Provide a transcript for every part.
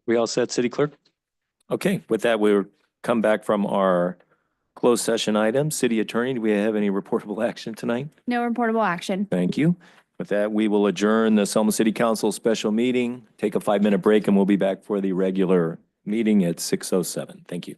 We all set, City Clerk? Okay, with that, we'll come back from our closed session items. City Attorney, do we have any reportable action tonight? No reportable action. Thank you. With that, we will adjourn the Selma City Council special meeting, take a 5-minute break, and we'll be back for the regular meeting at 6:07. Thank you.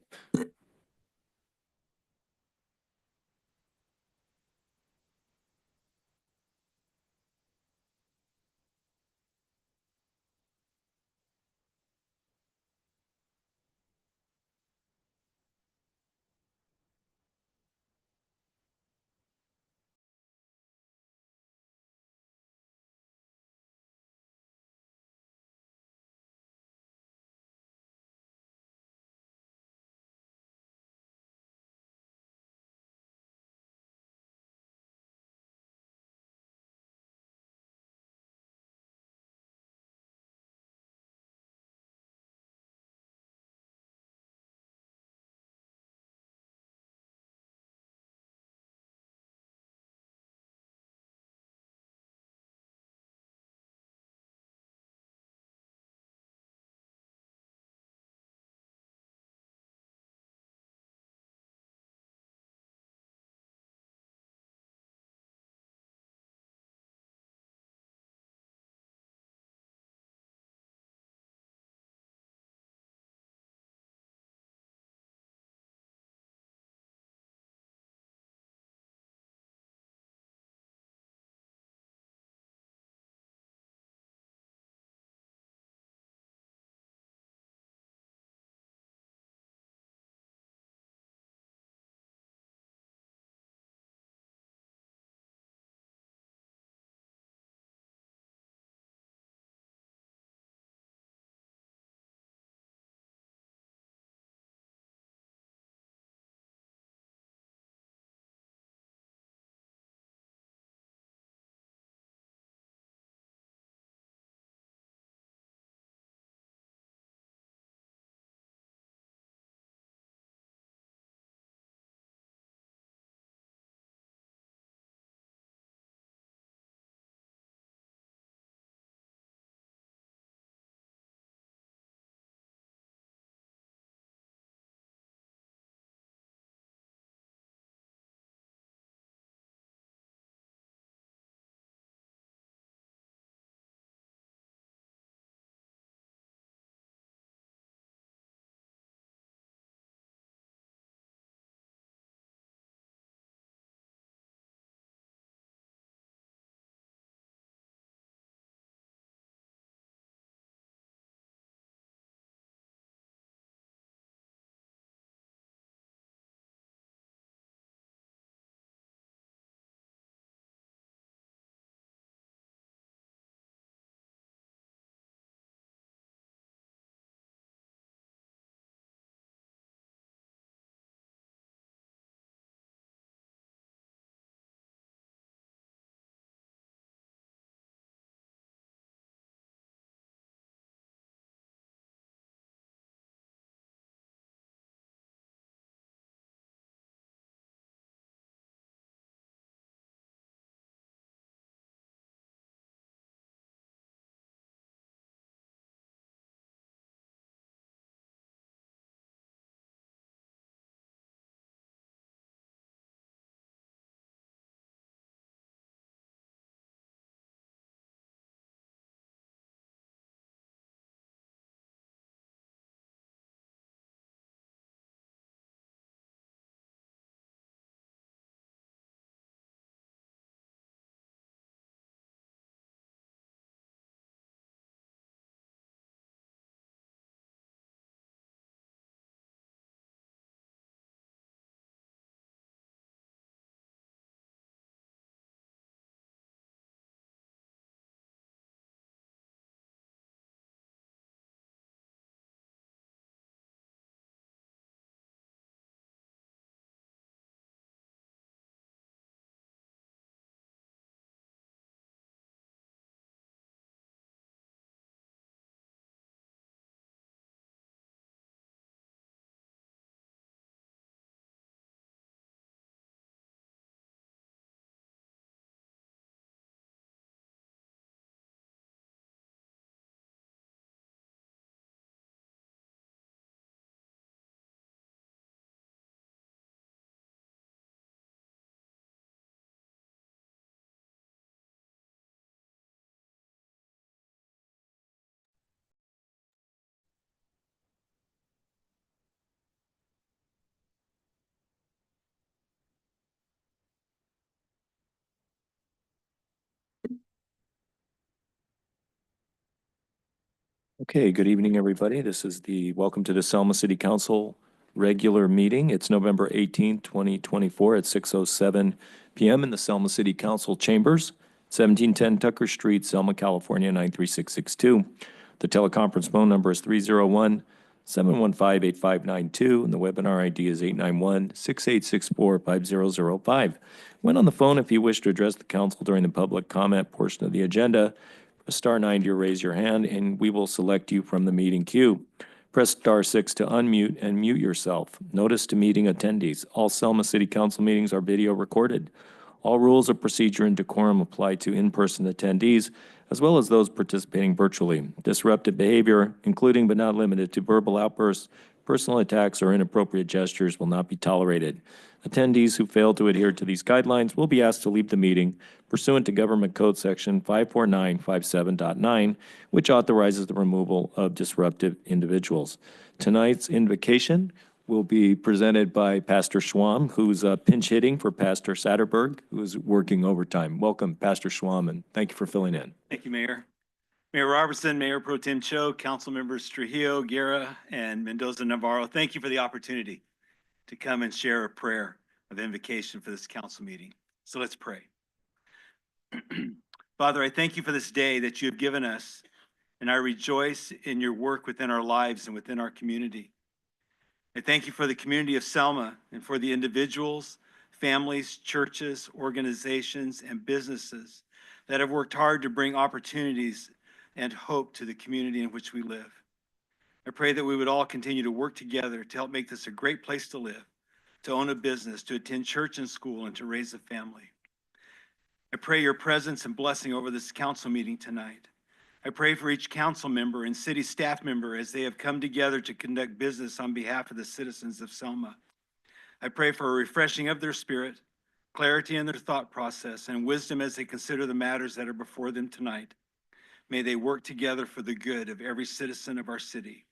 Okay, good evening, everybody. This is welcome to the Selma City Council regular meeting. It's November 18th, 2024 at 6:07 PM in the Selma City Council chambers, 1710 Tucker Street, Selma, California, 93662. The teleconference phone number is 301-715-8592, and the webinar ID is 891-6864-5005. When on the phone, if you wish to address the council during the public comment portion of the agenda, press star 9 to raise your hand, and we will select you from the meeting queue. Press star 6 to unmute and mute yourself. Notice to meeting attendees. All Selma City Council meetings are video recorded. All rules of procedure and decorum apply to in-person attendees, as well as those participating virtually. Disruptive behavior, including but not limited to verbal outbursts, personal attacks, or inappropriate gestures will not be tolerated. Attendees who fail to adhere to these guidelines will be asked to leave the meeting pursuant to Government Code Section 54957.9, which authorizes the removal of disruptive individuals. Tonight's invocation will be presented by Pastor Schwam, who's pinch hitting for Pastor Satterberg, who is working overtime. Welcome, Pastor Schwam, and thank you for filling in. Thank you, Mayor. Mayor Robertson, Mayor Pro Tem Cho, Council Members Trujillo, Guerra, and Mendoza Navarro, thank you for the opportunity to come and share a prayer of invocation for this council meeting. So let's pray. Father, I thank you for this day that you have given us, and I rejoice in your work within our lives and within our community. I thank you for the community of Selma and for the individuals, families, churches, organizations, and businesses that have worked hard to bring opportunities and hope to the community in which we live. I pray that we would all continue to work together to help make this a great place to live, to own a business, to attend church and school, and to raise a family. I pray your presence and blessing over this council meeting tonight. I pray for each council member and city staff member as they have come together to conduct business on behalf of the citizens of Selma. I pray for a refreshing of their spirit, clarity in their thought process, and wisdom as they consider the matters that are before them tonight. May they work together for the good of every citizen of our city.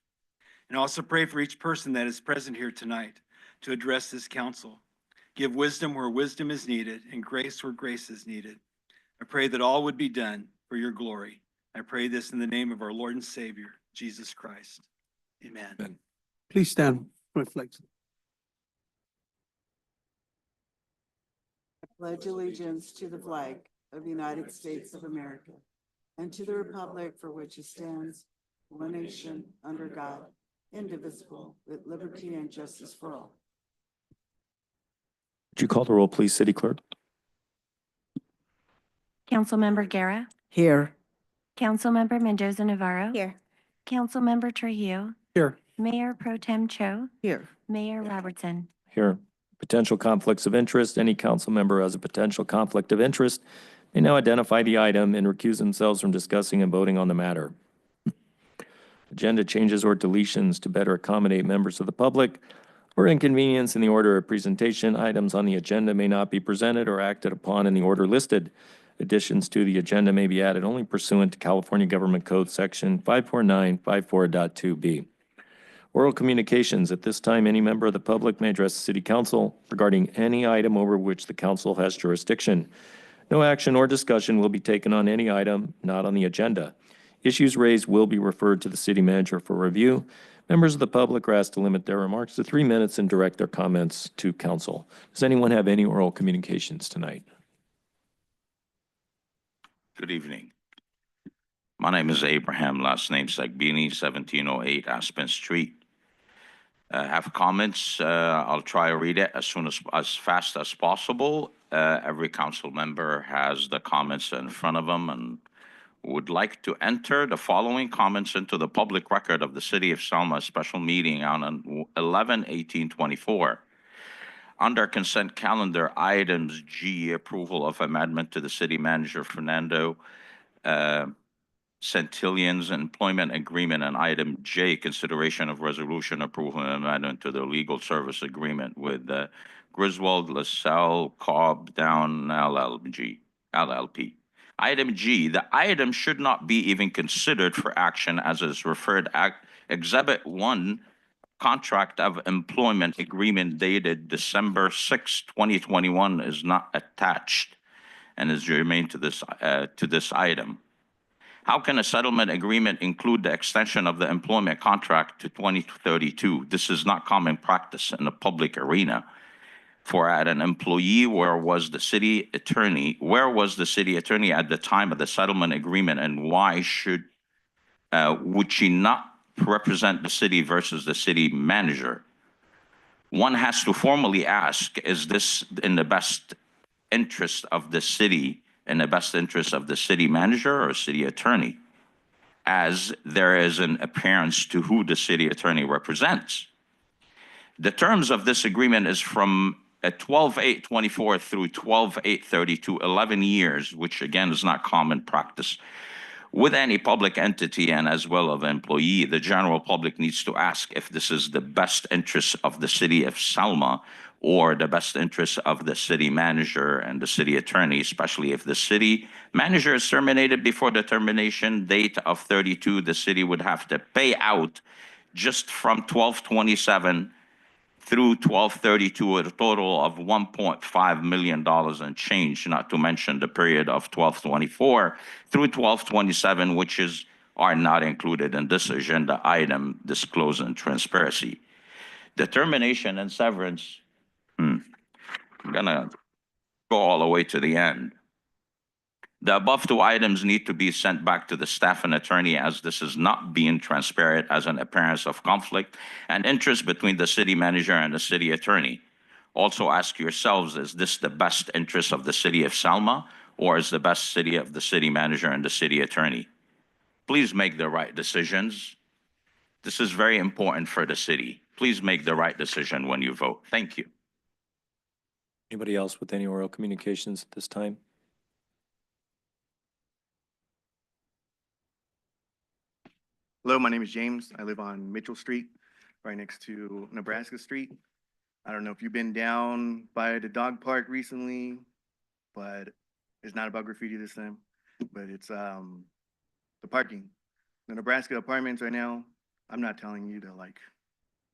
And also pray for each person that is present here tonight to address this council. Give wisdom where wisdom is needed and grace where grace is needed. I pray that all would be done for your glory. I pray this in the name of our Lord and Savior, Jesus Christ. Amen. Amen. Please stand for reflection. I pledge allegiance to the flag of the United States of America and to the republic for which it stands, one nation, under God, indivisible, with liberty and justice for all. Would you call the roll, please, City Clerk? Councilmember Guerra, Here. Councilmember Mendoza Navarro. Here. Councilmember Trujillo, Here. Mayor Pro Tem Cho, Here. Mayor Robertson. Here. Potential conflicts of interest. Any council member who has a potential conflict of interest may now identify the item and recuse themselves from discussing and voting on the matter. Agenda changes or deletions to better accommodate members of the public or inconvenience in the order of presentation. Items on the agenda may not be presented or acted upon in the order listed. Additions to the agenda may be added only pursuant to California Government Code Section 54954.2b. Oral communications. At this time, any member of the public may address the City Council regarding any item over which the council has jurisdiction. No action or discussion will be taken on any item not on the agenda. Issues raised will be referred to the city manager for review. Members of the public are asked to limit their remarks to 3 minutes and direct their comments to council. Does anyone have any oral communications tonight? Good evening. My name is Abraham, last name Sagbini, 1708 Aspen Street. Have comments. I'll try to read it as fast as possible. Every council member has the comments in front of them and would like to enter the following comments into the public record of the City of Selma special meeting on 11/18/24. Under consent calendar, items G, approval of amendment to the city manager Fernando Centillion's employment agreement, and item J, consideration of resolution approval and amendment to the legal service agreement with Griswold LaSalle Cobb Down LLP. Item G, the item should not be even considered for action as is referred Exhibit 1, contract of employment agreement dated December 6, 2021 is not attached and is germane to this item. How can a settlement agreement include the extension of the employment contract to 2032? This is not common practice in the public arena. For an employee, where was the city attorney at the time of the settlement agreement, and why would she not represent the city versus the city manager? One has to formally ask, is this in the best interest of the city, in the best interest of the city manager or city attorney, as there is an appearance to who the city attorney represents? The terms of this agreement is from 12/8/24 through 12/8/32, 11 years, which again is not common practice. With any public entity and as well of employee, the general public needs to ask if this is the best interest of the city of Selma or the best interest of the city manager and the city attorney, especially if the city manager is terminated before the termination date of 32, the city would have to pay out just from 12/27 through 12/32 at a total of $1.5 million and change, not to mention the period of 12/24 through 12/27, which are not included in this agenda item, disclosure and transparency. The termination and severance, I'm gonna go all the way to the end. The above two items need to be sent back to the staff and attorney, as this is not being transparent, as an appearance of conflict and interest between the city manager and the city attorney. Also ask yourselves, is this the best interest of the city of Selma, or is the best city of the city manager and the city attorney? Please make the right decisions. This is very important for the city. Please make the right decision when you vote. Thank you. Anybody else with any oral communications at this time? Hello, my name is James. I live on Mitchell Street, right next to Nebraska Street. I don't know if you've been down by the dog park recently, but it's not about graffiti this time, but it's the parking. The Nebraska apartments right now, I'm not telling you to like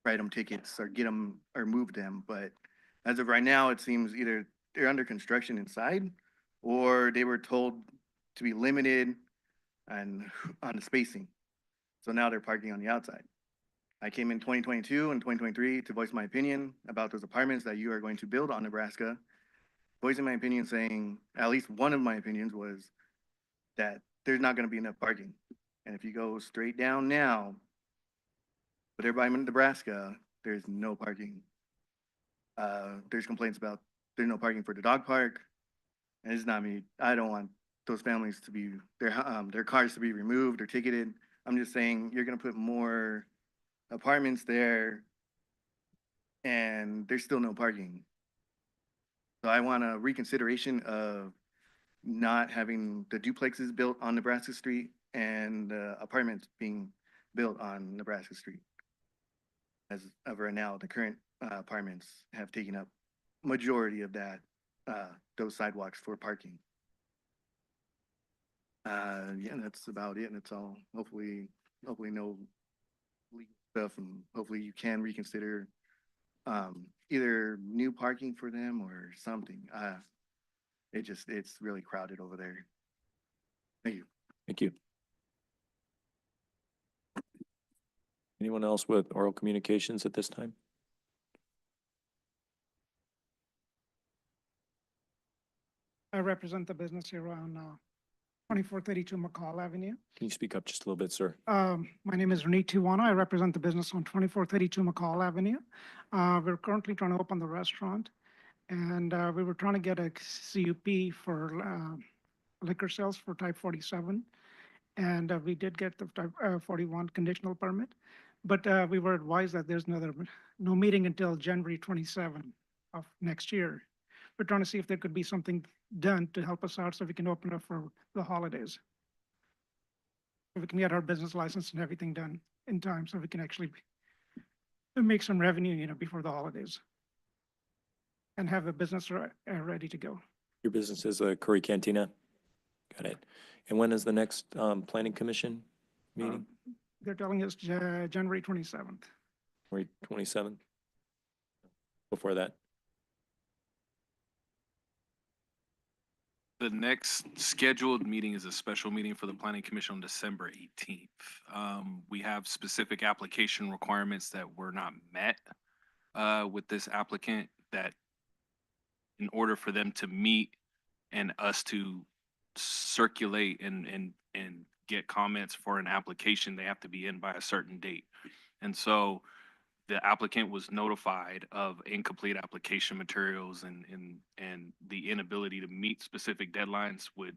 write them tickets or get them or move them, but as of right now, it seems either they're under construction inside or they were told to be limited and on the spacing. So now they're parking on the outside. I came in 2022 and 2023 to voice my opinion about those apartments that you are going to build on Nebraska. Voicing my opinion saying, at least one of my opinions was that there's not going to be enough parking. And if you go straight down now, but everybody in Nebraska, there's no parking. There's complaints about there's no parking for the dog park. And it's not me. I don't want those families to be, their cars to be removed or ticketed. I'm just saying you're gonna put more apartments there and there's still no parking. So I want a reconsideration of not having the duplexes built on Nebraska Street and apartments being built on Nebraska Street. As of right now, the current apartments have taken up majority of that, those sidewalks for parking. Yeah, that's about it. And it's all hopefully no legal stuff, and hopefully you can reconsider either new parking for them or something. It's really crowded over there. Thank you. Thank you. Anyone else with oral communications at this time? I represent the business here on 2432 McCall Avenue. Can you speak up just a little bit, sir? My name is Renee Tijuana. I represent the business on 2432 McCall Avenue. We're currently trying to open the restaurant, and we were trying to get a CUP for liquor sales for type 47. And we did get the type 41 conditional permit, but we were advised that there's no meeting until January 27 of next year. We're trying to see if there could be something done to help us out so we can open up for the holidays. So we can get our business license and everything done in time so we can actually make some revenue, before the holidays and have a business ready to go. Your business is a Curry Cantina? Got it. And when is the next planning commission meeting? They're telling us January 27th. January 27th? Before that? The next scheduled meeting is a special meeting for the Planning Commission on December 18th. We have specific application requirements that were not met with this applicant, that in order for them to meet and us to circulate and get comments for an application, they have to be in by a certain date. And so the applicant was notified of incomplete application materials and the inability to meet specific deadlines would.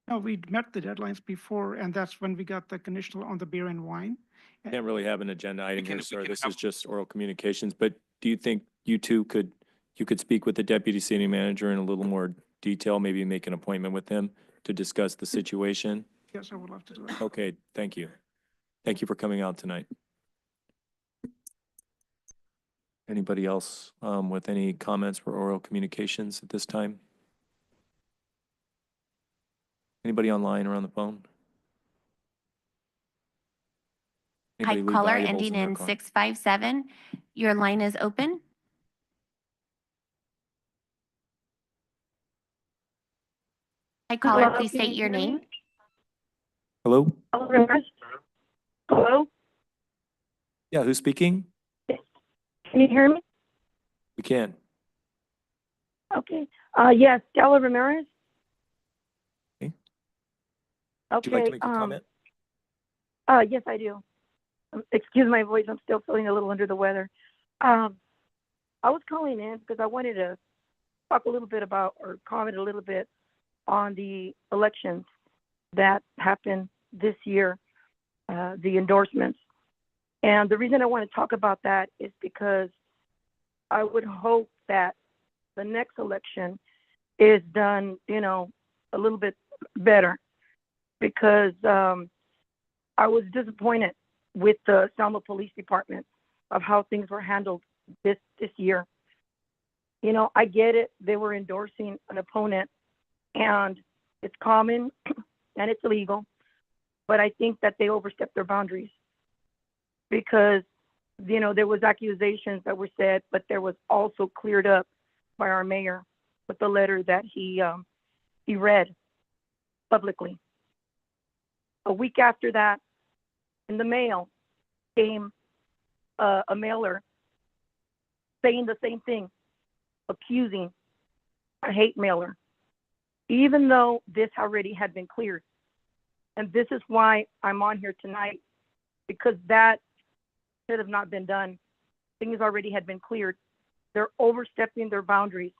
No, we'd met the deadlines before, and that's when we got the conditional on the beer and wine. Can't really have an agenda item can- here, we sir. can This have- is just oral communications, but do you think you two could speak with the deputy city manager in a little more detail, maybe make an appointment with him to discuss the situation? Yes, I would love to do that. Okay, thank you. Thank you for coming out tonight. Anybody else with any comments for oral communications at this time? Anybody online or on the phone? Anybody Hi, leave caller valuables ending their in car? 657. Your line is open. Hi, caller, Hello, please can state you your hear me? name. Hello? Hello? Yeah, who's speaking? Can you hear me? We can. Okay. Yes, Stella Ramirez. Okay. Okay. Would you like to make a comment? Yes, I do. Excuse my voice. I'm still feeling a little under the weather. I was calling in because I wanted to talk a little bit about, or comment a little bit on the elections that happened this year, the endorsements. And the reason I want to talk about that is because I would hope that the next election is done, a little bit better, because I was disappointed with the Selma Police Department of how things were handled this year. I get it. They were endorsing an opponent, and it's common and it's illegal, but I think that they overstepped their boundaries, because there was accusations that were said, but there was also cleared up by our mayor with the letter that he read publicly. A week after that, in the mail came a mailer saying the same thing, accusing a hate mailer, even though this already had been cleared. And this is why I'm on here tonight, because that should have not been done. Things already had been cleared. They're overstepping their boundaries.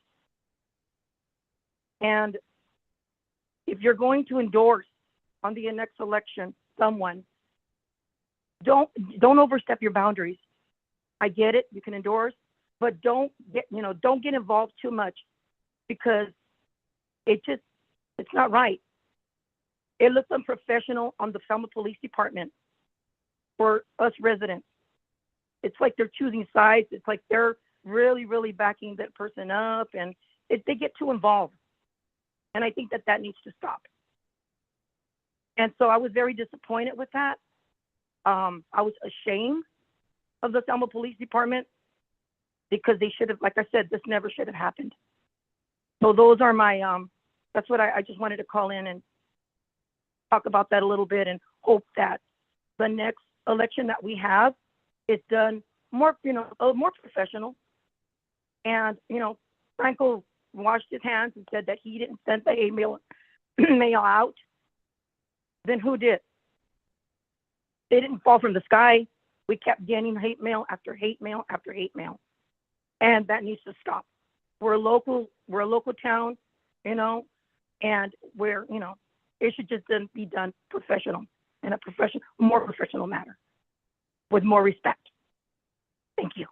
And if you're going to endorse on the next election someone, don't overstep your boundaries. I get it, you can endorse, but don't get involved too much, because it's not right. It looks unprofessional on the Selma Police Department for us residents. It's like they're choosing sides. It's like they're really, really backing that person up, and they get too involved. And I think that needs to stop. And so I was very disappointed with that. I was ashamed of the Selma Police Department, because they should have, like I said, this never should have happened. So those are my, that's what I just wanted to call in and talk about that a little bit, and hope that the next election that we have is done more, more professional. And, Franco washed his hands and said that he didn't send the mail out. Then who did? They didn't fall from the sky. We kept getting hate mail after hate mail after hate mail. And that needs to stop. We're a local town, and it should just be done professional, in a more professional manner, with more respect. Thank you.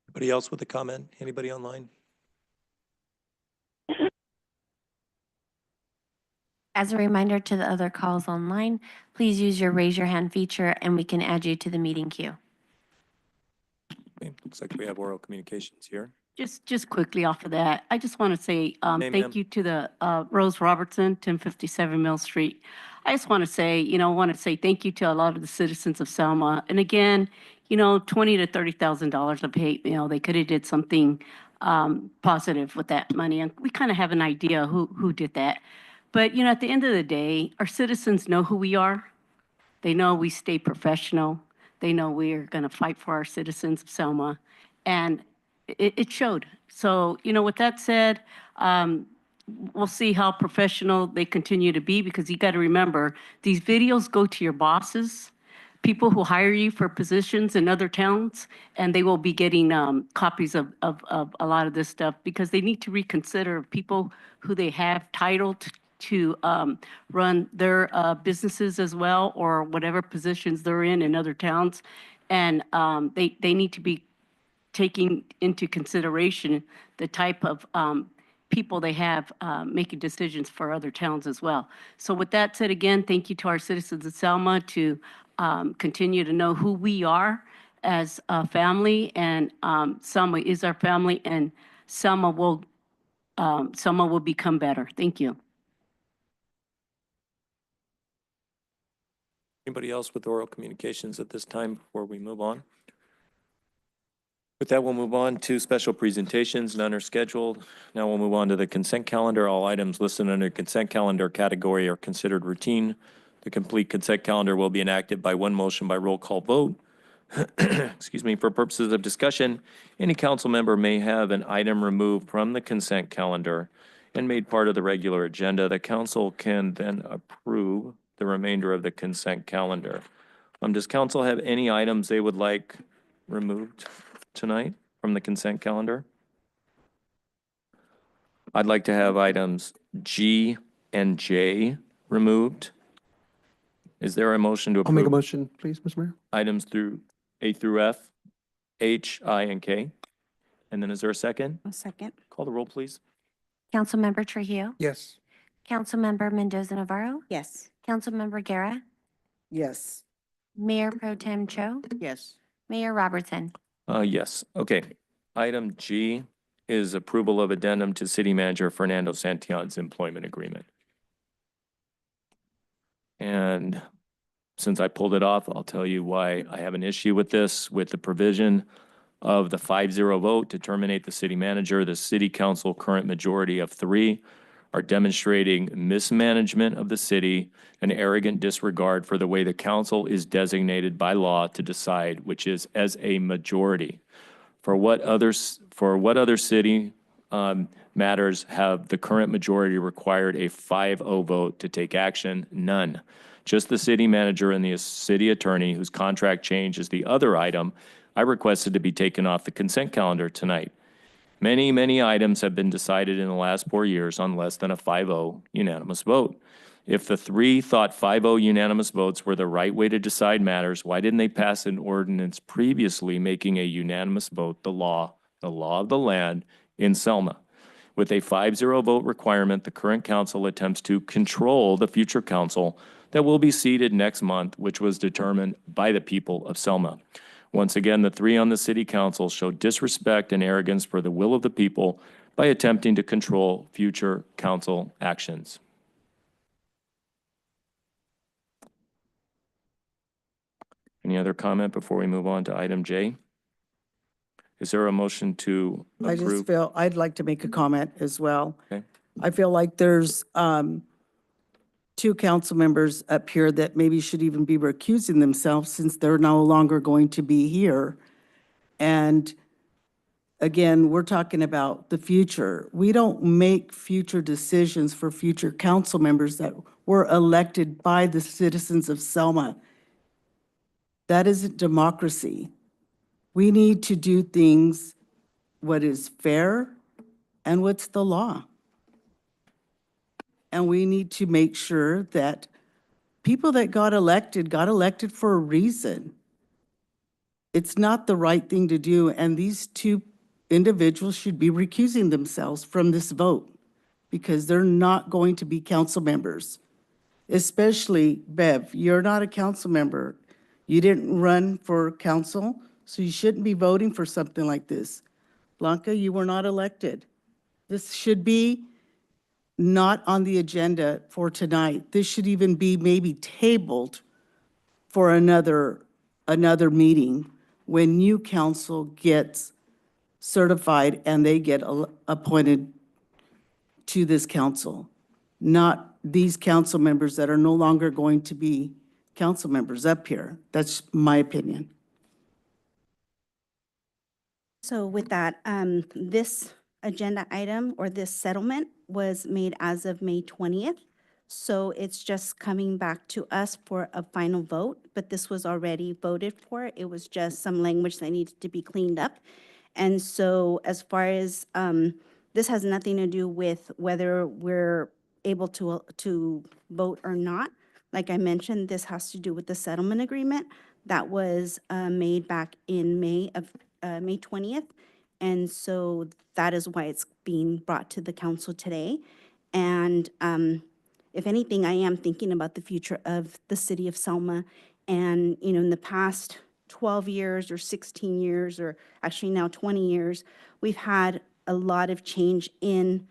Anybody else with a comment? Anybody online? As a reminder to the other calls online, please use your raise your hand feature and we can add you to the meeting queue. Okay, looks like we have oral communications here. Just quickly off of that, I just want to say Name, ma'am. thank you to the Rose Robertson, 1057 Mill Street. I just want to say, thank you to a lot of the citizens of Selma. And again, $20,000 to $30,000 of hate mail. They could have did something positive with that money. And we kind of have an idea who did that. But, you know, at the end of the day, our citizens know who we are. They know we stay professional. They know we're going to fight for our citizens of Selma. And it showed. So, you know, with that said, we'll see how professional they continue to be, because you got to remember, these videos go to your bosses, people who hire you for positions in other towns, and they will be getting copies of a lot of this stuff, because they need to reconsider people who they have titled to run their businesses as well, or whatever positions they're in other towns. And they need to be taking into consideration the type of people they have making decisions for other towns as well. So with that said, again, thank you to our citizens of Selma to continue to know who we are as a family, and Selma is our family, and Selma will become better. Thank you. Anybody else with oral communications at this time before we move on? With that, we'll move on to special presentations. None are scheduled. Now we'll move on to the consent calendar. All items listed under consent calendar category are considered routine. The complete consent calendar will be enacted by one motion by roll call vote. Excuse me, for purposes of discussion, any council member may have an item removed from the consent calendar and made part of the regular agenda. The council can then approve the remainder of the consent calendar. Does council have any items they would like removed tonight from the consent calendar? I'd like to have items G and J removed. Is there a motion to I'll make a approve motion, please, Mr. Mayor. items through A through F, H, I, and K? And then is there a second? A second. Call the roll, please. Councilmember Trujillo? Yes. Councilmember Mendoza Navarro? Yes. Councilmember Guerra? Yes. Mayor Pro Tem Cho? Yes. Mayor Robertson? Yes. Okay. Item G is approval of addendum to City Manager Fernando Santillan's employment agreement. And since I pulled it off, I'll tell you why I have an issue with this. With the provision of the 5-0 vote to terminate the city manager, the city council current majority of 3 are demonstrating mismanagement of the city and arrogant disregard for the way the council is designated by law to decide, which is as a majority. For what other city matters have the current majority required a 5-0 vote to take action? None. Just the city manager and the city attorney, whose contract change is the other item I requested to be taken off the consent calendar tonight. Many, many items have been decided in the last 4 years on less than a 5-0 unanimous vote. If the 3 thought 5-0 unanimous votes were the right way to decide matters, why didn't they pass an ordinance previously making a unanimous vote the law of the land in Selma? With a 5-0 vote requirement, the current council attempts to control the future council that will be seated next month, which was determined by the people of Selma. Once again, the 3 on the city council show disrespect and arrogance for the will of the people by attempting to control future council actions. Any other comment before we move on to item J? Is there a motion to I just approve? feel, I'd like to make a comment as well. Okay. I feel like there's 2 council members up here that maybe should even be recusing themselves, since they're no longer going to be here. And again, we're talking about the future. We don't make future decisions for future council members that were elected by the citizens of Selma. That isn't democracy. We need to do things what is fair and what's the law. And we need to make sure that people that got elected for a reason. It's not the right thing to do, and these 2 individuals should be recusing themselves from this vote, because they're not going to be council members. Especially Bev, you're not a council member. You didn't run for council, so you shouldn't be voting for something like this. Blanca, you were not elected. This should be not on the agenda for tonight. This should even be maybe tabled for another meeting when new council gets certified and they get appointed to this council, not these council members that are no longer going to be council members up here. That's my opinion. So with that, this agenda item or this settlement was made as of May 20th. So it's just coming back to us for a final vote, but this was already voted for. It was just some language that needed to be cleaned up. And so as far as, this has nothing to do with whether we're able to vote or not. Like I mentioned, this has to do with the settlement agreement that was made back in May 20th. And so that is why it's being brought to the council today. And if anything, I am thinking about the future of the city of Selma. And, you know, in the past 12 years or 16 years, or actually now 20 years, we've had a lot of change in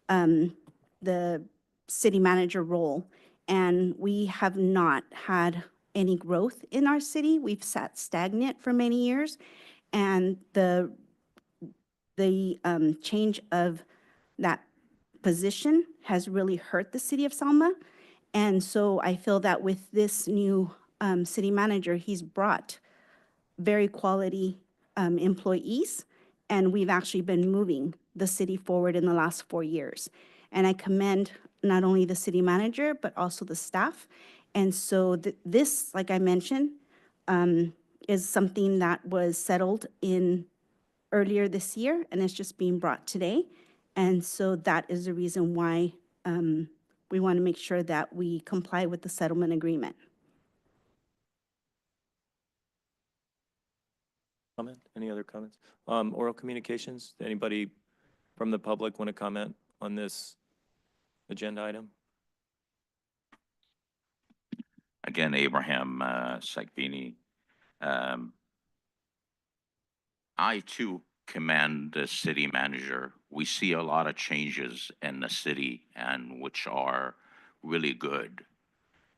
the city manager role. And we have not had any growth in our city. We've sat stagnant for many years. And the change of that position has really hurt the city of Selma. And so I feel that with this new city manager, he's brought very quality employees, and we've actually been moving the city forward in the last 4 years. And I commend not only the city manager, but also the staff. And so this, like I mentioned, is something that was settled in earlier this year, and it's just being brought today. And so that is the reason why we want to make sure that we comply with the settlement agreement. Comment? Any other comments? Oral communications? Anybody from the public want to comment on this agenda item? Again, Abraham Sagbini. I too commend the city manager. We see a lot of changes in the city and which are really good.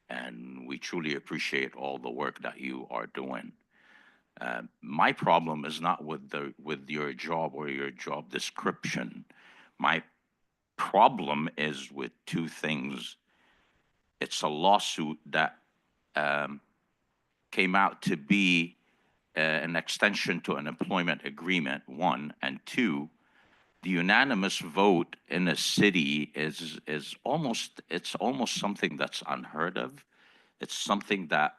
And we truly appreciate all the work that you are doing. My problem is not with your job or your job description. My problem is with two things. It's a lawsuit that came out to be an extension to an employment agreement, one, and two, the unanimous vote in a city is almost, it's almost something that's unheard of. It's something that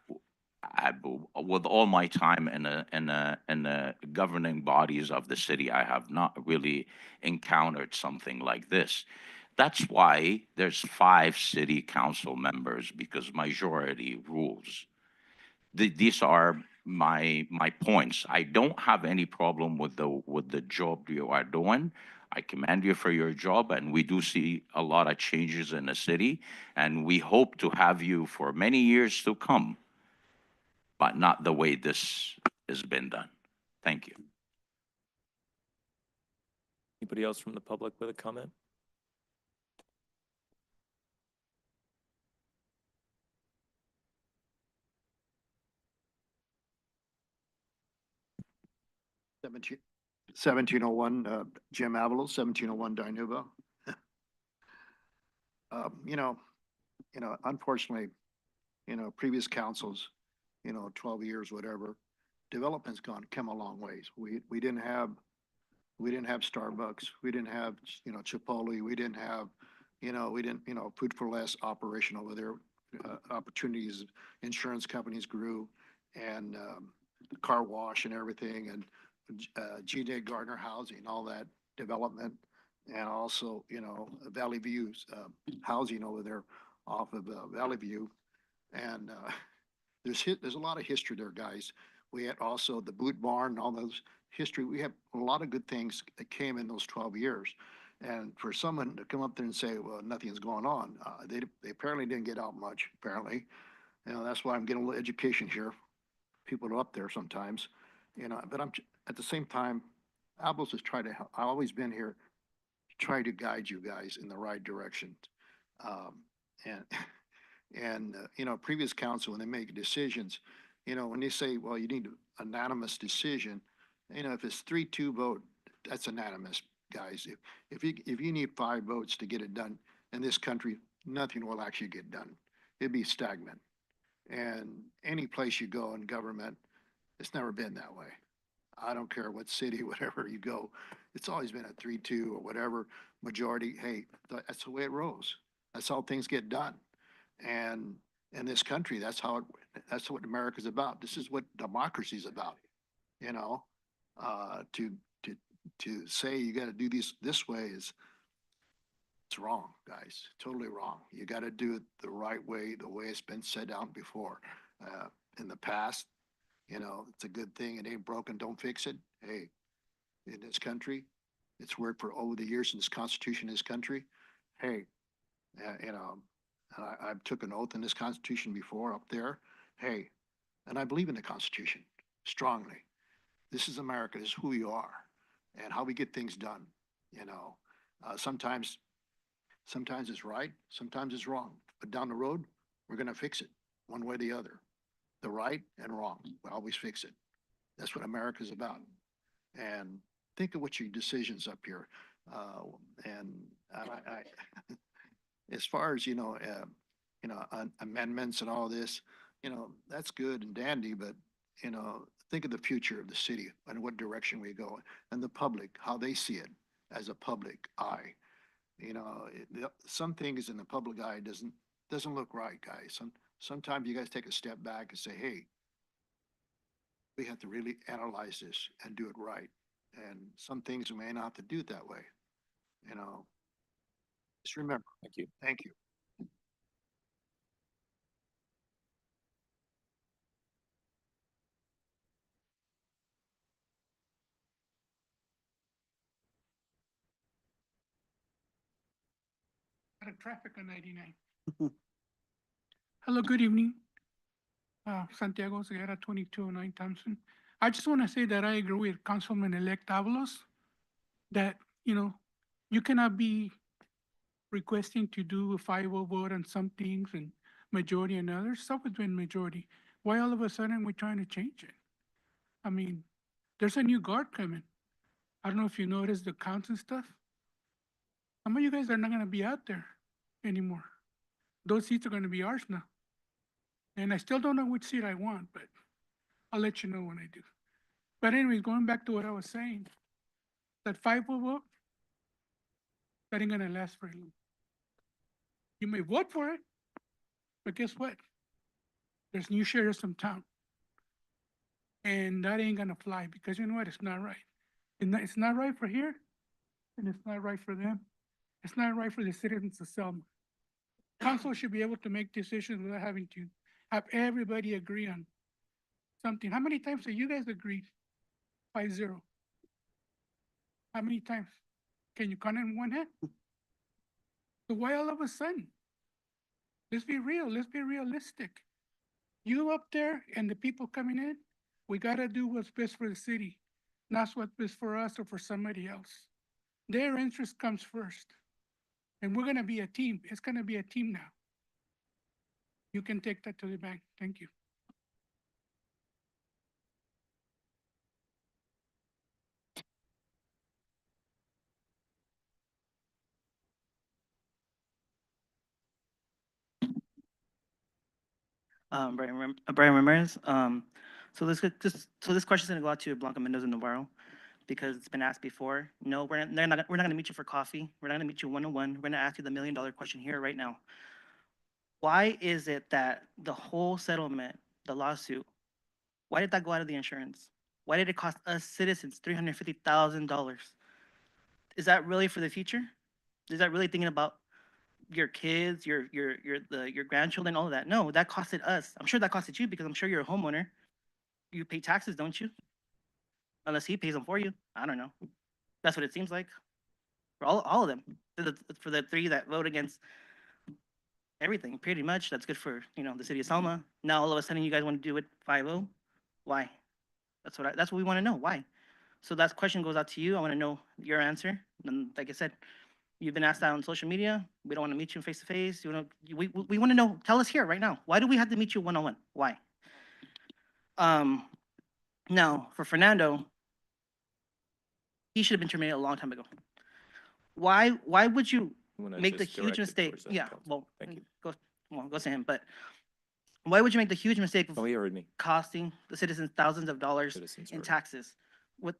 with all my time in the governing bodies of the city, I have not really encountered something like this. That's why there's 5 city council members, because majority rules. These are my points. I don't have any problem with the job you are doing. I commend you for your job, and we do see a lot of changes in the city, and we hope to have you for many years to come, but not the way this has been done. Thank you. Anybody else from the public with a comment? Seventeen oh one, Jim Avalo, 1701 Dinuba. Unfortunately, previous councils, 12 years, whatever, development's come a long ways. We didn't have Starbucks. We didn't have, Chipotle. We didn't have, food for less operation over there. Opportunities, insurance companies grew, and car wash and everything, and G.J. Gardner housing, all that development, and also, Valley View's housing over there off of Valley View. And there's a lot of history there, guys. We had also the Boot Barn, all those history. We have a lot of good things that came in those 12 years. And for someone to come up there and say, well, nothing's going on, they apparently didn't get out much, apparently. That's why I'm getting a little education here. People are up there sometimes, but I'm at the same time, Abel's has tried to help. I've always been here to try to guide you guys in the right direction. Previous council, when they make decisions, when they say, well, you need an unanimous decision, if it's 3-2 vote, that's unanimous, guys. If you need 5 votes to get it done in this country, nothing will actually get done. It'd be stagnant. And any place you go in government, it's never been that way. I don't care what city, whatever you go, it's always been a 3-2 or whatever majority. Hey, that's the way it rolls. That's how things get done. And in this country, that's what America's about. This is what democracy's about. You know, to say you got to do this way it's wrong, guys. Totally wrong. You got to do it the right way, the way it's been said out before. In the past, it's a good thing. It ain't broken, don't fix it. Hey, in this country, it's worked for over the years in this Constitution, in this country. Hey, and I took an oath in this Constitution before up there. Hey, and I believe in the Constitution strongly. This is America. This is who we are, and how we get things done. Sometimes it's right, sometimes it's wrong. But down the road, we're going to fix it one way or the other. The right and wrong, we always fix it. That's what America's about. And think of what your decisions up here. And I as far as amendments and all this, that's good and dandy, but think of the future of the city and what direction we go, and the public, how they see it as a public eye. Some things in the public eye doesn't look right, guys. Sometimes you guys take a step back and say, hey, we have to really analyze this and do it right. And some things we may not have to do it that way. Just remember. Thank you. Thank you. Out of traffic on 99. Hello, good evening. Santiago Segura, 2209 Thompson. I just want to say that I agree with Councilman-elect Avalos that, you cannot be requesting to do a 5-0 vote on some things and majority on others. It's always been majority. Why all of a sudden we're trying to change it? I mean, there's a new guard coming. I don't know if you noticed the counts and stuff. Some of you guys are not gonna be out there anymore. Those seats are gonna be ours now. And I still don't know which seat I want, but I'll let you know when I do. But anyways, going back to what I was saying, that 5-0 vote, that ain't gonna last very long. You may vote for it, but guess what? There's new sheriffs in town. And that ain't gonna fly because you know what? It's not right. It's not right for here, and it's not right for them. It's not right for the citizens of Selma. Council should be able to make decisions without having to have everybody agree on something. How many times have you guys agreed? 5-0. How many times? Can you count in one hand? So why all of a sudden? Let's be real. Let's be realistic. You up there and the people coming in, we gotta do what's best for the city, not what's best for us or for somebody else. Their interest comes first. And we're gonna be a team. It's gonna be a team now. You can take that to the bank. Thank you. Brian Ramirez. So this question is gonna go out to Blanca Mendoza Navarro because it's been asked before. No, we're not gonna meet you for coffee. We're not gonna meet you one-on-one. We're gonna ask you the $1 million question here right now. Why is it that the whole settlement, the lawsuit, why did that go out of the insurance? Why did it cost us citizens $350,000? Is that really for the future? Is that really thinking about your kids, your grandchildren, all of that? No, that costed us. I'm sure that costed you because I'm sure you're a homeowner. You pay taxes, don't you? Unless he pays them for you. I don't know. That's what it seems like. For all of them. For the 3 that vote against everything, pretty much. That's good for, the city of Selma. Now all of a sudden you guys want to do it 5-0? Why? That's what we want to know. Why? So that question goes out to you. I want to know your answer. And like I said, you've been asked that on social media. We don't want to meet you face to face. We want to know. Tell us here right now. Why do we have to meet you one-on-one? Why? Now for Fernando, he should have been terminated a long time ago. Why would you You wanna make the just huge direct it mistake? towards the Yeah, council. well, Thank you. goes to him, but why would you make the huge mistake of Oh, he heard me. costing the citizens thousands of dollars Citizens in heard. taxes with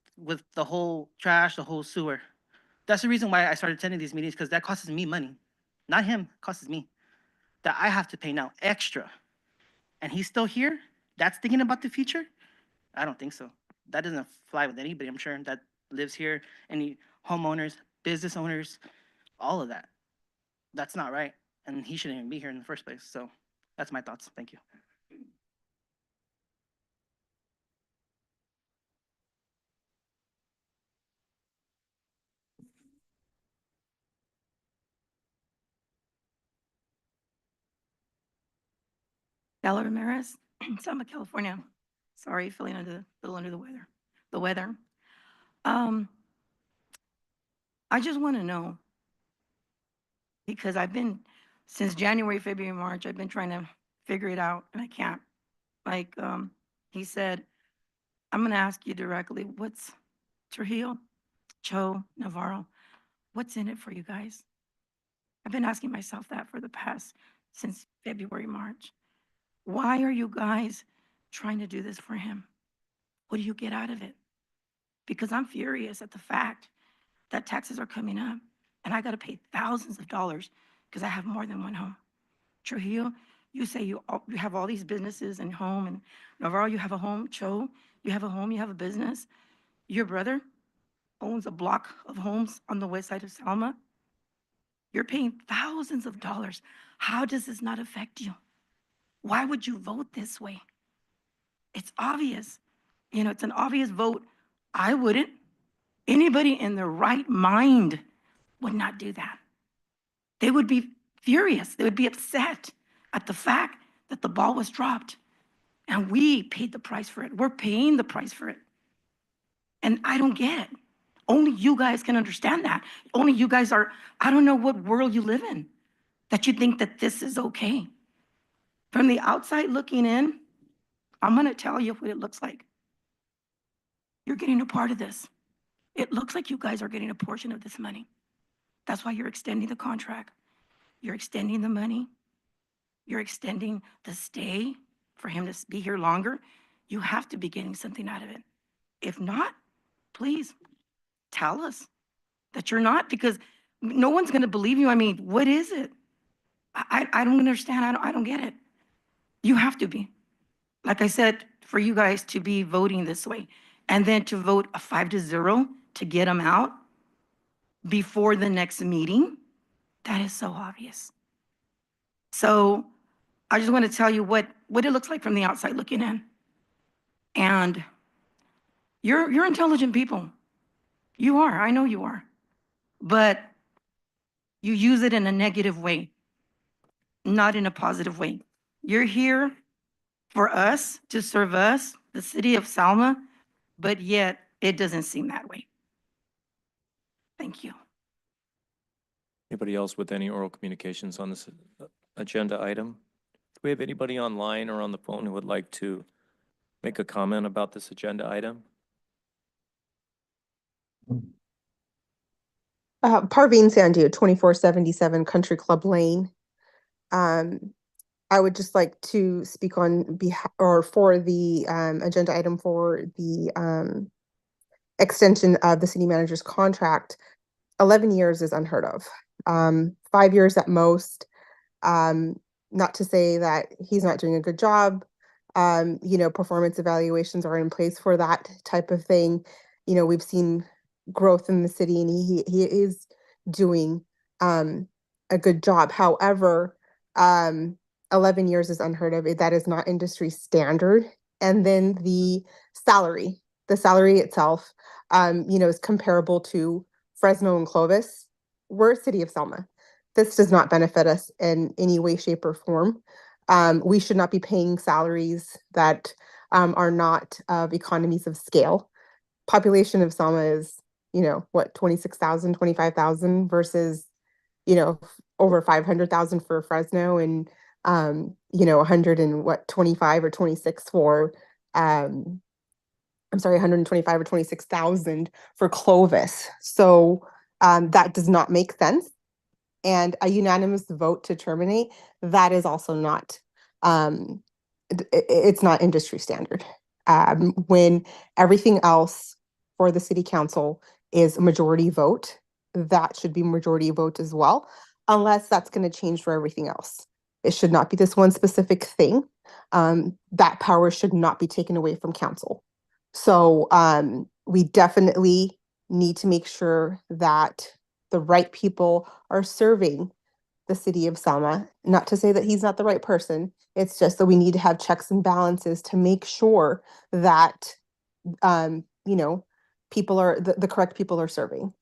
the whole trash, the whole sewer? That's the reason why I started attending these meetings, because that costs me money, not him, costs me, that I have to pay now extra. And he's still here? That's thinking about the future? I don't think so. That doesn't fly with anybody, I'm sure, that lives here, any homeowners, business owners, all of that. That's not right. And he shouldn't even be here in the first place. So that's my thoughts. Thank you. Bella Ramirez, Selma, California. Sorry, feeling a little under the weather. The weather. I just want to know, because I've been, since January, February, March, I've been trying to figure it out and I can't. Like, he said, I'm going to ask you directly, what's Trujillo, Cho, Navarro, what's in it for you guys? I've been asking myself that for the past, since February, March. Why are you guys trying to do this for him? What do you get out of it? Because I'm furious at the fact that taxes are coming up and I got to pay thousands of dollars because I have more than one home. Trujillo, you say you have all these businesses and home, and Navarro, you have a home. Cho, you have a home, you have a business. Your brother owns a block of homes on the west side of Selma. You're paying thousands of dollars. How does this not affect you? Why would you vote this way? It's obvious. You know, it's an obvious vote. I wouldn't. Anybody in their right mind would not do that. They would be furious. They would be upset at the fact that the ball was dropped and we paid the price for it. We're paying the price for it. And I don't get it. Only you guys can understand that. Only you guys are, I don't know what world you live in that you think that this is okay. From the outside looking in, I'm going to tell you what it looks like. You're getting a part of this. It looks like you guys are getting a portion of this money. That's why you're extending the contract. You're extending the money. You're extending the stay for him to be here longer. You have to be getting something out of it. If not, please tell us that you're not, because no one's going to believe you. I mean, what is it? I don't understand. I don't get it. You have to be. Like I said, for you guys to be voting this way and then to vote a 5-0 to get them out before the next meeting, that is so obvious. So I just want to tell you what it looks like from the outside looking in. And you're intelligent people. You are, I know you are. But you use it in a negative way, not in a positive way. You're here for us, to serve us, the city of Selma, but yet it doesn't seem that way. Thank you. Anybody else with any oral communications on this agenda item? Do we have anybody online or on the phone who would like to make a comment about this agenda item? Parveen Sandu, 2477 Country Club Lane. I would just like to speak on behalf or for the agenda item for the extension of the city manager's contract. 11 years is unheard of. 5 years at most. Not to say that he's not doing a good job. Performance evaluations are in place for that type of thing. We've seen growth in the city and he is doing a good job. However, 11 years is unheard of. That is not industry standard. And then the salary itself, is comparable to Fresno and Clovis. We're City of Selma. This does not benefit us in any way, shape, or form. We should not be paying salaries that are not of economies of scale. Population of Selma is, 26,000, 25,000 versus, over 500,000 for Fresno and, 125 or 26 for I'm sorry, 125 or 26,000 for Clovis. So that does not make sense. And a unanimous vote to terminate, that is also not, it's not industry standard. When everything else for the city council is a majority vote, that should be majority vote as well, unless that's going to change for everything else. It should not be this one specific thing. That power should not be taken away from council. So we definitely need to make sure that the right people are serving the city of Selma. Not to say that he's not the right person. It's just that we need to have checks and balances to make sure that people are the correct people are serving.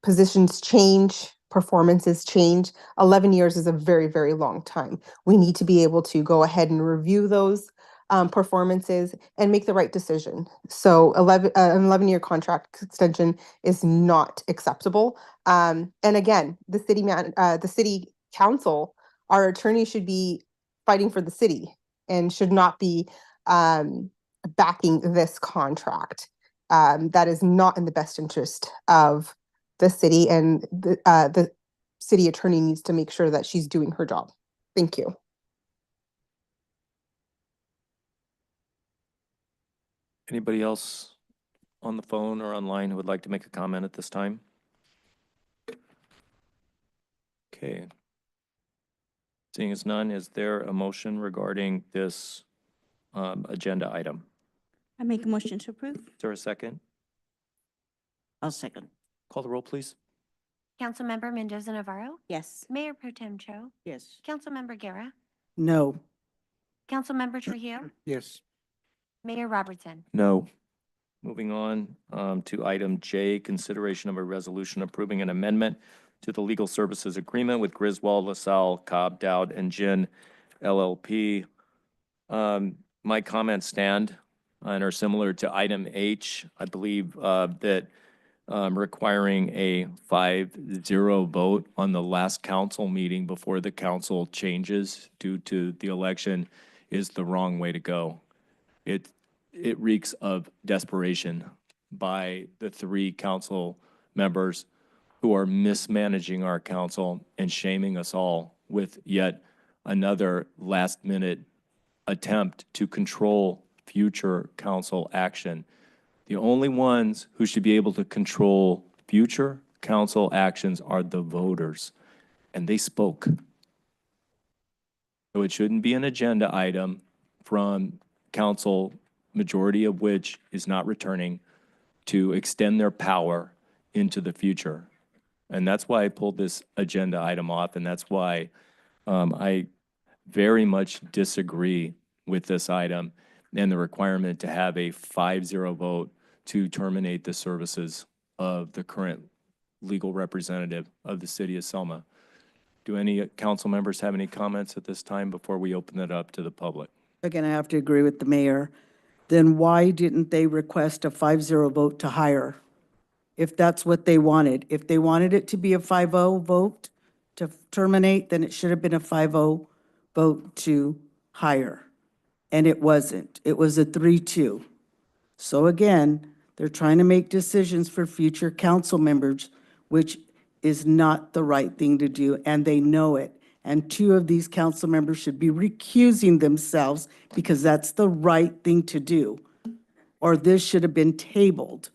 Positions change, performances change. 11 years is a very, very long time. We need to be able to go ahead and review those performances and make the right decision. So an 11-year contract extension is not acceptable. And again, the city council, our attorney should be fighting for the city and should not be backing this contract. That is not in the best interest of the city, and the city attorney needs to make sure that she's doing her job. Thank you. Anybody else on the phone or online who would like to make a comment at this time? Okay. Seeing as none, is there a motion regarding this agenda item? I make a motion to approve. Is there a second? I'll second. Call the roll, please. Councilmember Mendoza Navarro, Yes. Mayor Pro Tem Cho, Yes. Councilmember Guerra, No. Councilmember Trujillo, Yes. Mayor Robertson. No. Moving on to item J, consideration of a resolution approving an amendment to the legal services agreement with Griswold, LaSalle, Cobb, Dowd, and Ginn LLP. My comments stand and are similar to item H. I believe that requiring a 5-0 vote on the last council meeting before the council changes due to the election is the wrong way to go. It reeks of desperation by the 3 council members who are mismanaging our council and shaming us all with yet another last-minute attempt to control future council action. The only ones who should be able to control future council actions are the voters, and they spoke. So it shouldn't be an agenda item from council, majority of which is not returning, to extend their power into the future. And that's why I pulled this agenda item off, and that's why I very much disagree with this item and the requirement to have a 5-0 vote to terminate the services of the current legal representative of the city of Selma. Do any council members have any comments at this time before we open it up to the public? Again, I have to agree with the mayor. Then why didn't they request a 5-0 vote to hire? If that's what they wanted. If they wanted it to be a 5-0 vote to terminate, then it should have been a 5-0 vote to hire. And it wasn't. It was a 3-2. So again, they're trying to make decisions for future council members, which is not the right thing to do, and they know it. And 2 of these council members should be recusing themselves because that's the right thing to do. Or this should have been tabled.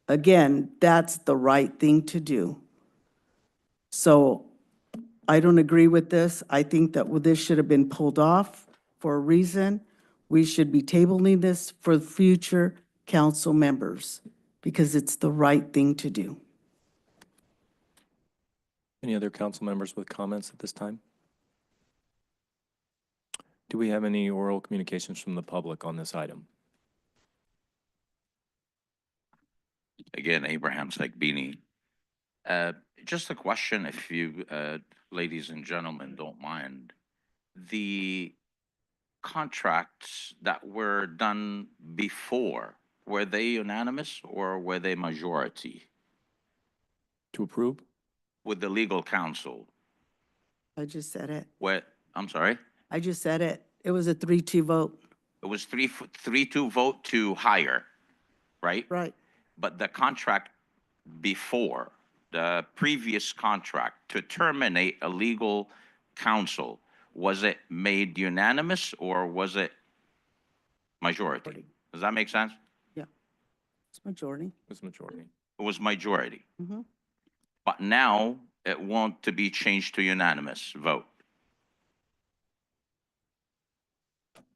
Again, that's the right thing to do. So I don't agree with this. I think that this should have been pulled off for a reason. We should be tabling this for future council members because it's the right thing to do. Any other council members with comments at this time? Do we have any oral communications from the public on this item? Again, Abraham Sagbini. Just a question, if you, ladies and gentlemen, don't mind. The contracts that were done before, were they unanimous or were they majority To approve? with the legal counsel? I just said it. What, I'm sorry? I just said it. It was a 3-2 vote. It was 3-2 vote to hire, right? Right. But the contract before, the previous contract to terminate a legal counsel, was it made unanimous or was it majority? Does that make sense? Yeah. It's majority. It was majority. It was majority. Mhm. But now it wants to be changed to unanimous vote.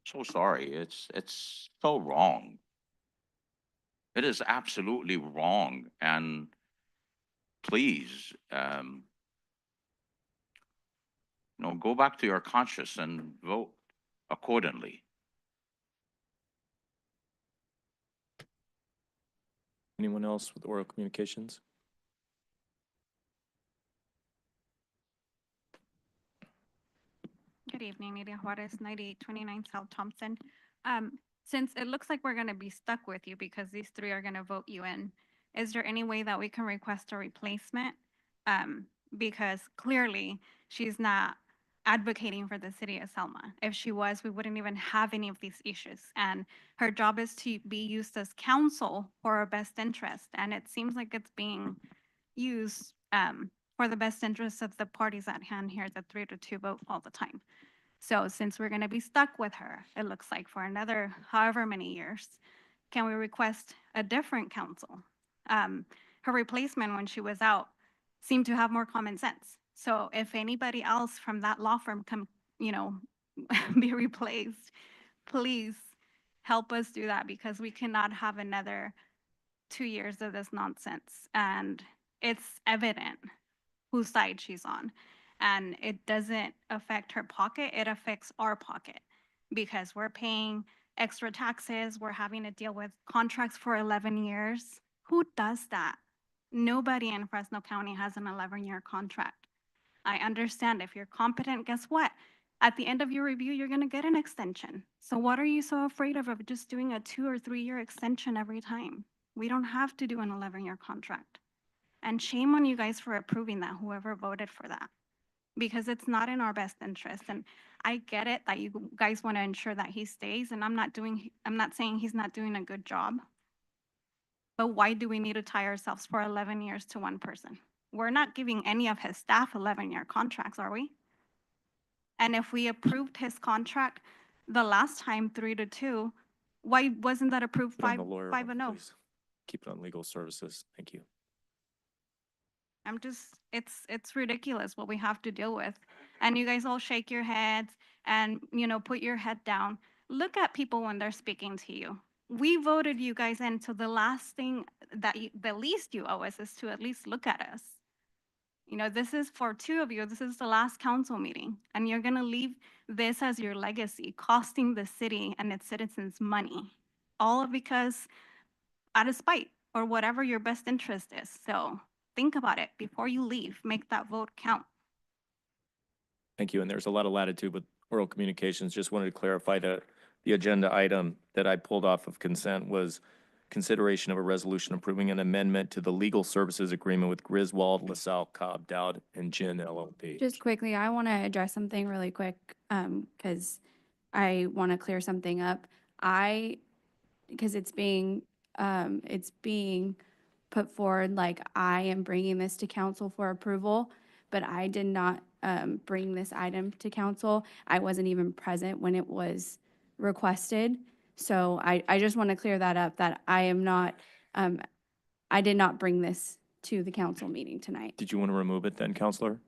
So sorry, it's so wrong. It is absolutely wrong. And please, go back to your conscience and vote accordingly. Anyone else with oral communications? Good evening, Nidia Juarez, 9829 South Thompson. Since it looks like we're going to be stuck with you because these three are going to vote you in, is there any way that we can request a replacement? Because clearly she's not advocating for the city of Selma. If she was, we wouldn't even have any of these issues. And her job is to be used as counsel for our best interest. And it seems like it's being used for the best interests of the parties at hand here, the 3-2 vote all the time. So since we're going to be stuck with her, it looks like for another however many years, can we request a different counsel? Her replacement when she was out seemed to have more common sense. So if anybody else from that law firm can, be replaced, please help us do that because we cannot have another 2 years of this nonsense. And it's evident whose side she's on. And it doesn't affect her pocket, it affects our pocket because we're paying extra taxes, we're having to deal with contracts for 11 years. Who does that? Nobody in Fresno County has an 11-year contract. I understand if you're competent, guess what? At the end of your review, you're gonna get an extension. So what are you so afraid of just doing a 2 or 3 year extension every time? We don't have to do an 11-year contract. And shame on you guys for approving that, whoever voted for that, because it's not in our best interest. And I get it that you guys want to ensure that he stays, and I'm not saying he's not doing a good job. But why do we need to tie ourselves for 11 years to one person? We're not giving any of his staff 11-year contracts, are we? And if we approved his contract the last time 3-2, why wasn't that approved Put on the lawyer 5-0? please. Keep it on legal services. Thank you. It's ridiculous what we have to deal with. And you guys all shake your heads and, put your head down. Look at people when they're speaking to you. We voted you guys in, so the last thing the least you owe us is to at least look at us. This is for two of you, this is the last council meeting, and you're gonna leave this as your legacy, costing the city and its citizens money. All because out of spite or whatever your best interest is. So think about it before you leave. Make that vote count. Thank you. And there's a lot of latitude with oral communications. Just wanted to clarify the agenda item that I pulled off of consent was consideration of a resolution approving an amendment to the legal services agreement with Griswold, LaSalle, Cobb, Dowd, and Gin LLP. Just quickly, I want to address something really quick, because I want to clear something up. Because it's being put forward like I am bringing this to council for approval, but I did not bring this item to council. I wasn't even present when it was requested. So I just want to clear that up, that I am not, I did not bring this to the council meeting tonight. Did you want to remove it then, Counselor?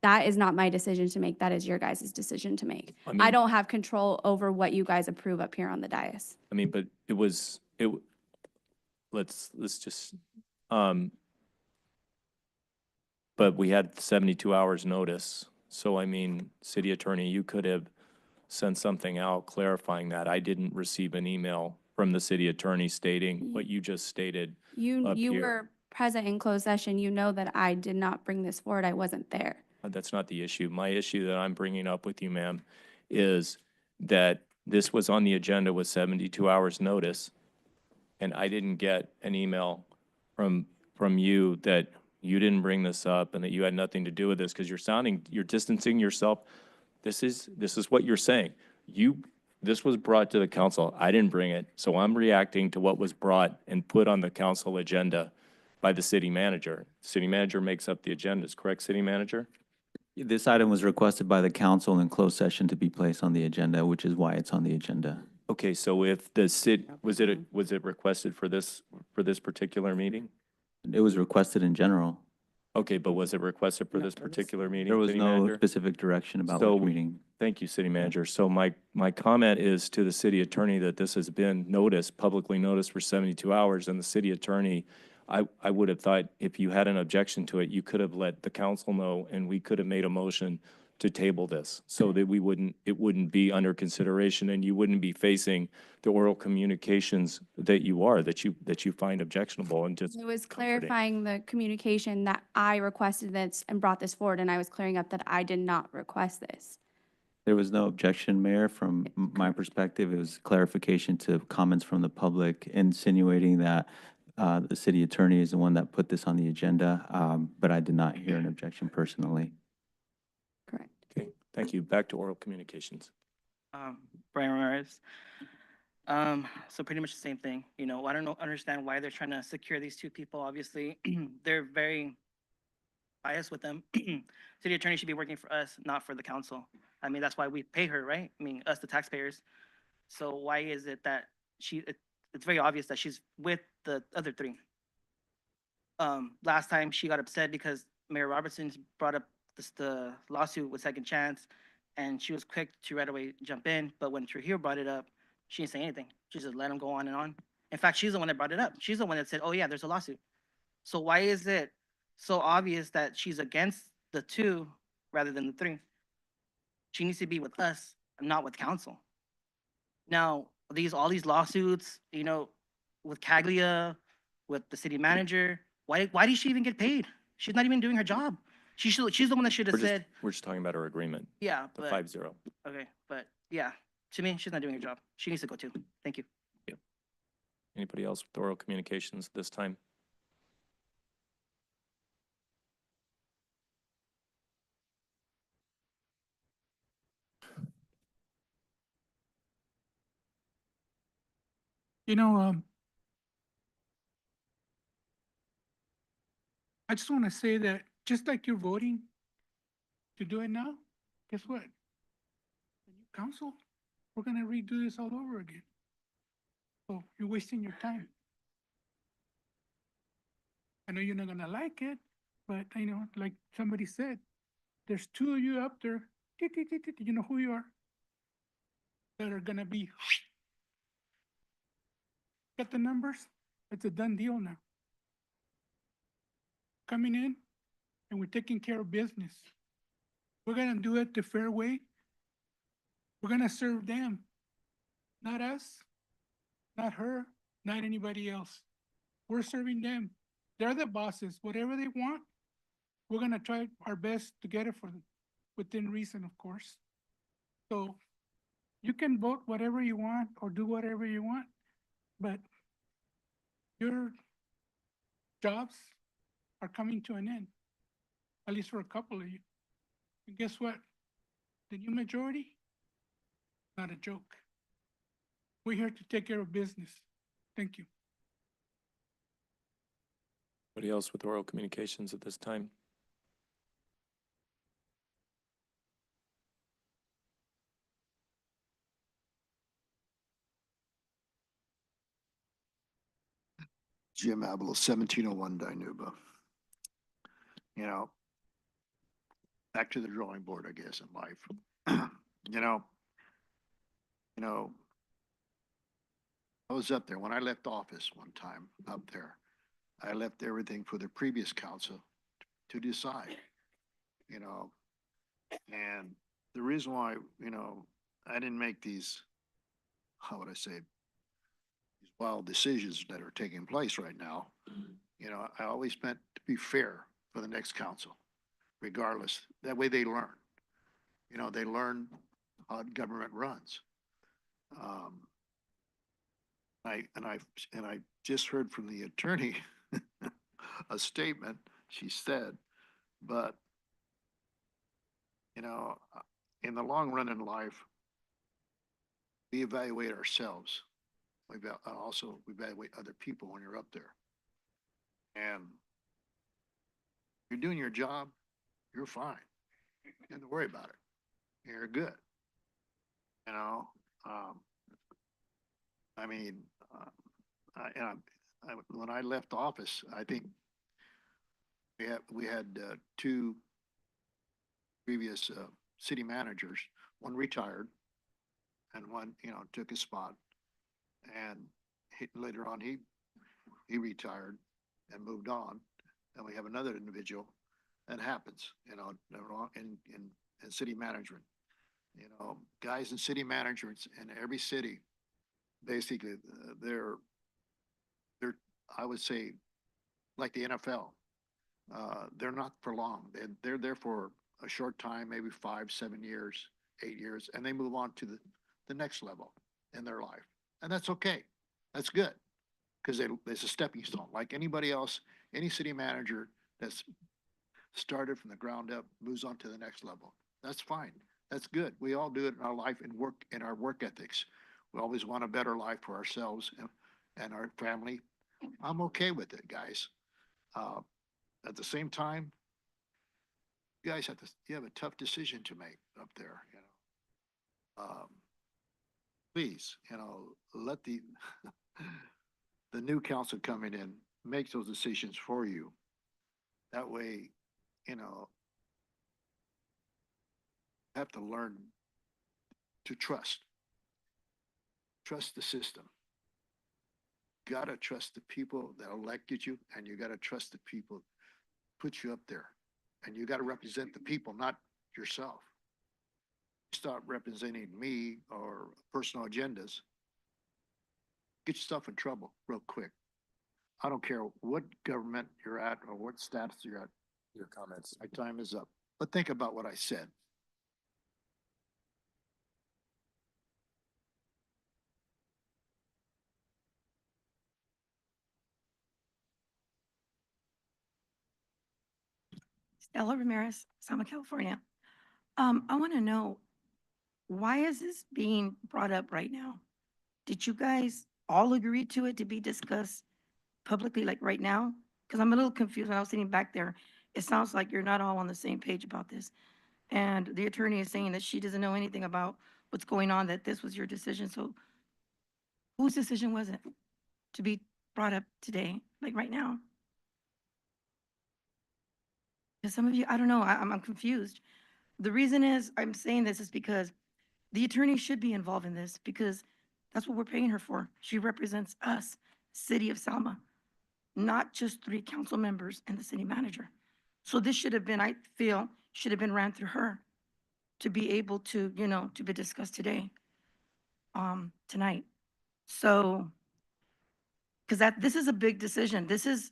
That is not my decision to make. That is your guys' decision to make. I mean- I don't have control over what you guys approve up here on the dais. I mean, but let's just, but we had 72 hours notice. So I mean, city attorney, you could have sent something out clarifying that. I didn't receive an email from the city attorney stating what you just stated You up here. were present in closed session. You know that I did not bring this forward. I wasn't there. That's not the issue. My issue that I'm bringing up with you, ma'am, is that this was on the agenda with 72 hours notice, and I didn't get an email from you that you didn't bring this up and that you had nothing to do with this, because you're distancing yourself. This is what you're saying. You this was brought to the council. I didn't bring it, so I'm reacting to what was brought and put on the council agenda by the city manager. City manager makes up the agendas, correct, city manager? This item was requested by the council in closed session to be placed on the agenda, which is why it's on the agenda. Okay, so if the city, was it requested for this particular meeting? It was requested in general. Okay, but was it requested for this particular meeting? There was city no manager? specific direction about So, which meeting. thank you, city manager. So my comment is to the city attorney that this has been noticed, publicly noticed for 72 hours, and the city attorney, I would have thought if you had an objection to it, you could have let the council know, and we could have made a motion to table this so that it wouldn't be under consideration, and you wouldn't be facing the oral communications that you find objectionable and just It was comforting. clarifying the communication that I requested this and brought this forward, and I was clearing up that I did not request this. There was no objection, Mayor. From my perspective, it was clarification to comments from the public insinuating that the city attorney is the one that put this on the agenda, but I did not hear an objection personally. Correct. Okay, thank you. Back to oral communications. Brian Ramirez. So pretty much the same thing. You know, I don't understand why they're trying to secure these two people. Obviously, they're very biased with them. City attorney should be working for us, not for the council. I mean, that's why we pay her, right? I mean, us, the taxpayers. So why is it that it's very obvious that she's with the other three. Last time she got upset because Mayor Robertson brought up the lawsuit with second chance, and she was quick to right away jump in. But when Trujillo brought it up, she didn't say anything. She just let him go on and on. In fact, she's the one that brought it up. She's the one that said, "Oh yeah, there's a lawsuit." So why is it so obvious that she's against the two rather than the three? She needs to be with us and not with council. Now, all these lawsuits, you know, with Caglia, with the city manager, why did she even get paid? She's not even doing her job. She's the one that should have said, We're just talking about our agreement, yeah, the but 5-0. okay, but yeah, to me, she's not doing her job. She needs to go too. Thank you. Anybody else with oral communications this time? You know, I just want to say that just like you're voting to do it now, guess what? The new council, we're gonna redo this all over again. So you're wasting your time. I know you're not gonna like it, but you know, like somebody said, there's two of you up there, you know who you are, that are gonna be. Get the numbers? It's a done deal now. Coming in, and we're taking care of business. We're gonna do it the fair way. We're gonna serve them, not us, not her, not anybody else. We're serving them. They're the bosses. Whatever they want, we're gonna try our best to get it for them, within reason, of course. So you can vote whatever you want or do whatever you want, but your jobs are coming to an end, at least for a couple of you. And guess what? The new majority, not a joke. We're here to take care of business. Thank you. Anybody else with oral communications at this time? Jim Abelo, 1701 Dinuba. You know, back to the drawing board, I guess, in life. You know, I was up there when I left office one time up there. I left everything for the previous council to decide, you know, and the reason why, you know, I didn't make these, how would I say, these wild decisions that are taking place right now. You know, I always meant to be fair for the next council, regardless. That way they learn. You know, they learn how government runs. I just heard from the attorney a statement she said, but you know, in the long run in life, we evaluate ourselves. Also, we evaluate other people when you're up there. And you're doing your job, you're fine. You don't have to worry about it. You're good. You know, I mean, when I left office, I think we had two previous city managers. One retired, and one took his spot. And later on, he retired and moved on. And we have another individual. That happens, in city management. Guys in city managements in every city, basically, they're I would say like the NFL. They're not for long. They're there for a short time, maybe 5, 7 years, 8 years, and they move on to the next level in their life. And that's okay. That's good. Because it's a stepping stone. Like anybody else, any city manager that's started from the ground up moves on to the next level. That's fine. That's good. We all do it in our life and work in our work ethics. We always want a better life for ourselves and our family. I'm okay with it, guys. At the same time, you guys you have a tough decision to make up there. Please, let the the new council coming in make those decisions for you. That way, have to learn to trust the system. Gotta trust the people that elected you, and you gotta trust the people put you up there, and you gotta represent the people, not yourself. Stop representing me or personal agendas, get yourself in trouble real quick. I don't care what government you're at or what status you're at. Your comments. My time is up. But think about what I said. Stella Ramirez, Selma, California. I want to know, why is this being brought up right now? Did you guys all agree to it to be discussed publicly, like right now? Because I'm a little confused when I was sitting back there. It sounds like you're not all on the same page about this. And the attorney is saying that she doesn't know anything about what's going on, that this was your decision. So whose decision was it to be brought up today, like right now? Because some of you, I don't know, I'm confused. The reason is, I'm saying this is because the attorney should be involved in this, because that's what we're paying her for. She represents us, City of Selma, not just 3 council members and the city manager. So this should have been, I feel, should have been ran through her to be able to, to be discussed today, tonight. So, because this is a big decision. This is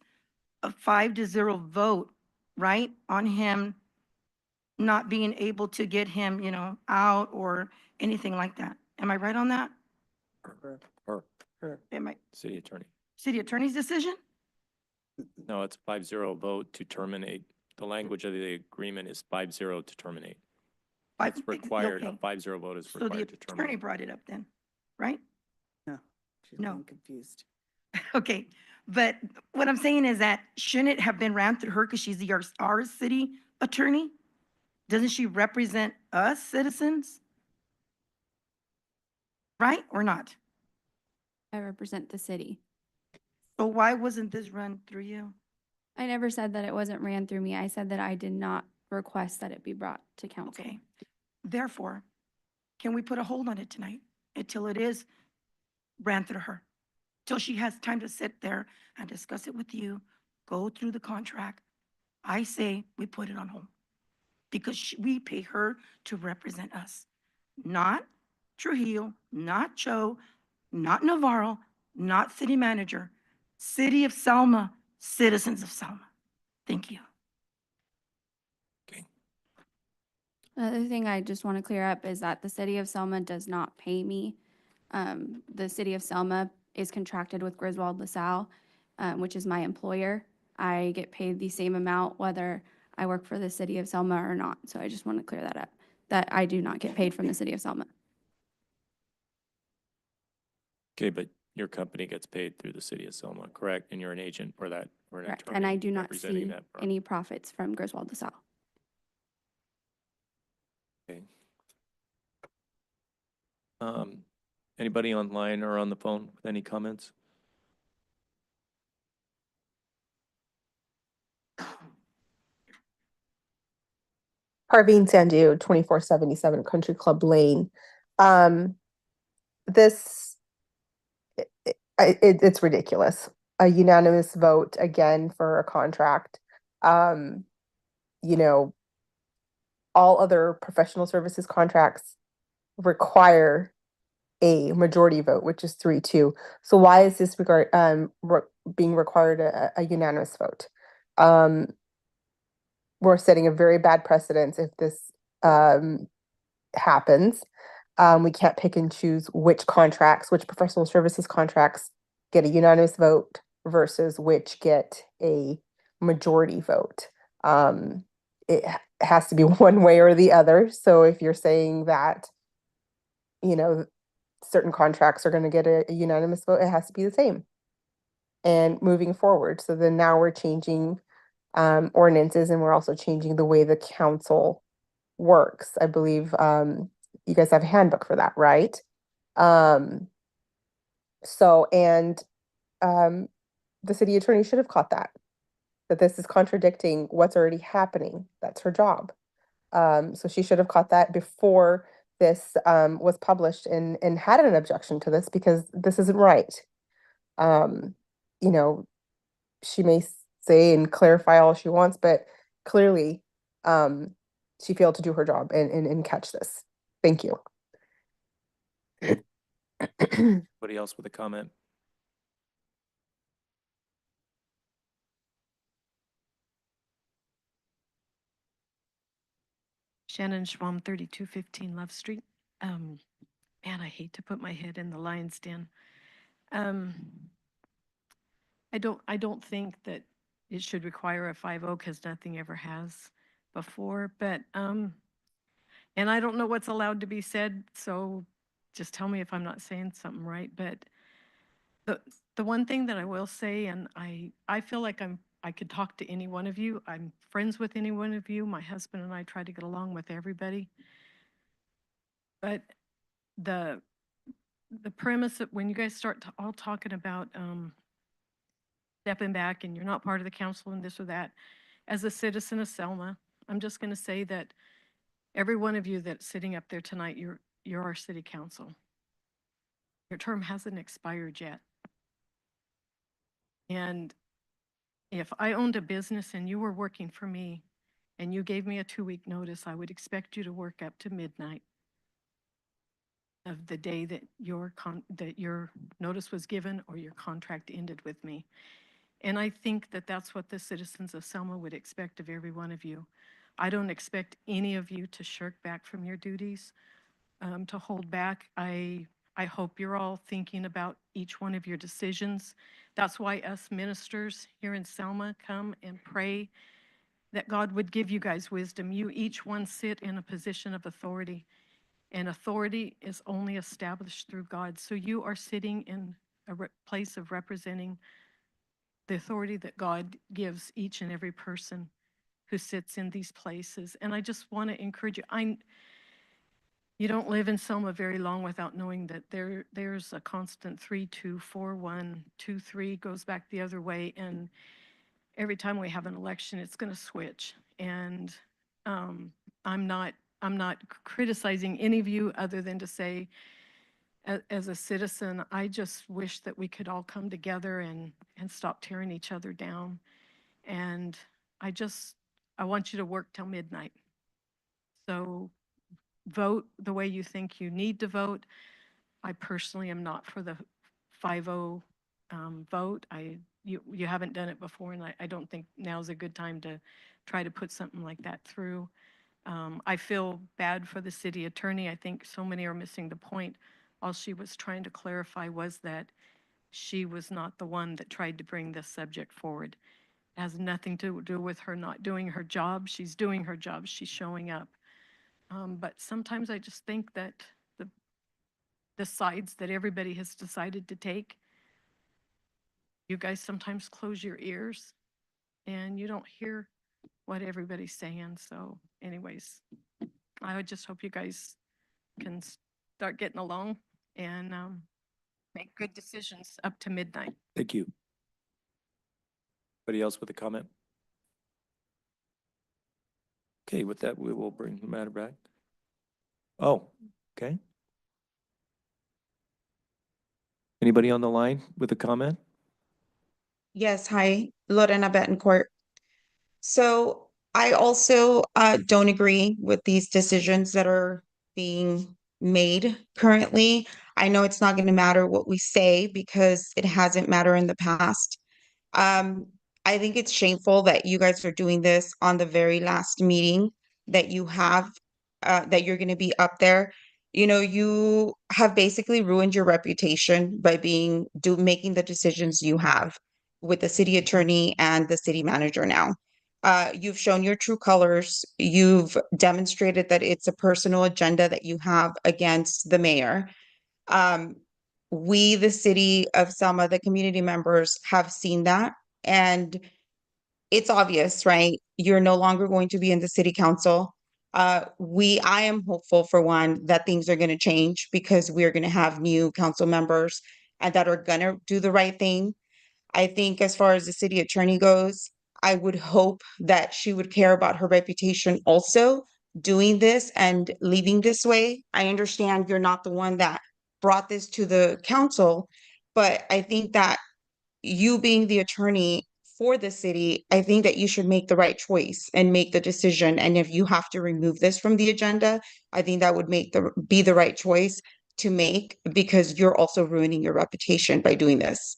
a 5-0 vote, right, on him not being able to get him, out or anything like that. Am I right on that? Her, Am I, city attorney. city attorney's decision? No, it's 5-0 vote to terminate. The language of the agreement is 5-0 to terminate. It's required, a okay. 5-0 vote is So the required to attorney terminate. brought it up then, right? No, she's No. getting confused. Okay, but what I'm saying is that shouldn't it have been ran through her because she's our city attorney? Doesn't she represent us citizens? Right or not? I represent the city. So why wasn't this run through you? I never said that it wasn't ran through me. I said that I did not request that it be brought to council. Okay, therefore, can we put a hold on it tonight until it is ran through her? Till she has time to sit there and discuss it with you, go through the contract. I say we put it on hold because we pay her to represent us, not Trujillo, not Joe, not Navarro, not city manager, City of Selma, citizens of Selma. Thank you. Okay. Another thing I just want to clear up is that the city of Selma does not pay me. The city of Selma is contracted with Griswold LaSalle, which is my employer. I get paid the same amount whether I work for the city of Selma or not. So I just want to clear that up, that I do not get paid from the city of Selma. Okay, but your company gets paid through the city of Selma, correct? And you're an agent or that, or an Correct. attorney And I do not representing see that firm. any profits from Griswold LaSalle. Okay. Anybody online or on the phone with any comments? Parveen Sandhu, 2477 Country Club Lane. This, it's ridiculous. A unanimous vote again for a contract. You know, all other professional services contracts require a majority vote, which is 3-2. So why is this being required a unanimous vote? We're setting a very bad precedence if this happens. We can't pick and choose which professional services contracts get a unanimous vote versus which get a majority vote. It has to be one way or the other. So if you're saying that, you know, certain contracts are going to get a unanimous vote, it has to be the same. And moving forward. So then now we're changing ordinances, and we're also changing the way the council works. I believe you guys have a handbook for that, right? The city attorney should have caught that this is contradicting what's already happening. That's her job. So she should have caught that before this was published and had an objection to this, because this isn't right. You know, she may say and clarify all she wants, but clearly she failed to do her job and catch this. Thank you. Anybody else with a comment? Shannon Schwam, 3215 Love Street. Man, I hate to put my head in the lion's den. I don't think that it should require a 5-0 because nothing ever has before, but, and I don't know what's allowed to be said, so just tell me if I'm not saying something right, but the one thing that I will say, and I feel like I could talk to any one of you. I'm friends with any one of you. My husband and I try to get along with everybody. But the premise that when you guys start all talking about stepping back and you're not part of the council and this or that, as a citizen of Selma, I'm just going to say that every one of you that's sitting up there tonight, you're our city council. Your term hasn't expired yet. And if I owned a business and you were working for me and you gave me a 2-week notice, I would expect you to work up to midnight of the day that your notice was given or your contract ended with me. And I think that that's what the citizens of Selma would expect of every one of you. I don't expect any of you to shirk back from your duties, to hold back. I hope you're all thinking about each one of your decisions. That's why us ministers here in Selma come and pray that God would give you guys wisdom. You each one sit in a position of authority, and authority is only established through God. So you are sitting in a place of representing the authority that God gives each and every person who sits in these places. And I just want to encourage you. You don't live in Selma very long without knowing that there's a constant 3-2, 4-1, 2-3 goes back the other way. And every time we have an election, it's going to switch. And I'm not criticizing any of you other than to say, as a citizen, I just wish that we could all come together and stop tearing each other down. And I want you to work till midnight. So vote the way you think you need to vote. I personally am not for the 5-0 vote. You haven't done it before, and I don't think now's a good time to try to put something like that through. I feel bad for the city attorney. I think so many are missing the point. All she was trying to clarify was that she was not the one that tried to bring this subject forward. It has nothing to do with her not doing her job. She's doing her job. She's showing up. But sometimes I just think that the sides that everybody has decided to take. You guys sometimes close your ears and you don't hear what everybody's saying. So anyways, I would just hope you guys can start getting along and make good decisions up to midnight. Thank you. Anybody else with a comment? Okay, with that, we will bring the matter back. Oh, okay. Anybody on the line with a comment? Yes, hi, Lorena Betancourt. So I also don't agree with these decisions that are being made currently. I know it's not going to matter what we say because it hasn't mattered in the past. Um, I think it's shameful that you guys are doing this on the very last meeting that you have, that you're going to be up there. You know, you have basically ruined your reputation by making the decisions you have with the city attorney and the city manager now. You've shown your true colors. You've demonstrated that it's a personal agenda that you have against the mayor. Um, we, the city of Selma, the community members have seen that, and it's obvious, right? You're no longer going to be in the city council. I am hopeful for one that things are going to change because we're going to have new council members and that are going to do the right thing. I think as far as the city attorney goes, I would hope that she would care about her reputation also doing this and leaving this way. I understand you're not the one that brought this to the council, but I think that you being the attorney for the city, I think that you should make the right choice and make the decision. And if you have to remove this from the agenda, I think that would be the right choice to make because you're also ruining your reputation by doing this.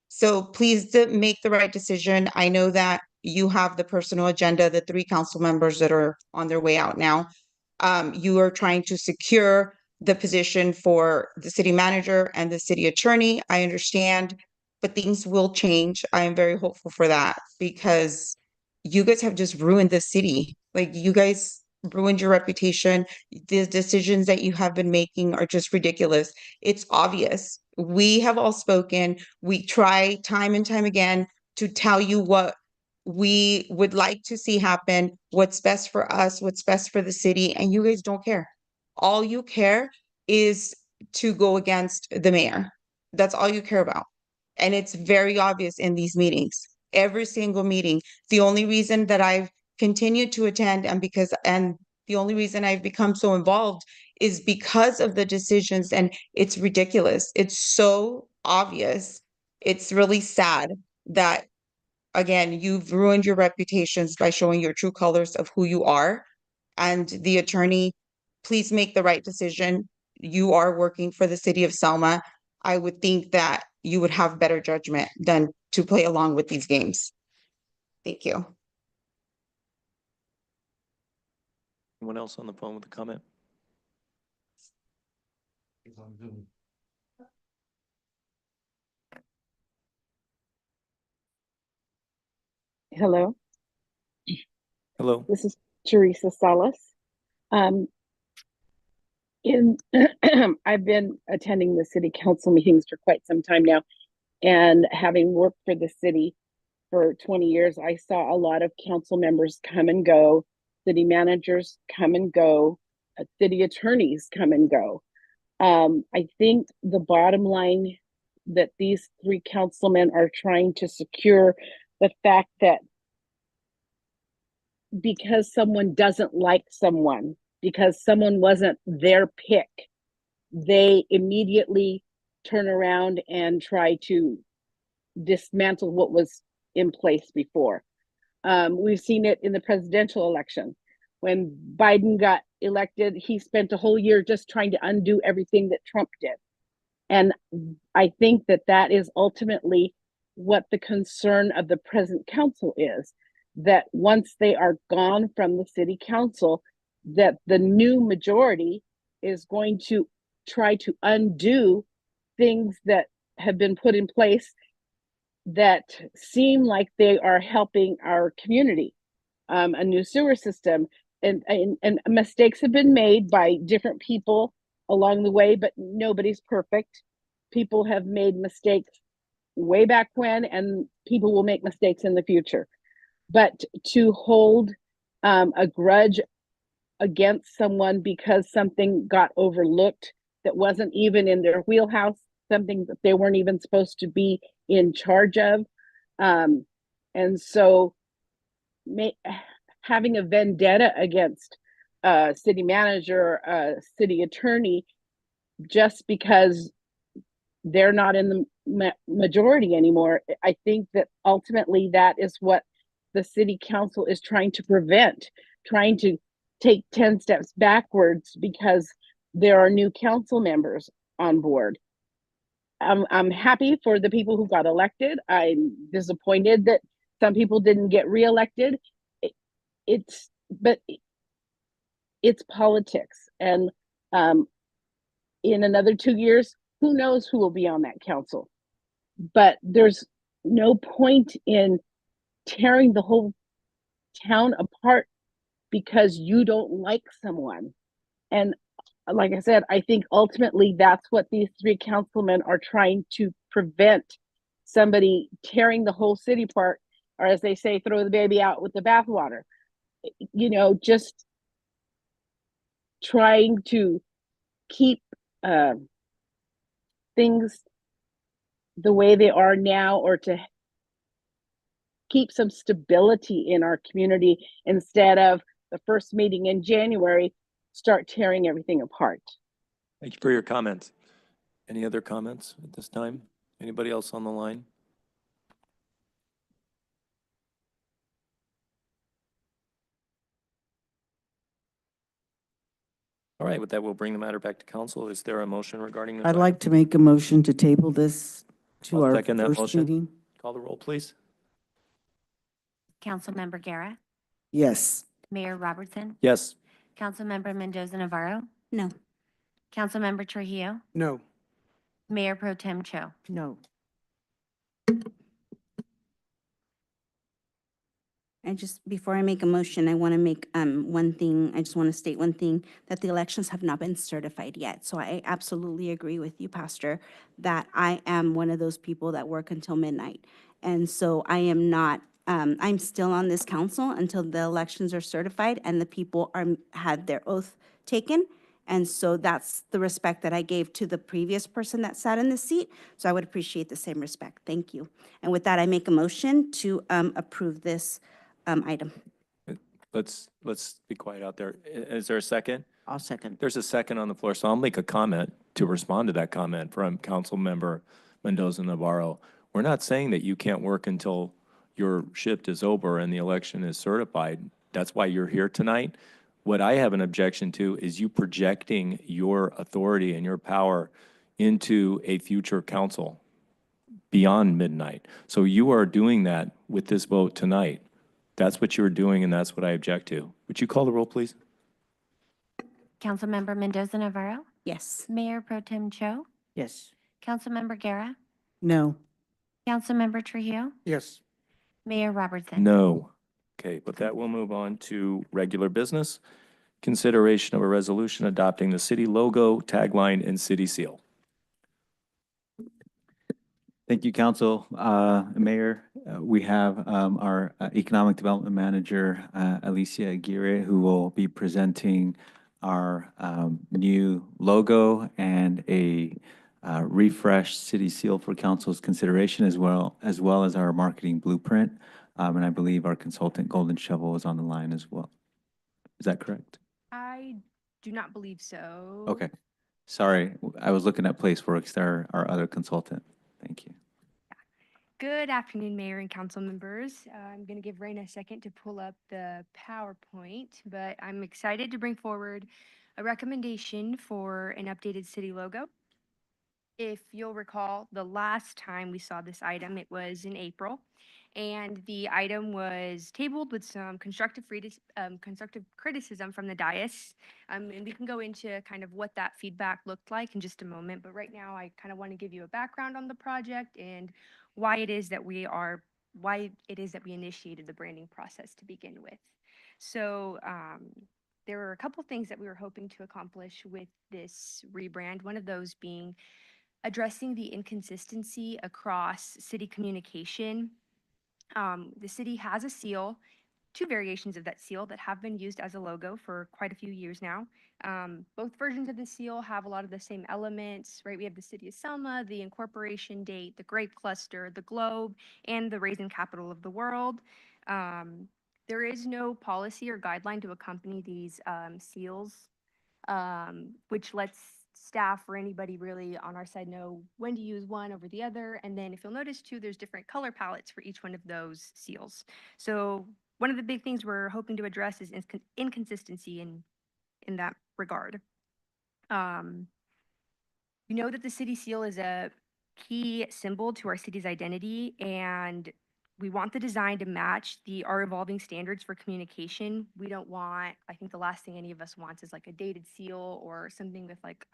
So please make the right decision. I know that you have the personal agenda, the 3 council members that are on their way out now. You are trying to secure the position for the city manager and the city attorney. I understand, but things will change. I am very hopeful for that because you guys have just ruined the city. Like you guys ruined your reputation. The decisions that you have been making are just ridiculous. It's obvious. We have all spoken. We try time and time again to tell you what we would like to see happen, what's best for us, what's best for the city, and you guys don't care. All you care is to go against the mayor. That's all you care about. And it's very obvious in these meetings, every single meeting. The only reason that I've continued to attend and the only reason I've become so involved is because of the decisions, and it's ridiculous. It's so obvious. It's really sad that again, you've ruined your reputations by showing your true colors of who you are. And the attorney, please make the right decision. You are working for the city of Selma. I would think that you would have better judgment than to play along with these games. Thank you. Anyone else on the phone with a comment? Hello, Hello. this is Teresa Salas. In I've been attending the city council meetings for quite some time now, and having worked for the city for 20 years, I saw a lot of council members come and go, city managers come and go, city attorneys come and go. I think the bottom line that these 3 councilmen are trying to secure the fact that because someone doesn't like someone, because someone wasn't their pick, they immediately turn around and try to dismantle what was in place before. We've seen it in the presidential election. When Biden got elected, he spent a whole year just trying to undo everything that Trump did. And I think that that is ultimately what the concern of the present council is, that once they are gone from the city council, that the new majority is going to try to undo things that have been put in place that seem like they are helping our community. A new sewer system, and mistakes have been made by different people along the way, but nobody's perfect. People have made mistakes way back when, and people will make mistakes in the future. But to hold a grudge against someone because something got overlooked that wasn't even in their wheelhouse, something that they weren't even supposed to be in charge of. And so having a vendetta against a city manager, a city attorney, just because they're not in the majority anymore, I think that ultimately that is what the city council is trying to prevent, trying to take 10 steps backwards because there are new council members on board. I'm happy for the people who got elected. I'm disappointed that some people didn't get reelected. But it's politics, and in another 2 years, who knows who will be on that council? But there's no point in tearing the whole town apart because you don't like someone. And like I said, I think ultimately that's what these three councilmen are trying to prevent, somebody tearing the whole city apart, or as they say, throw the baby out with the bathwater. You know, just trying to keep things the way they are now, or to keep some stability in our community instead of the first meeting in January start tearing everything apart. Thank you for your comments. Any other comments at this time? Anybody else on the line? All right, with that, we'll bring the matter back to council. Is there a motion regarding this? I'd item? like to make a motion to table this to I'll our second that first motion. meeting. Call the roll, please. Councilmember Guerra, Yes. Mayor Robertson, Yes. Councilmember Mendoza Navarro, No. Councilmember Trujillo, No. Mayor Pro Tem Cho. No. Before I make a motion, I want to make one thing, I just want to state one thing, that the elections have not been certified yet. So I absolutely agree with you, Pastor, that I am one of those people that work until midnight. And so I am not, I'm still on this council until the elections are certified and the people had their oath taken. And so that's the respect that I gave to the previous person that sat in the seat. So I would appreciate the same respect. Thank you. And with that, I make a motion to approve this item. Let's be quiet out there. Is there a second? I'll second. There's a second on the floor, so I'll make a comment to respond to that comment from Councilmember Mendoza Navarro. We're not saying that you can't work until your shift is over and the election is certified. That's why you're here tonight. What I have an objection to is you projecting your authority and your power into a future council beyond midnight. So you are doing that with this vote tonight. That's what you're doing, and that's what I object to. Would you call the roll, please? Councilmember Mendoza Navarro, Yes. Mayor Pro Tem Cho, Yes. Councilmember Guerra, No. Councilmember Trujillo, Yes. Mayor Robertson. No. Okay, with that, we'll move on to regular business. Consideration of a resolution adopting the city logo, tagline, and city seal. Thank you, Council. Mayor, we have our Economic Development Manager, Alicia Aguirre, who will be presenting our new logo and a refreshed city seal for Council's consideration, as well as our marketing blueprint. And I believe our consultant, Golden Shovel, is on the line as well. Is that correct? I do not believe so. Okay. Sorry, I was looking at Placeworks, they're our other consultant. Thank you. Good afternoon, Mayor and council members. I'm going to give Raina a second to pull up the PowerPoint, but I'm excited to bring forward a recommendation for an updated city logo. If you'll recall, the last time we saw this item, it was in April, and the item was tabled with some constructive criticism from the dais. And we can go into kind of what that feedback looked like in just a moment. But right now, I kind of want to give you a background on the project and why it is that we initiated the branding process to begin with. So there were a couple things that we were hoping to accomplish with this rebrand. One of those being addressing the inconsistency across city communication. The city has a seal, two variations of that seal that have been used as a logo for quite a few years now. Both versions of the seal have a lot of the same elements, right? We have the City of Selma, the incorporation date, the grape cluster, the globe, and the raisin capital of the world. There is no policy or guideline to accompany these seals, which lets staff or anybody really on our side know when to use one over the other. And then if you'll notice too, there's different color palettes for each one of those seals. So one of the big things we're hoping to address is inconsistency in that regard. We know that the city seal is a key symbol to our city's identity, and we want the design to match our evolving standards for communication. We don't want, I think the last thing any of us wants is like a dated seal or something with like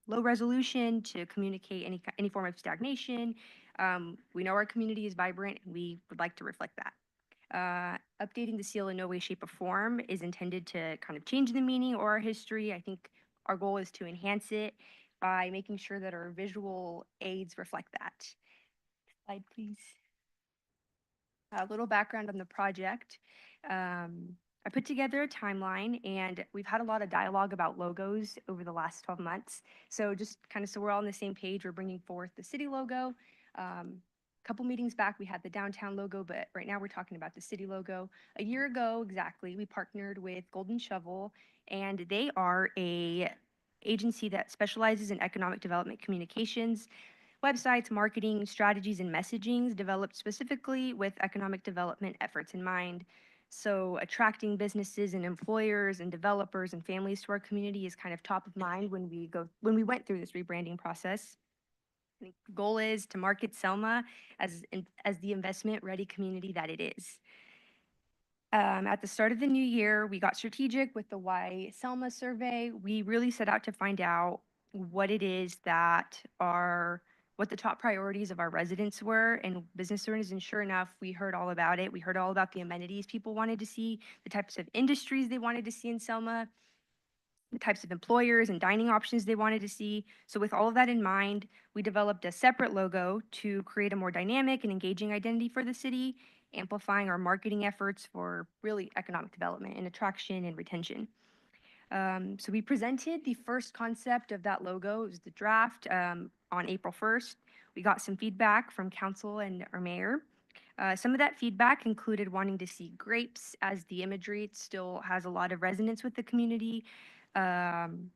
low resolution to communicate any form of stagnation. We know our community is vibrant, and we would like to reflect that. Updating the seal in no way, shape, or form is intended to kind of change the meaning or our history. I think our goal is to enhance it by making sure that our visual aids reflect that. Slide, please. A little background on the project. I put together a timeline, and we've had a lot of dialogue about logos over the last 12 months. So just kind of so we're all on the same page, we're bringing forth the city logo. Couple meetings back, we had the downtown logo, but right now we're talking about the city logo. A year ago, exactly, we partnered with Golden Shovel, and they are a agency that specializes in economic development communications, websites, marketing, strategies, and messagings developed specifically with economic development efforts in mind. So attracting businesses and employers and developers and families to our community is kind of top of mind when we went through this rebranding process. I think the goal is to market Selma as the investment-ready community that it is. At the start of the new year, we got strategic with the Why Selma survey. We really set out to find out what it is what the top priorities of our residents were and business owners, and sure enough, we heard all about it. We heard all about the amenities people wanted to see, the types of industries they wanted to see in Selma, the types of employers and dining options they wanted to see. So with all of that in mind, we developed a separate logo to create a more dynamic and engaging identity for the city, amplifying our marketing efforts for really economic development and attraction and retention. So we presented the first concept of that logo, it was the draft, on April 1st. We got some feedback from council and our mayor. Some of that feedback included wanting to see grapes as the imagery. It still has a lot of resonance with the community. And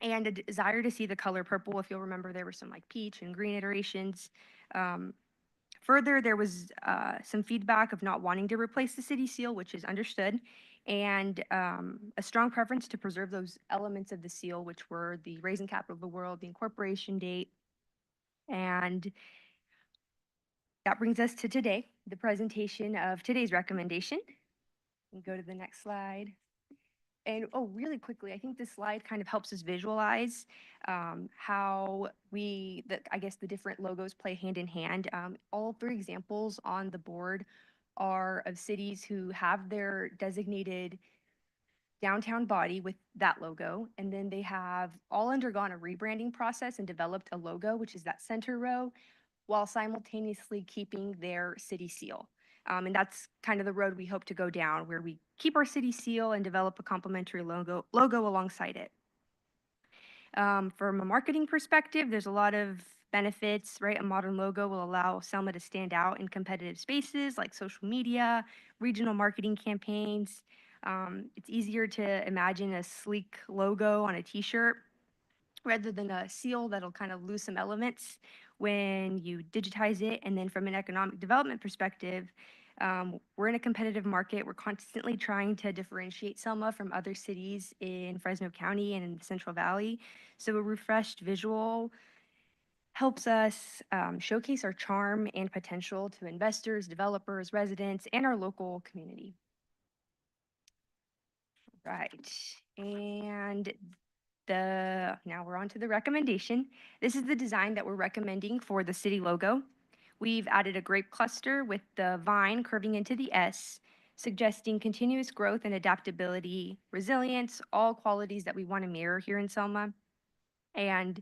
a desire to see the color purple. If you'll remember, there were some like peach and green iterations. Further, there was some feedback of not wanting to replace the city seal, which is understood, and a strong preference to preserve those elements of the seal, which were the raisin capital of the world, the incorporation date, and that brings us to today, the presentation of today's recommendation. And go to the next slide. And oh, really quickly, I think this slide kind of helps us visualize how I guess the different logos play hand in hand. All three examples on the board are of cities who have their designated downtown body with that logo, and then they have all undergone a rebranding process and developed a logo, which is that center row, while simultaneously keeping their city seal. And that's kind of the road we hope to go down, where we keep our city seal and develop a complementary logo alongside it. From a marketing perspective, there's a lot of benefits, right? A modern logo will allow Selma to stand out in competitive spaces like social media, regional marketing campaigns. It's easier to imagine a sleek logo on a t-shirt rather than a seal that'll kind of lose some elements when you digitize it. And then from an economic development perspective, we're in a competitive market. We're constantly trying to differentiate Selma from other cities in Fresno County and in the Central Valley. So a refreshed visual helps us showcase our charm and potential to investors, developers, residents, and our local community. Right, and now we're on to the recommendation. This is the design that we're recommending for the city logo. We've added a grape cluster with the vine curving into the S. suggesting continuous growth and adaptability, resilience, all qualities that we want to mirror here in Selma. And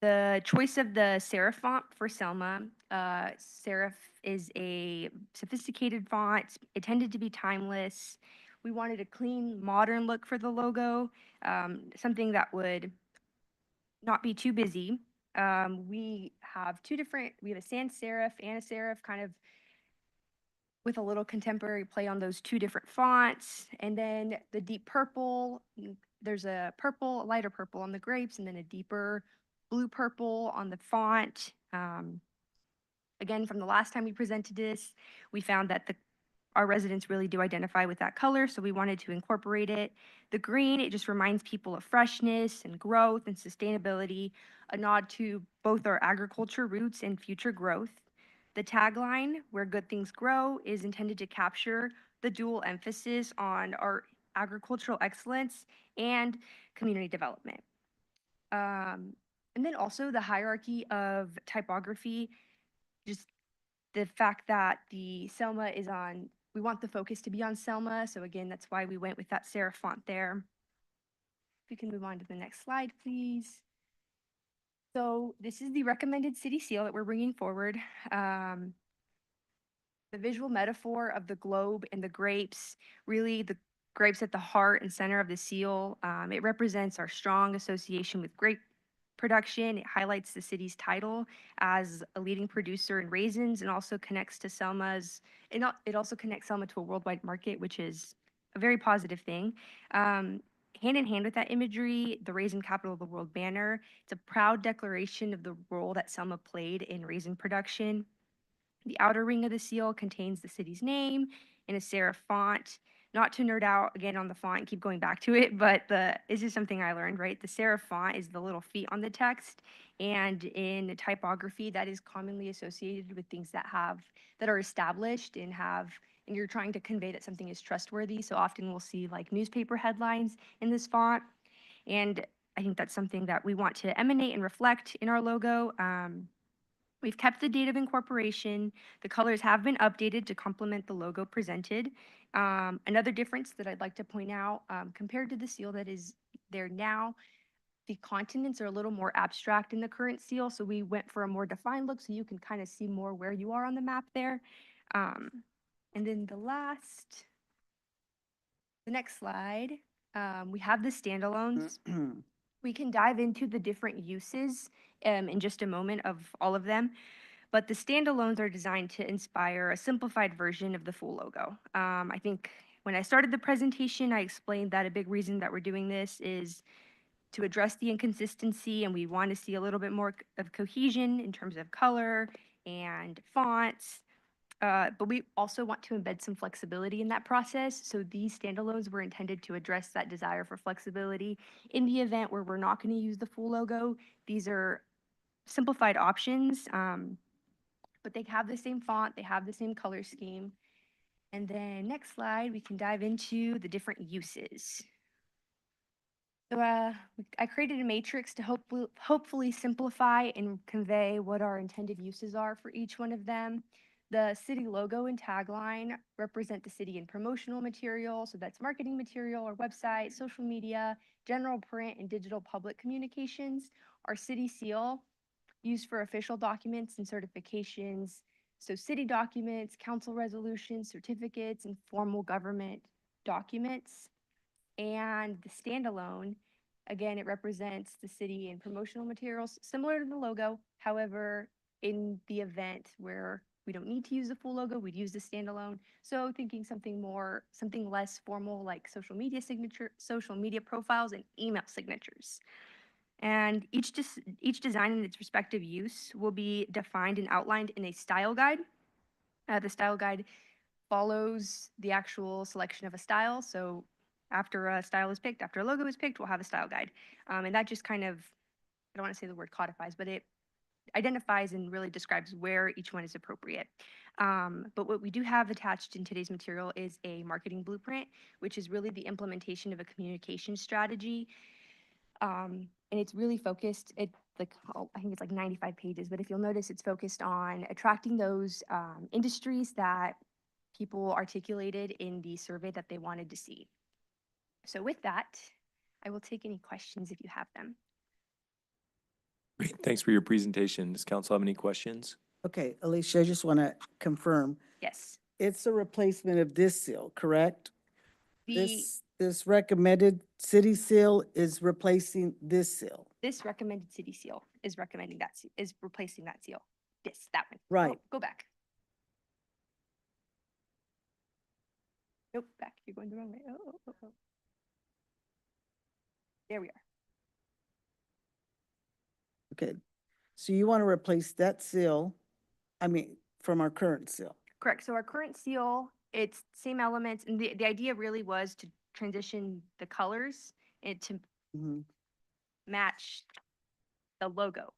the choice of the serif font for Selma, serif is a sophisticated font, intended to be timeless. We wanted a clean, modern look for the logo, something that would not be too busy. We have we have a sans serif and a serif, kind of with a little contemporary play on those two different fonts. And then the deep purple, there's a purple, a lighter purple on the grapes, and then a deeper blue purple on the font. Again, from the last time we presented this, we found that our residents really do identify with that color, so we wanted to incorporate it. The green, it just reminds people of freshness and growth and sustainability, a nod to both our agriculture roots and future growth. The tagline, "Where good things grow," is intended to capture the dual emphasis on our agricultural excellence and community development. And then also the hierarchy of typography, just the fact that the Selma is on, we want the focus to be on Selma. So again, that's why we went with that serif font there. If we can move on to the next slide, please. So this is the recommended city seal that we're bringing forward. The visual metaphor of the globe and the grapes, really the grapes at the heart and center of the seal. It represents our strong association with grape production. It highlights the city's title as a leading producer in raisins, and also connects to it also connects Selma to a worldwide market, which is a very positive thing. Hand in hand with that imagery, the Raisin Capital of the World banner, it's a proud declaration of the role that Selma played in raisin production. The outer ring of the seal contains the city's name in a serif font. Not to nerd out again on the font and keep going back to it, but this is something I learned, right? The serif font is the little feet on the text, and in typography, that is commonly associated with things that are established and you're trying to convey that something is trustworthy. So often we'll see like newspaper headlines in this font, and I think that's something that we want to emanate and reflect in our logo. We've kept the date of incorporation. The colors have been updated to complement the logo presented. Another difference that I'd like to point out, compared to the seal that is there now, the continents are a little more abstract in the current seal, so we went for a more defined look so you can kind of see more where you are on the map there. And then the next slide, we have the standalones. We can dive into the different uses in just a moment of all of them, but the standalones are designed to inspire a simplified version of the full logo. I think when I started the presentation, I explained that a big reason that we're doing this is to address the inconsistency, and we want to see a little bit more of cohesion in terms of color and fonts. But we also want to embed some flexibility in that process. So these standalones were intended to address that desire for flexibility. In the event where we're not going to use the full logo, these are simplified options, but they have the same font, they have the same color scheme. And then next slide, we can dive into the different uses. So I created a matrix to hopefully simplify and convey what our intended uses are for each one of them. The city logo and tagline represent the city in promotional material, so that's marketing material, our website, social media, general print and digital public communications. Our city seal, used for official documents and certifications, so city documents, council resolutions, certificates, and formal government documents. And the standalone, again, it represents the city in promotional materials, similar to the logo. However, in the event where we don't need to use the full logo, we'd use the standalone. So thinking something less formal, like social media profiles and email signatures. And each design and its respective use will be defined and outlined in a style guide. The style guide follows the actual selection of a style. So after a style is picked, after a logo is picked, we'll have a style guide. And that just kind of, I don't want to say the word codifies, but it identifies and really describes where each one is appropriate. But what we do have attached in today's material is a marketing blueprint, which is really the implementation of a communication strategy. And it's really focused, I think it's like 95 pages, but if you'll notice, it's focused on attracting those industries that people articulated in the survey that they wanted to see. So with that, I will take any questions if you have them. Great. Thanks for your presentation. Does council have any questions? Okay, Alicia, I just want to confirm. Yes. It's a replacement of this seal, correct? The, This recommended city seal is replacing this seal. this recommended city seal is recommending that, is replacing that seal. Yes, that one. Right. Go back. Nope, back. You're going the wrong way. Oh. There we are. Okay, so you want to replace that seal, from our current seal. Correct. So our current seal, it's same elements, and the idea really was to transition the colors and to Mhm. match the logo.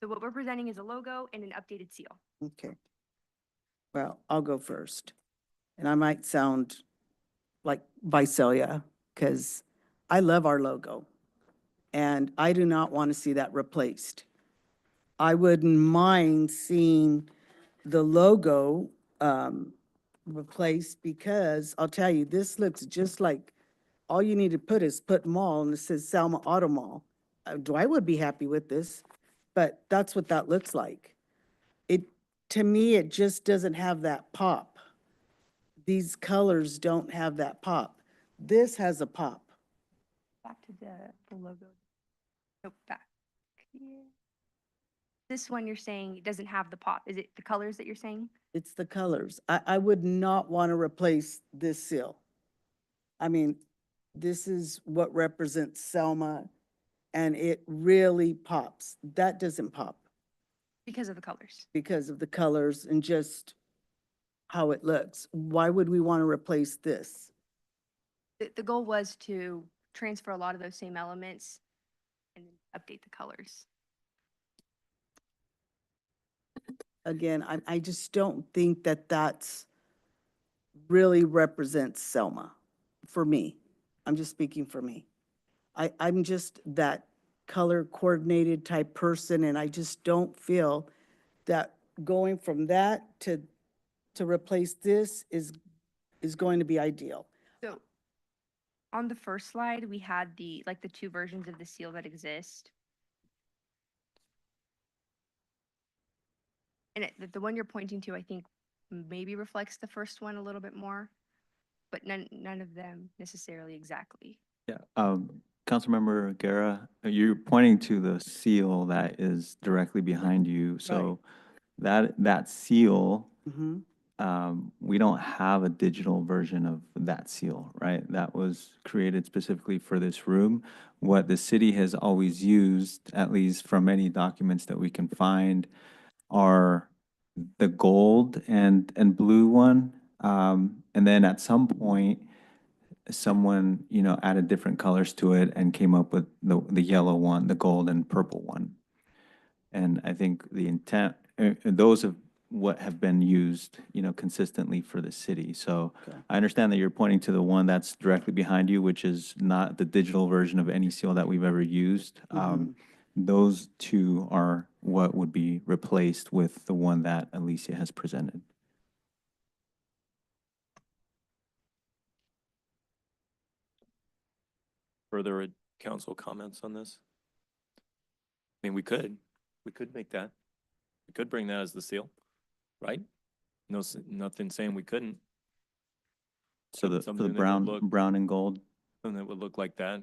So what we're presenting is a logo and an updated seal. Okay. Well, I'll go first. And I might sound like Visalia, because I love our logo. And I do not want to see that replaced. I wouldn't mind seeing the logo replaced, because I'll tell you, this looks just like, all you need to put mall and it says Selma Auto Mall. Dwight would be happy with this, but that's what that looks like. To me, it just doesn't have that pop. These colors don't have that pop. This has a pop. Back to the logo. Nope, back here. This one you're saying doesn't have the pop. Is it the colors that you're saying? It's the colors. I would not want to replace this seal. This is what represents Selma, and it really pops. That doesn't pop Because of the colors. because of the colors and just how it looks. Why would we want to replace this? The goal was to transfer a lot of those same elements and update the colors. Again, I just don't think that that's really represents Selma for me. I'm just speaking for me. I'm just that color coordinated type person, and I just don't feel that going from that to replace this is going to be ideal. So on the first slide, we had the two versions of the seal that exist. And the one you're pointing to, I think, maybe reflects the first one a little bit more, but none of them necessarily exactly. Yeah, Councilmember Guerra, you're pointing to the seal that is directly behind you. So that seal, Mm-hmm. we don't have a digital version of that seal, right? That was created specifically for this room. What the city has always used, at least from any documents that we can find, are the gold and blue one. And then at some point, someone, added different colors to it and came up with the yellow one, the gold and purple one. And I think the intent, those of what have been used, consistently for the city. So Okay. I understand that you're pointing to the one that's directly behind you, which is not the digital version of any seal that we've ever used. Those two are what would be replaced with the one that Alicia has presented. Further council comments on this? We could make that. We could bring that as the seal, right? No, nothing saying we couldn't. So for the Something that would brown, look- brown and gold. Something that would look like that.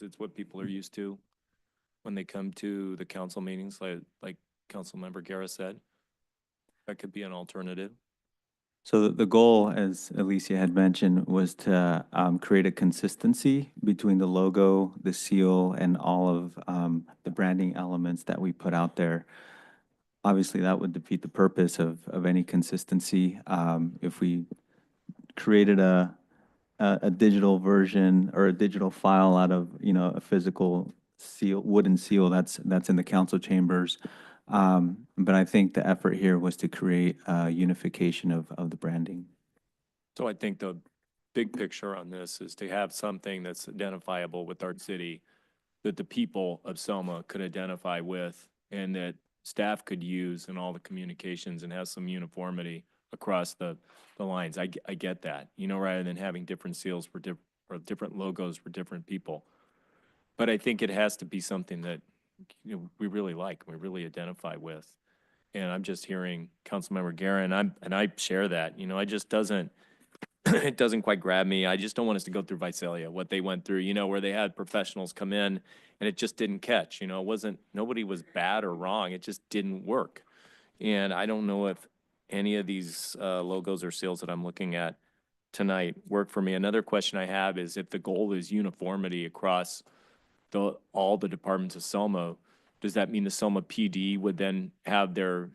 It's what people are used to when they come to the council meetings, like Councilmember Guerra said. That could be an alternative. So the goal, as Alicia had mentioned, was to create a consistency between the logo, the seal, and all of the branding elements that we put out there. Obviously, that would defeat the purpose of any consistency. If we created a digital version or a digital file out of, a physical seal, wooden seal that's in the council chambers. But I think the effort here was to create a unification of the branding. So I think the big picture on this is to have something that's identifiable with our city, that the people of Selma could identify with, and that staff could use in all the communications and have some uniformity across the lines. I get that, you know, rather than having different seals for or different logos for different people. But I think it has to be something that, you know, we really like, we really identify with. And I'm just hearing Councilmember Guerra, and I share that, you know, I just doesn't, it doesn't quite grab me. I just don't want us to go through Visalia, what they went through, you know, where they had professionals come in and it just didn't catch, you know, it wasn't, nobody was bad or wrong, it just didn't work. And I don't know if any of these logos or seals that I'm looking at tonight work for me. Another question I have is if the goal is uniformity across all the departments of Selma, does that mean the Selma PD would then have their,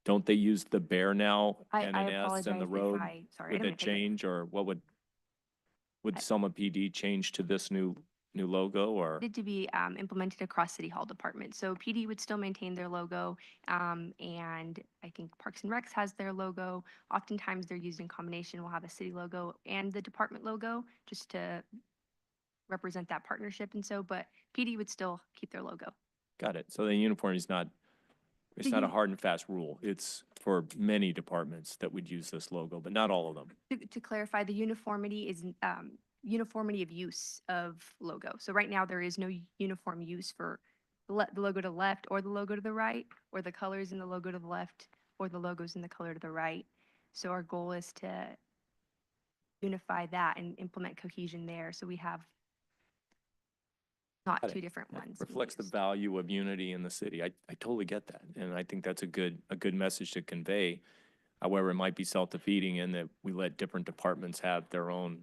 don't they use the bear now and I an S and the apologize if road? sorry, I Would didn't mean that to take it. change, or what would Selma PD change to this new logo, or? Needed to be implemented across City Hall departments. So PD would still maintain their logo, and I think Parks and Recs has their logo. Oftentimes they're used in combination. We'll have a city logo and the department logo just to represent that partnership, and so, but PD would still keep their logo. Got it. So the uniform is not, it's The not a uni- hard and fast rule. It's for many departments that would use this logo, but not all of them. To clarify, the uniformity is uniformity of use of logo. So right now there is no uniform use for the logo to the left or the logo to the right, or the colors in the logo to the left or the logos in the color to the right. So our goal is to unify that and implement cohesion there. So we have not Got it. two different That ones. being reflects the used. value of unity in the city. I totally get that. And I think that's a good message to convey. However, it might be self-defeating in that we let different departments have their own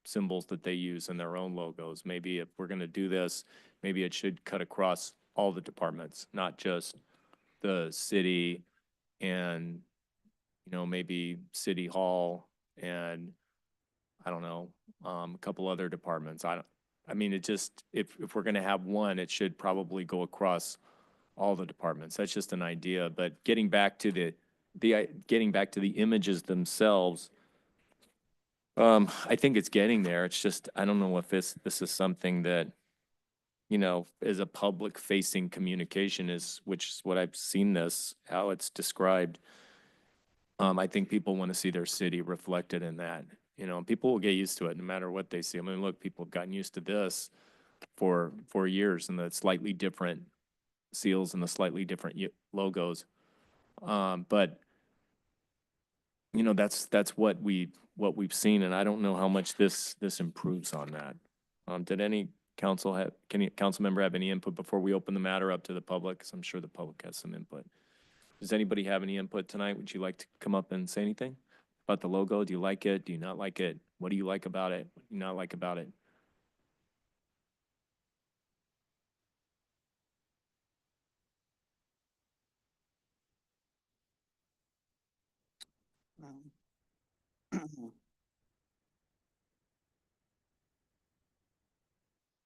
symbols that they use and their own logos. Maybe if we're going to do this, maybe it should cut across all the departments, not just the city and, you know, maybe City Hall and, I don't know, a couple other departments. I mean, it just, if we're going to have one, it should probably go across all the departments. That's just an idea. But getting back to getting back to the images themselves, I think it's getting there. It's just, I don't know if this is something that, you know, is a public facing communication which is what I've seen how it's described. I think people want to see their city reflected in that, you know, people will get used to it no matter what they see. I mean, look, people have gotten used to this for years and the slightly different seals and the slightly different logos. But you know, that's what we've seen, and I don't know how much this improves on that. Did any council member have any input before we open the matter up to the public? 'Cause I'm sure the public has some input. Does anybody have any input tonight? Would you like to come up and say anything about the logo? Do you like it? Do you not like it? What do you like about it? What do you not like about it?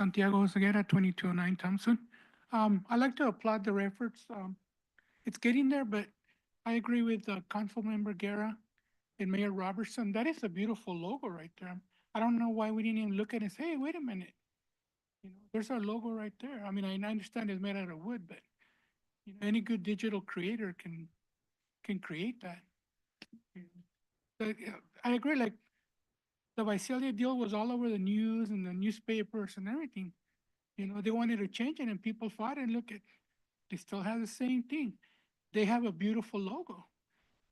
Santiago Ceguera, 2209 Thompson. I'd like to applaud their efforts. It's getting there, but I agree with Council Member Guerra and Mayor Robertson. That is a beautiful logo right there. I don't know why we didn't even look at it and say, hey, wait a minute. You know, there's our logo right there. I mean, I understand it's made out of wood, but you know, any good digital creator can create that. But, I agree, like the Visalia deal was all over the news and the newspapers and everything. You know, they wanted to change it and people fought and look at, they still have the same thing. They have a beautiful logo.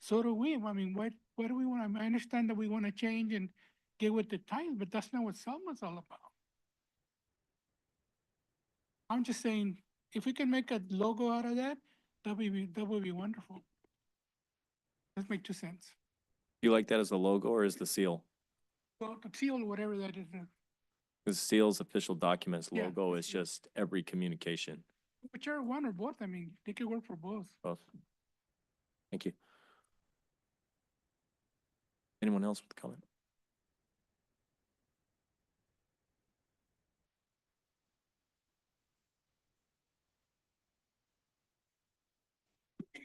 So do we. I mean, what do we want? I mean, I understand that we want to change and get with the times, but that's not what Selma's all about. I'm just saying, if we can make a logo out of that, that would be wonderful. Let's make 2 cents. You like that as a logo or as the seal? Well, the seal or whatever that is, The seal's official documents Yeah, logo the is seal. just every communication. whichever one or both. I mean, they could work for both. Both. Thank you. Anyone else with a comment?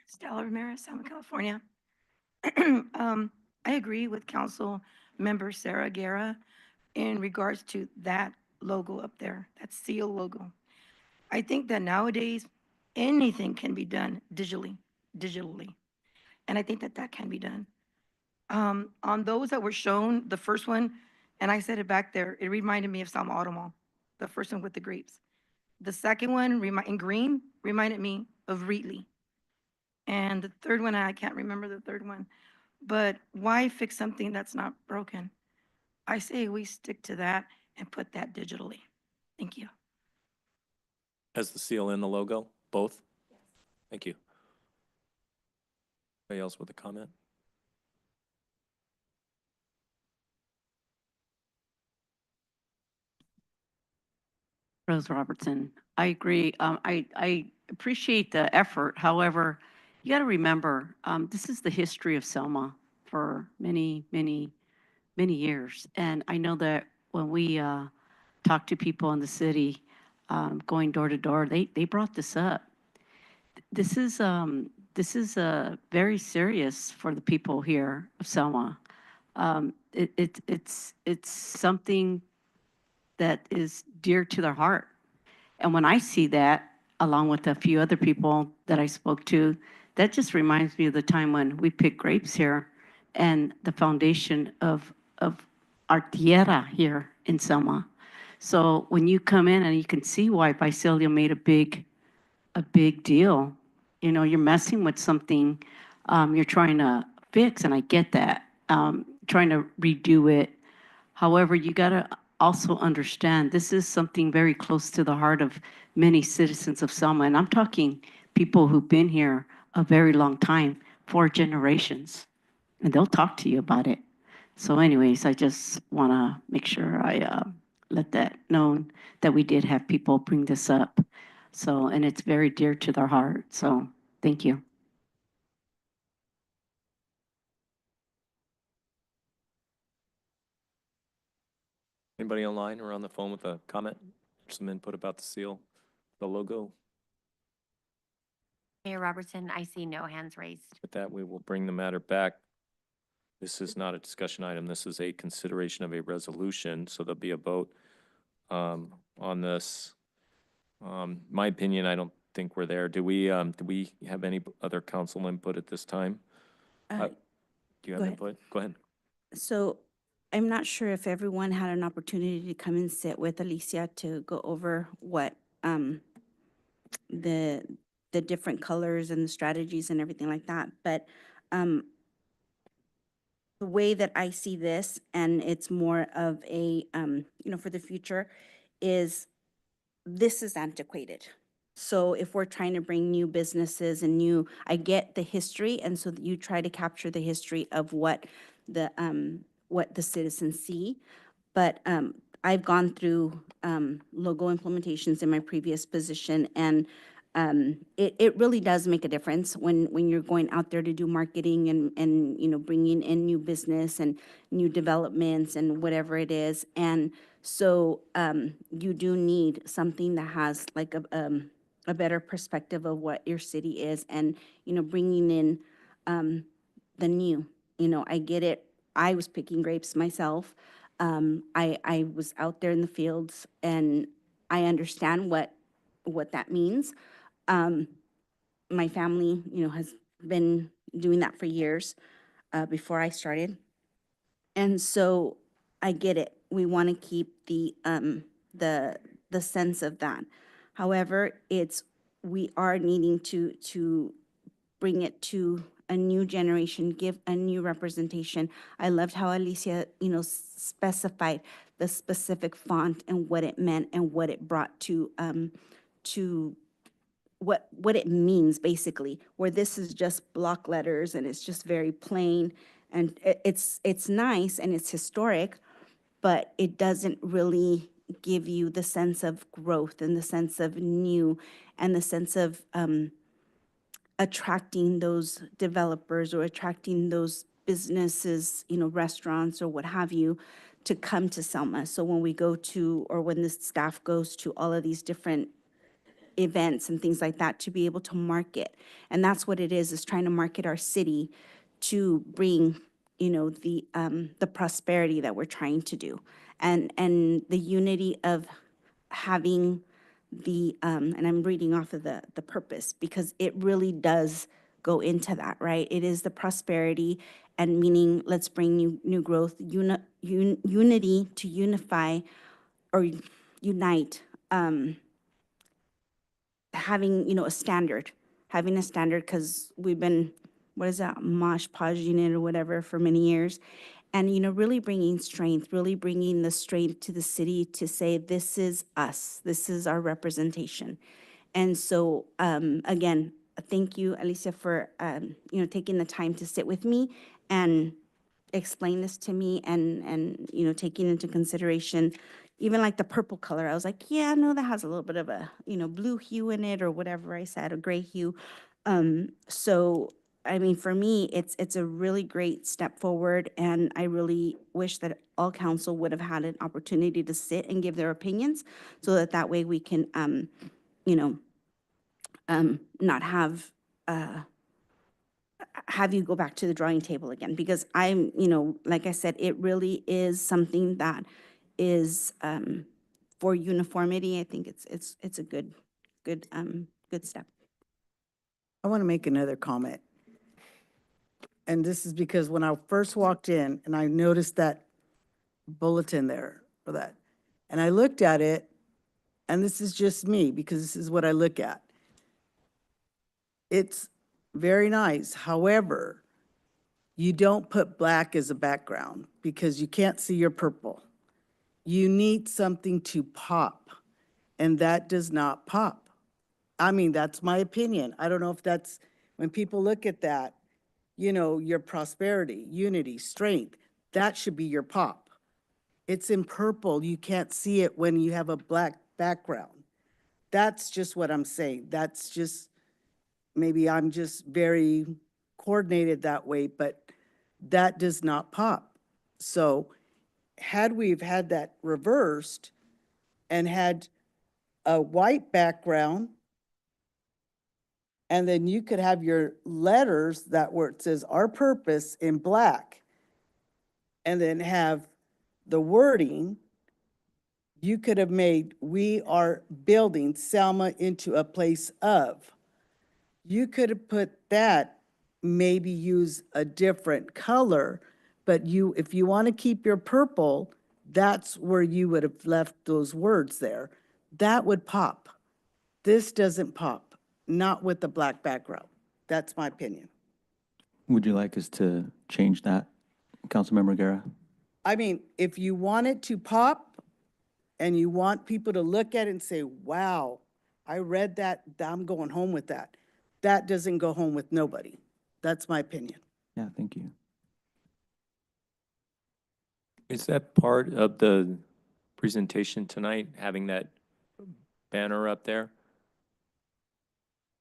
Stella Ramirez, Selma, California. I agree with Council Member Sarah Guerra in regards to that logo up there, that seal logo. I think that nowadays, anything can be done digitally. And I think that that can be done. On those that were shown, the first one, and I said it back there, it reminded me of Selma Auto Mall, the first one with the grapes. The second one, in green, reminded me of Reedley. And the third one, I can't remember the third one. But why fix something that's not broken? I say we stick to that and put that digitally. Thank you. As the seal and the logo, both? Thank you. Anybody else with a comment? Rose Robertson, I agree. I appreciate the effort. However, you got to remember, this is the history of Selma for many, many, many years. And I know that when we talk to people in the city, going door to door, they brought this up. This is very serious for the people here of Selma. It's something that is dear to their heart. And when I see that, along with a few other people that I spoke to, that just reminds me of the time when we picked grapes here and the foundation of our tierra here in Selma. So when you come in and you can see why Visalia made a big deal, you know, you're messing with something you're trying to fix, and I get that, trying to redo it. However, you got to also understand this is something very close to the heart of many citizens of Selma. And I'm talking people who've been here a very long time, 4 generations, and they'll talk to you about it. So anyways, I just want to make sure I let that known that we did have people bring this up. So, and it's very dear to their heart. So thank you. Anybody online or on the phone with a comment? Some input about the seal, the logo? Mayor Robertson, I see no hands raised. With that, we will bring the matter back. This is not a discussion item. This is a consideration of a resolution, so there'll be a vote on this. My opinion, I don't think we're there. Do we have any other council input at this time? Do you have go ahead. input? Go ahead. So I'm not sure if everyone had an opportunity to come and sit with Alicia to go over what the different colors and the strategies and everything like that. But the way that I see this, and it's more of a, for the future, is this is antiquated. So if we're trying to bring new businesses and I get the history, and so that you try to capture the history of what the citizens see. But I've gone through logo implementations in my previous position, and it really does make a difference when you're going out there to do marketing and bringing in new business and new developments and whatever it is. And so you do need something that has like a better perspective of what your city is, and bringing in the new. I get it. I was picking grapes myself. I was out there in the fields, and I understand what that means. My family, has been doing that for years before I started. And so I get it. We want to keep the sense of that. However, we are needing to bring it to a new generation, give a new representation. I loved how Alicia, specified the specific font and what it meant and what it brought to what it means, basically, where this is just block letters and it's just very plain, and it's nice and it's historic, but it doesn't really give you the sense of growth and the sense of new and the sense of attracting those developers or attracting those businesses, restaurants or what have you, to come to Selma. So when we go to, or when the staff goes to all of these different events and things like that, to be able to market. And that's what it is trying to market our city to bring, the prosperity that we're trying to do. And the unity of having and I'm reading off of the purpose, because it really does go into that, right? It is the prosperity and meaning let's bring new growth, unity to unify or unite, having, a standard, because we've been, what is that, mosh podging it or whatever for many years. And, really bringing strength, really bringing the strength to the city to say, this is us, this is our representation. And so, again, thank you, Alicia, for, taking the time to sit with me and explain this to me and, taking into consideration, even like the purple color. I was like, yeah, no, that has a little bit of a, blue hue in it or whatever I said, a gray hue. So, I mean, for me, it's a really great step forward, and I really wish that all council would have had an opportunity to sit and give their opinions so that way we can, not have you go back to the drawing table again, because I'm, like I said, it really is something that is, for uniformity. I think it's a good step. I want to make another comment. And this is because when I first walked in and I noticed that bulletin there for that, and I looked at it, and this is just me because this is what I look at. It's very nice. However, you don't put black as a background because you can't see your purple. You need something to pop, and that does not pop. I mean, that's my opinion. I don't know if that's, when people look at that, your prosperity, unity, strength, that should be your pop. It's in purple. You can't see it when you have a black background. That's just what I'm saying. That's just, maybe I'm just very coordinated that way, but that does not pop. So had we've had that reversed and had a white background, and then you could have your letters that where it says our purpose in black, and then have the wording, you could have made, we are building Selma into a place of. You could have put that, maybe use a different color, but if you want to keep your purple, that's where you would have left those words there. That would pop. This doesn't pop, not with the black background. That's my opinion. Would you like us to change that, Councilmember Guerra? I mean, if you want it to pop and you want people to look at it and say, wow, I read that, I'm going home with that. That doesn't go home with nobody. That's my opinion. Yeah, thank you. Is that part of the presentation tonight, having that banner up there?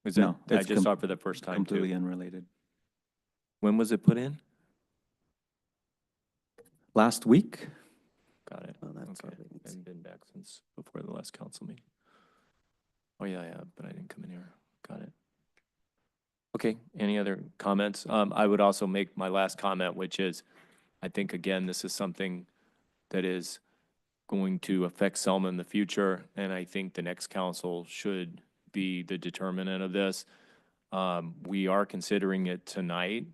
Was No, I it's just saw it for the first time completely too. unrelated. When was it put in? Last week? Got it. Oh, that's Okay. what we need. I haven't been back since before the last council meeting. Oh, yeah, but I didn't come in here. Got it. Okay, any other comments? I would also make my last comment, which is, I think, again, this is something that is going to affect Selma in the future, and I think the next council should be the determinant of this. We are considering it tonight.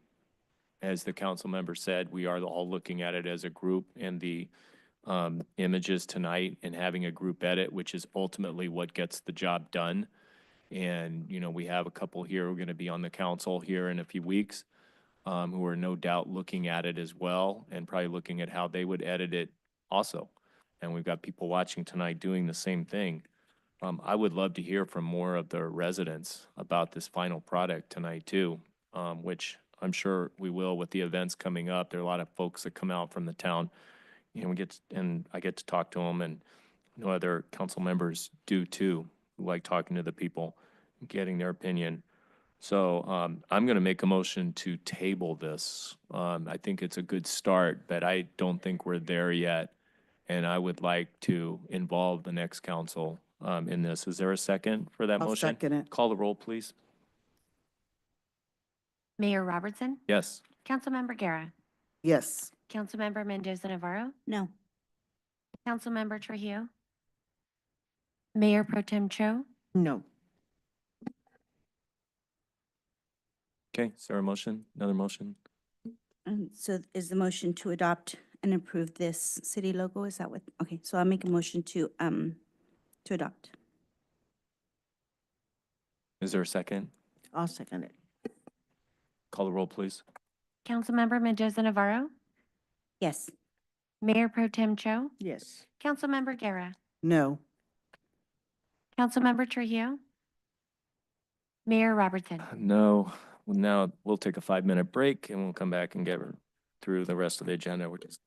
As the council member said, we are all looking at it as a group, and the images tonight and having a group edit, which is ultimately what gets the job done. And, we have a couple here who are going to be on the council here in a few weeks, who are no doubt looking at it as well and probably looking at how they would edit it also. And we've got people watching tonight doing the same thing. I would love to hear from more of the residents about this final product tonight too, which I'm sure we will with the events coming up. There are a lot of folks that come out from the town. And I get to talk to them, and other council members do too, who like talking to the people, getting their opinion. So I'm going to make a motion to table this. I think it's a good start, but I don't think we're there yet. And I would like to involve the next council in this. Is there a second for that I'll motion? second it. Call the roll, please. Mayor Robertson, Yes. Councilmember Guerra, Yes. Councilmember Mendoza Navarro, No. Councilmember Trujillo, Mayor Pro Tem Cho, No. Okay, is there a motion? Another motion? So is the motion to adopt and approve this city logo? Is that what? Okay, so I'll make a motion to adopt. Is there a second? I'll second it. Call the roll, please. Councilmember Mendoza Navarro, Yes. Mayor Pro Tem Cho, Yes. Councilmember Guerra, No. Councilmember Trujillo, Mayor Robertson. No. Well, now we'll take a 5-minute break and we'll come back and get through the rest of the agenda, which is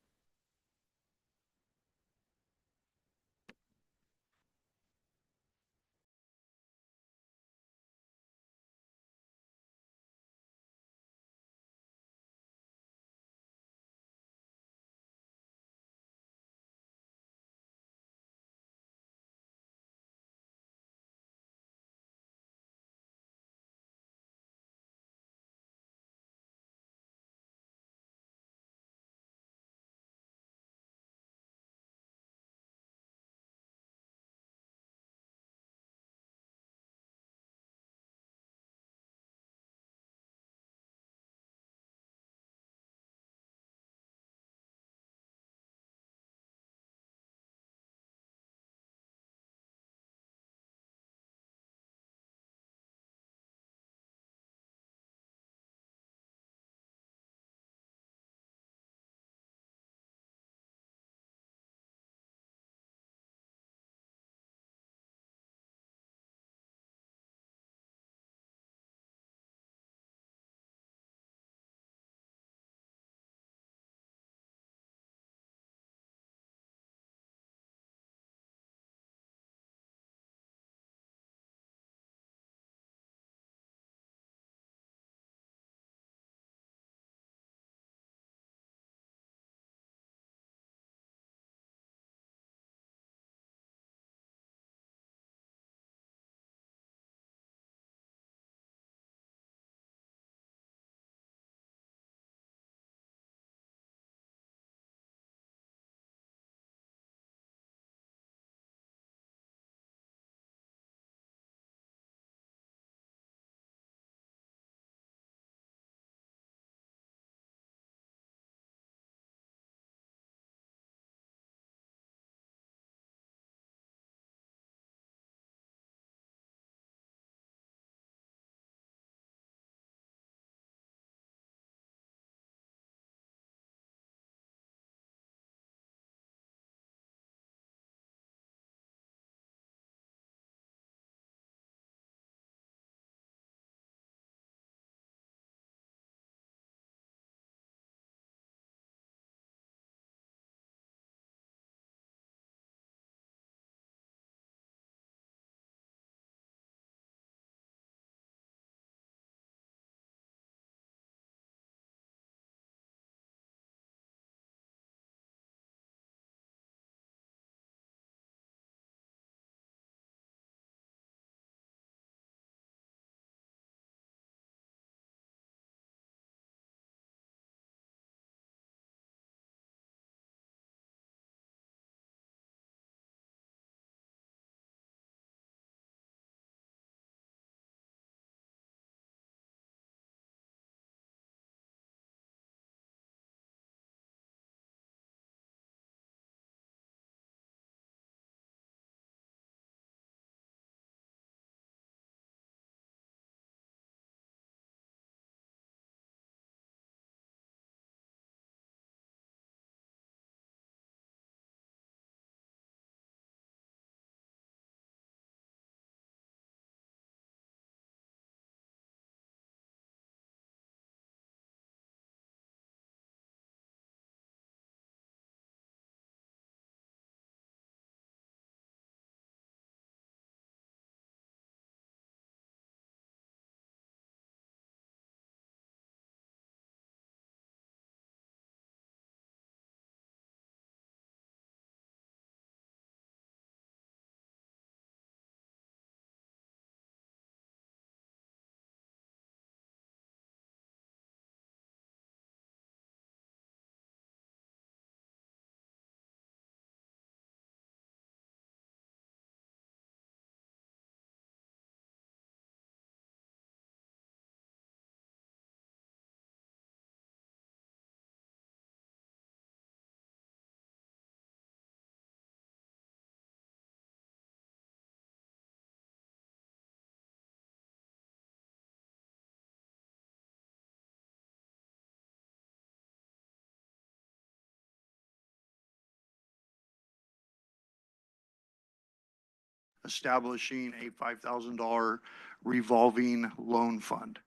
establishing a $5,000 revolving loan fund.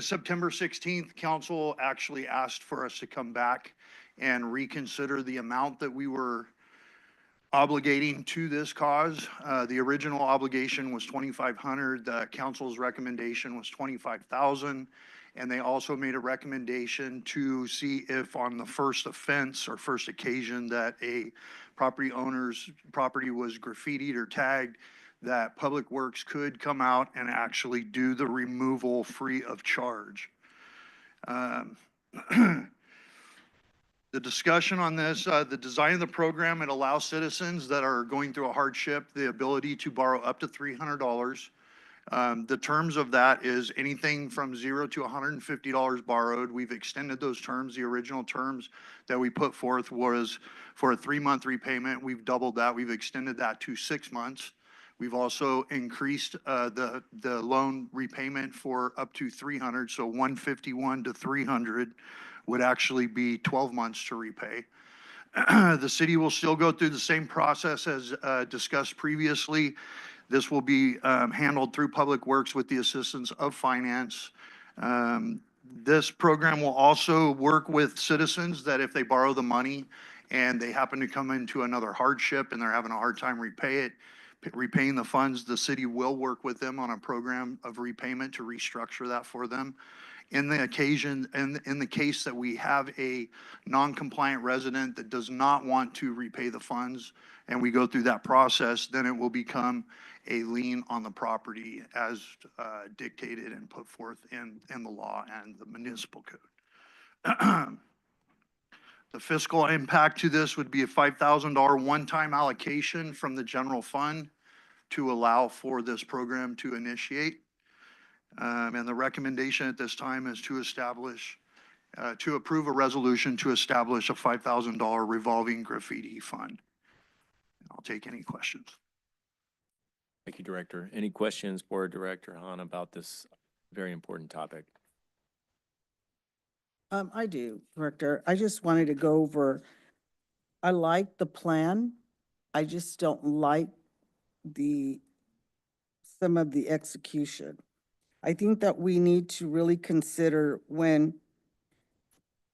September 16th, council actually asked for us to come back and reconsider the amount that we were obligating to this cause. The original obligation was 2,500. The council's recommendation was 25,000. And they also made a recommendation to see if on the first offense or first occasion that a property owner's property was graffitied or tagged, that Public Works could come out and actually do the removal free of charge. The discussion on this, the design of the program, it allows citizens that are going through a hardship the ability to borrow up to $300. The terms of that is anything from $0 to $150 borrowed. We've extended those terms. The original terms that we put forth was for a 3-month repayment. We've doubled that. We've extended that to 6 months. We've also increased the loan repayment for up to 300, so 151 to 300 would actually be 12 months to repay. The city will still go through the same process as discussed previously. This will be handled through Public Works with the assistance of Finance. This program will also work with citizens that if they borrow the money and they happen to come into another hardship and they're having a hard time repaying the funds, the city will work with them on a program of repayment to restructure that for them. In the case that we have a non-compliant resident that does not want to repay the funds and we go through that process, then it will become a lien on the property as dictated and put forth in the law and the municipal code. The fiscal impact to this would be a $5,000 one-time allocation from the general fund to allow for this program to initiate. And the recommendation at this time is to approve a resolution to establish a $5,000 revolving graffiti fund. I'll take any questions. Thank you, Director. Any questions, Board Director Hahn, about this very important topic? I do, Director. I just wanted to go over, I like the plan. I just don't like some of the execution. I think that we need to really consider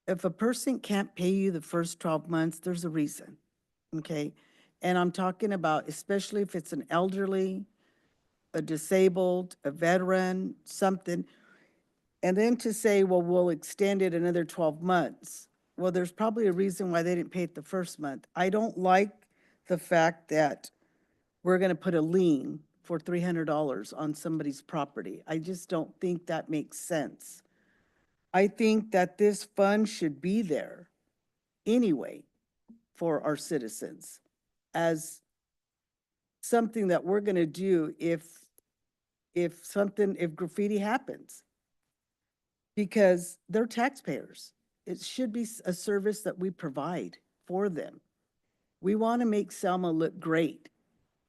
if a person can't pay you the first 12 months, there's a reason, okay? And I'm talking about, especially if it's an elderly, a disabled, a veteran, something. And then to say, well, we'll extend it another 12 months. Well, there's probably a reason why they didn't pay it the first month. I don't like the fact that we're going to put a lien for $300 on somebody's property. I just don't think that makes sense. I think that this fund should be there anyway for our citizens as something that we're going to do if graffiti happens. Because they're taxpayers. It should be a service that we provide for them. We want to make Selma look great.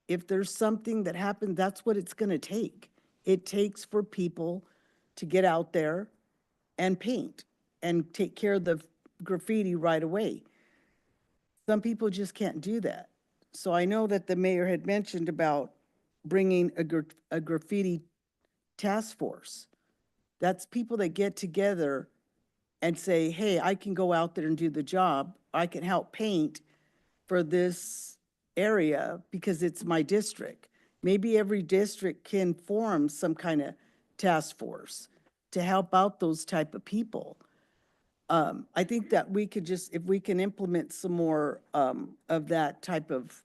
If there's something that happened, that's what it's going to take. It takes for people to get out there and paint and take care of the graffiti right away. Some people just can't do that. So I know that the mayor had mentioned about bringing a graffiti task force. That's people that get together and say, hey, I can go out there and do the job. I can help paint for this area because it's my district. Maybe every district can form some kind of task force to help out those type of people. I think that we could if we can implement some more of that type of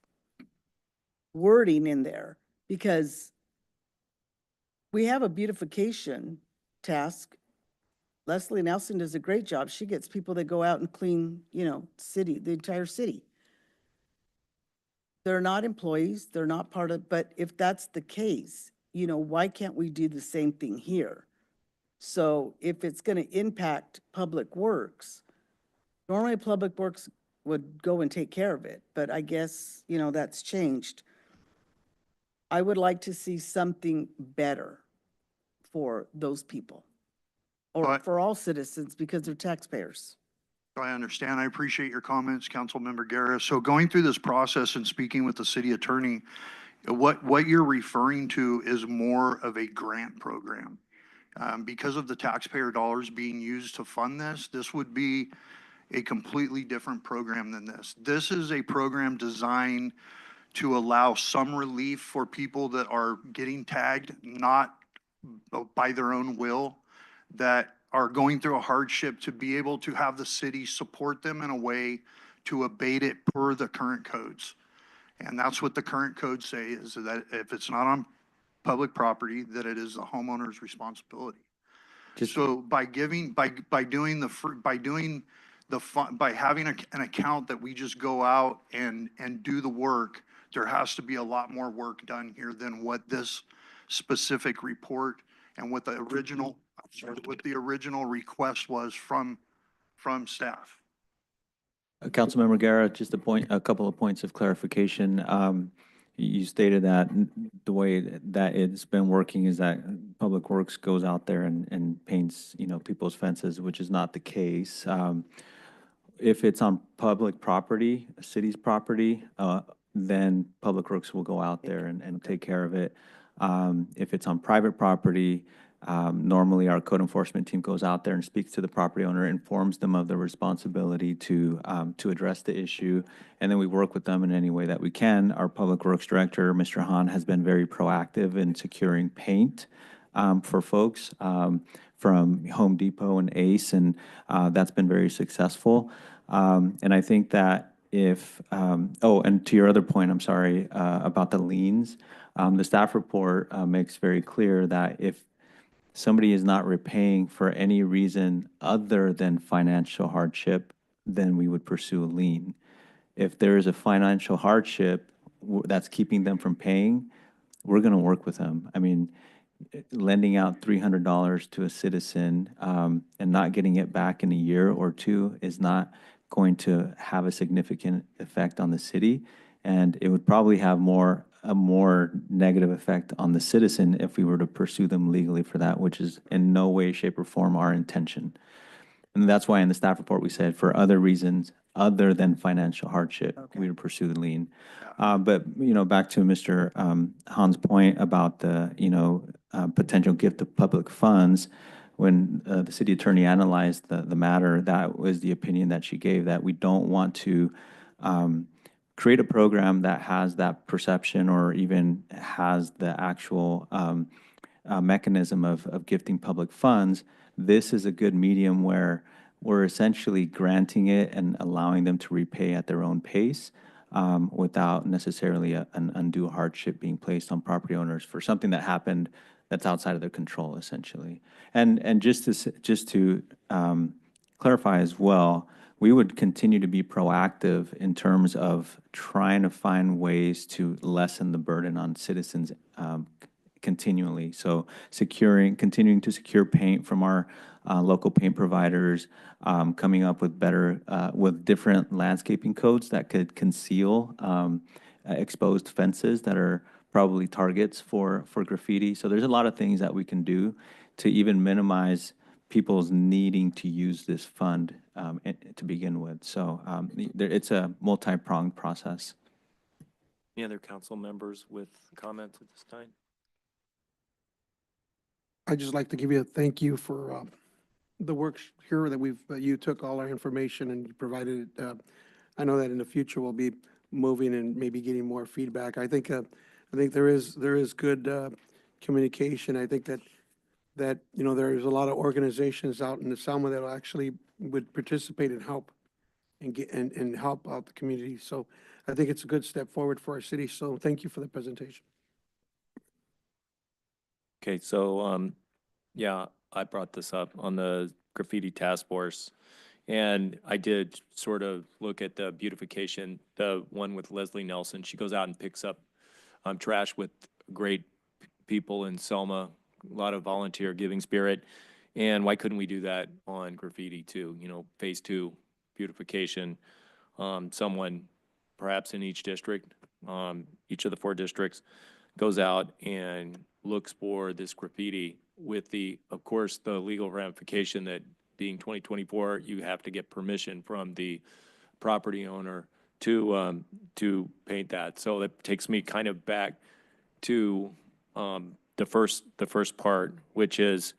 wording in there, because we have a beautification task. Leslie Nelson does a great job. She gets people that go out and clean, the entire city. They're not employees, they're not part of, but if that's the case, why can't we do the same thing here? So if it's going to impact Public Works, normally Public Works would go and take care of it, but I guess, that's changed. I would like to see something better for those people. Or for all citizens, because they're taxpayers. I understand. I appreciate your comments, Councilmember Garris. So going through this process and speaking with the city attorney, What you're referring to is more of a grant program. Because of the taxpayer dollars being used to fund this, this would be a completely different program than this. This is a program designed to allow some relief for people that are getting tagged, not by their own will, that are going through a hardship, to be able to have the city support them in a way to abate it per the current codes. And that's what the current codes say, is that if it's not on public property, that it is the homeowner's responsibility. So by giving, by doing the, by doing the fun, by having an account that we just go out and do the work, there has to be a lot more work done here than what this specific report and what the original, what the original request was from staff. Councilmember Guerra, just a couple of points of clarification. You stated that the way that it's been working is that Public Works goes out there and paints, people's fences, which is not the case. If it's on public property, a city's property, then Public Works will go out there and take care of it. If it's on private property, normally our code enforcement team goes out there and speaks to the property owner, informs them of the responsibility to address the issue, and then we work with them in any way that we can. Our Public Works Director, Mr. Hahn, has been very proactive in securing paint for folks from Home Depot and Ace, and that's been very successful. And I think that if, and to your other point, I'm sorry, about the liens, the staff report makes very clear that if somebody is not repaying for any reason other than financial hardship, then we would pursue a lien. If there is a financial hardship that's keeping them from paying, we're going to work with them. I mean, lending out $300 to a citizen and not getting it back in a year or two is not going to have a significant effect on the city, and it would probably have a more negative effect on the citizen if we were to pursue them legally for that, which is in no way, shape, or form our intention. And that's why in the staff report we said for other reasons other than financial hardship, we would pursue the lien. But back to Mr. Hahn's point about the potential gift of public funds. When the city attorney analyzed the matter, that was the opinion that she gave, that we don't want to create a program that has that perception or even has the actual mechanism of gifting public funds. This is a good medium where we're essentially granting it and allowing them to repay at their own pace without necessarily an undue hardship being placed on property owners for something that happened that's outside of their control, essentially. And just to clarify as well, we would continue to be proactive in terms of trying to find ways to lessen the burden on citizens continually. So continuing to secure paint from our local paint providers, coming up with with different landscaping codes that could conceal exposed fences that are probably targets for graffiti. So there's a lot of things that we can do to even minimize people's needing to use this fund to begin with. So it's a multi-pronged process. Any other council members with comments at this time? I'd just like to give you a thank you for the work here that you took all our information and you provided it. I know that in the future we'll be moving and maybe getting more feedback. I think there is good communication. I think that there's a lot of organizations out in the Selma that actually would participate and help and help out the community. So I think it's a good step forward for our city. So thank you for the presentation. Okay, so yeah, I brought this up on the graffiti task force, and I did sort of look at the beautification, the one with Leslie Nelson. She goes out and picks up trash with great people in Selma, a lot of volunteer giving spirit. And why couldn't we do that on graffiti too? Phase 2 beautification. Someone perhaps in each district, each of the 4 districts, goes out and looks for this graffiti with of course, the legal ramification that being 2024, you have to get permission from the property owner to paint that. So that takes me kind of back to the first part, which is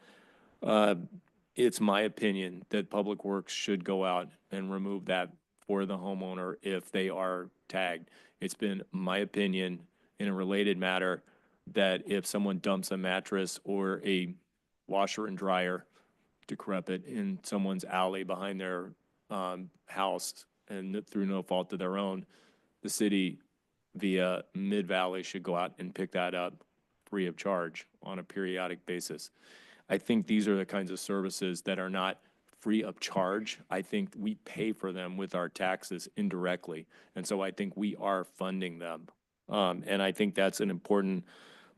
it's my opinion that Public Works should go out and remove that for the homeowner if they are tagged. It's been my opinion in a related matter that if someone dumps a mattress or a washer and dryer decrepit in someone's alley behind their house and through no fault of their own, the city via Mid-Valley should go out and pick that up free of charge on a periodic basis. I think these are the kinds of services that are not free of charge. I think we pay for them with our taxes indirectly. And so I think we are funding them. And I think that's an important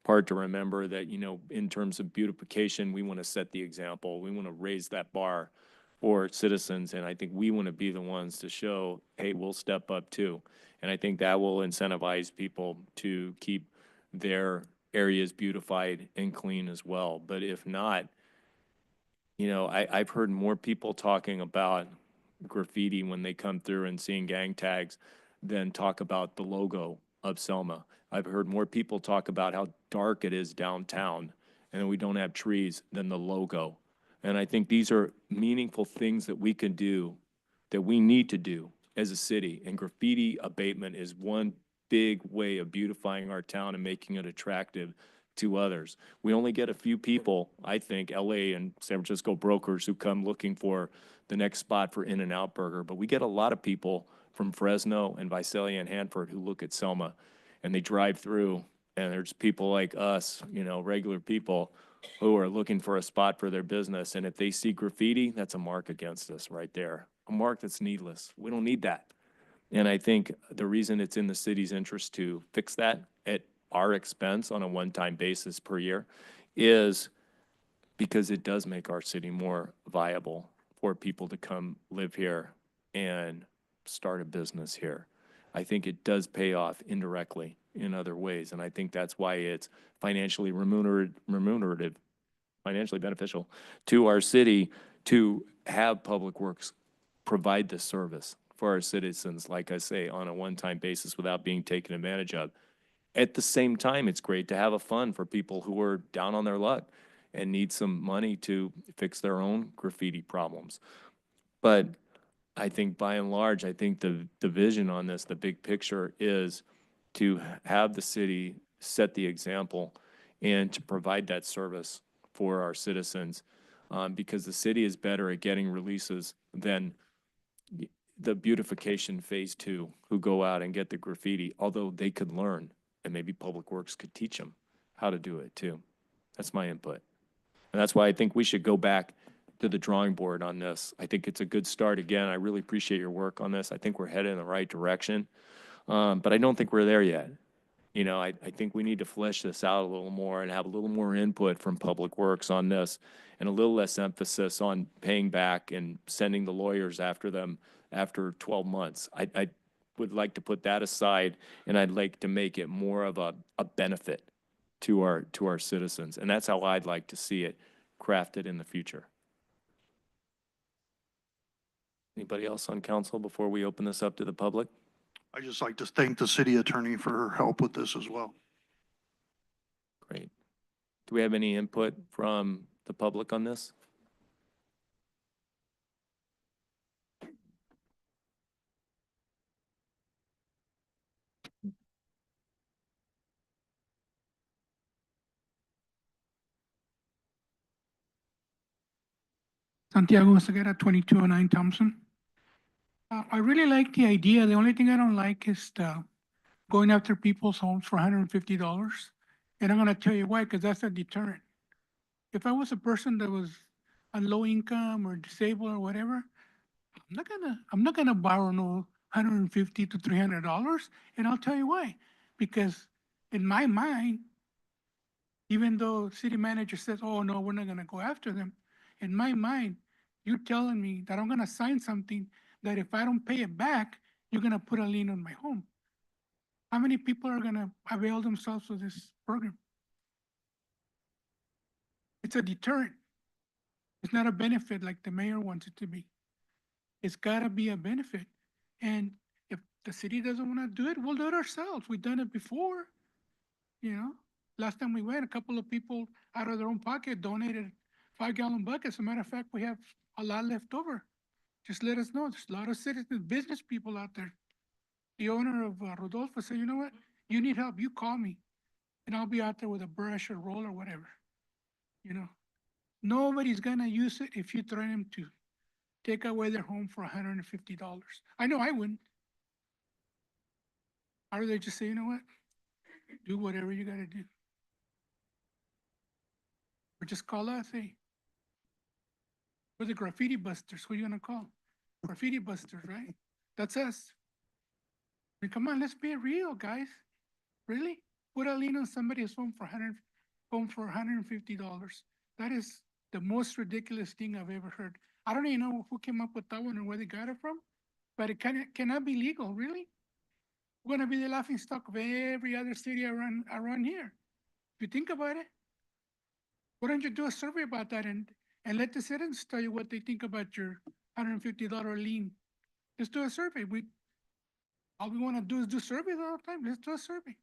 part to remember that, you know, in terms of beautification, we want to set the example. We want to raise that bar for citizens. And I think we want to be the ones to show, hey, we'll step up too. And I think that will incentivize people to keep their areas beautified and clean as well. But if not, you know, I've heard more people talking about graffiti when they come through and seeing gang tags than talk about the logo of Selma. I've heard more people talk about how dark it is downtown and we don't have trees than the logo. And I think these are meaningful things that we can do, that we need to do as a city. And graffiti abatement is one big way of beautifying our town and making it attractive to others. We only get a few people, I think, LA and San Francisco brokers who come looking for the next spot for In-N-Out Burger, but we get a lot of people from Fresno and Visalia and Hanford who look at Selma and they drive through, and there's people like us, you know, regular people who are looking for a spot for their business. And if they see graffiti, that's a mark against us right there, a mark that's needless. We don't need that. And I think the reason it's in the city's interest to fix that at our expense on a one-time basis per year is because it does make our city more viable for people to come live here and start a business here. I think it does pay off indirectly in other ways, and I think that's why it's financially remunerative, financially beneficial to our city to have Public Works provide this service for our citizens, like I say, on a one-time basis without being taken advantage of. At the same time, it's great to have a fund for people who are down on their luck and need some money to fix their own graffiti problems. But I think by and large, I think the vision on this, the big picture is to have the city set the example and to provide that service for our citizens, because the city is better at getting releases than the beautification phase 2 who go out and get the graffiti, although they could learn and maybe Public Works could teach them how to do it too. That's my input. And that's why I think we should go back to the drawing board on this. I think it's a good start. Again, I really appreciate your work on this. I think we're headed in the right direction. But I don't think we're there yet. You know, I think we need to flesh this out a little more and have a little more input from Public Works on this and a little less emphasis on paying back and sending the lawyers after them after 12 months. I would like to put that aside, and I'd like to make it more of a benefit to our citizens. And that's how I'd like to see it crafted in the future. Anybody else on council before we open this up to the public? I just like to thank the city attorney for her help with this as well. Great. Do we have any input from the public on this? Santiago Segura, 2209 Thompson. I really like the idea. The only thing I don't like is going after people's homes for $150. And I'm gonna tell you why, because that's a deterrent. If I was a person that was on low income or disabled or whatever, I'm not gonna borrow no $150 to $300. And I'll tell you why. Because in my mind, even though city manager says, oh no, we're not gonna go after them, in my mind, you're telling me that I'm gonna sign something that if I don't pay it back, you're gonna put a lien on my home. How many people are gonna avail themselves of this program? It's a deterrent. It's not a benefit like the mayor wants it to be. It's gotta be a benefit. And if the city doesn't wanna do it, we'll do it ourselves. We've done it before, you know? last time we went, a couple of people out of their own pocket donated 5-gallon buckets. As a matter of fact, we have a lot left over. Just let us know. There's a lot of citizens, business people out there. The owner of Rodolfo said, you know what? You need help, you call me, and I'll be out there with a brush or roll or whatever. You know, nobody's gonna use it if you threaten them to take away their home for $150. I know I wouldn't. Or they just say, you know what? Do whatever you gotta do. Or just call us, hey. We're the graffiti busters. Who are you gonna call? Graffiti busters, right? That's us. I mean, come on, let's be real, guys. Really? Put a lien on somebody's home for $150. That is the most ridiculous thing I've ever heard. I don't even know who came up with that one or where they got it from, but it cannot be legal, really. We're gonna be the laughing stock of every other city around here. If you think about it, why don't you do a survey about that and let the citizens tell you what they think about your $150 lien? Let's do a survey. All we wanna do is do surveys all the time. Let's do a survey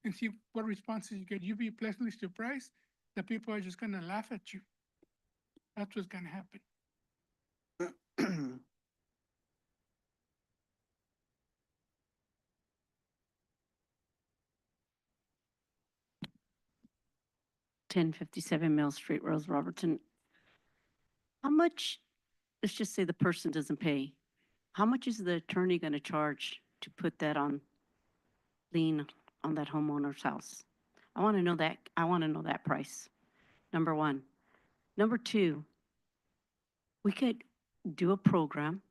and see what responses you get. You'll be pleasantly surprised that people are just gonna laugh at you. That's what's gonna happen. 1057 Mill Street, Rose Robertson. How much, let's just say the person doesn't pay, how much is the attorney going to charge to put that on lien on that homeowner's house? I want to know that. I want to know that price. Number one. Number two, we could do a program.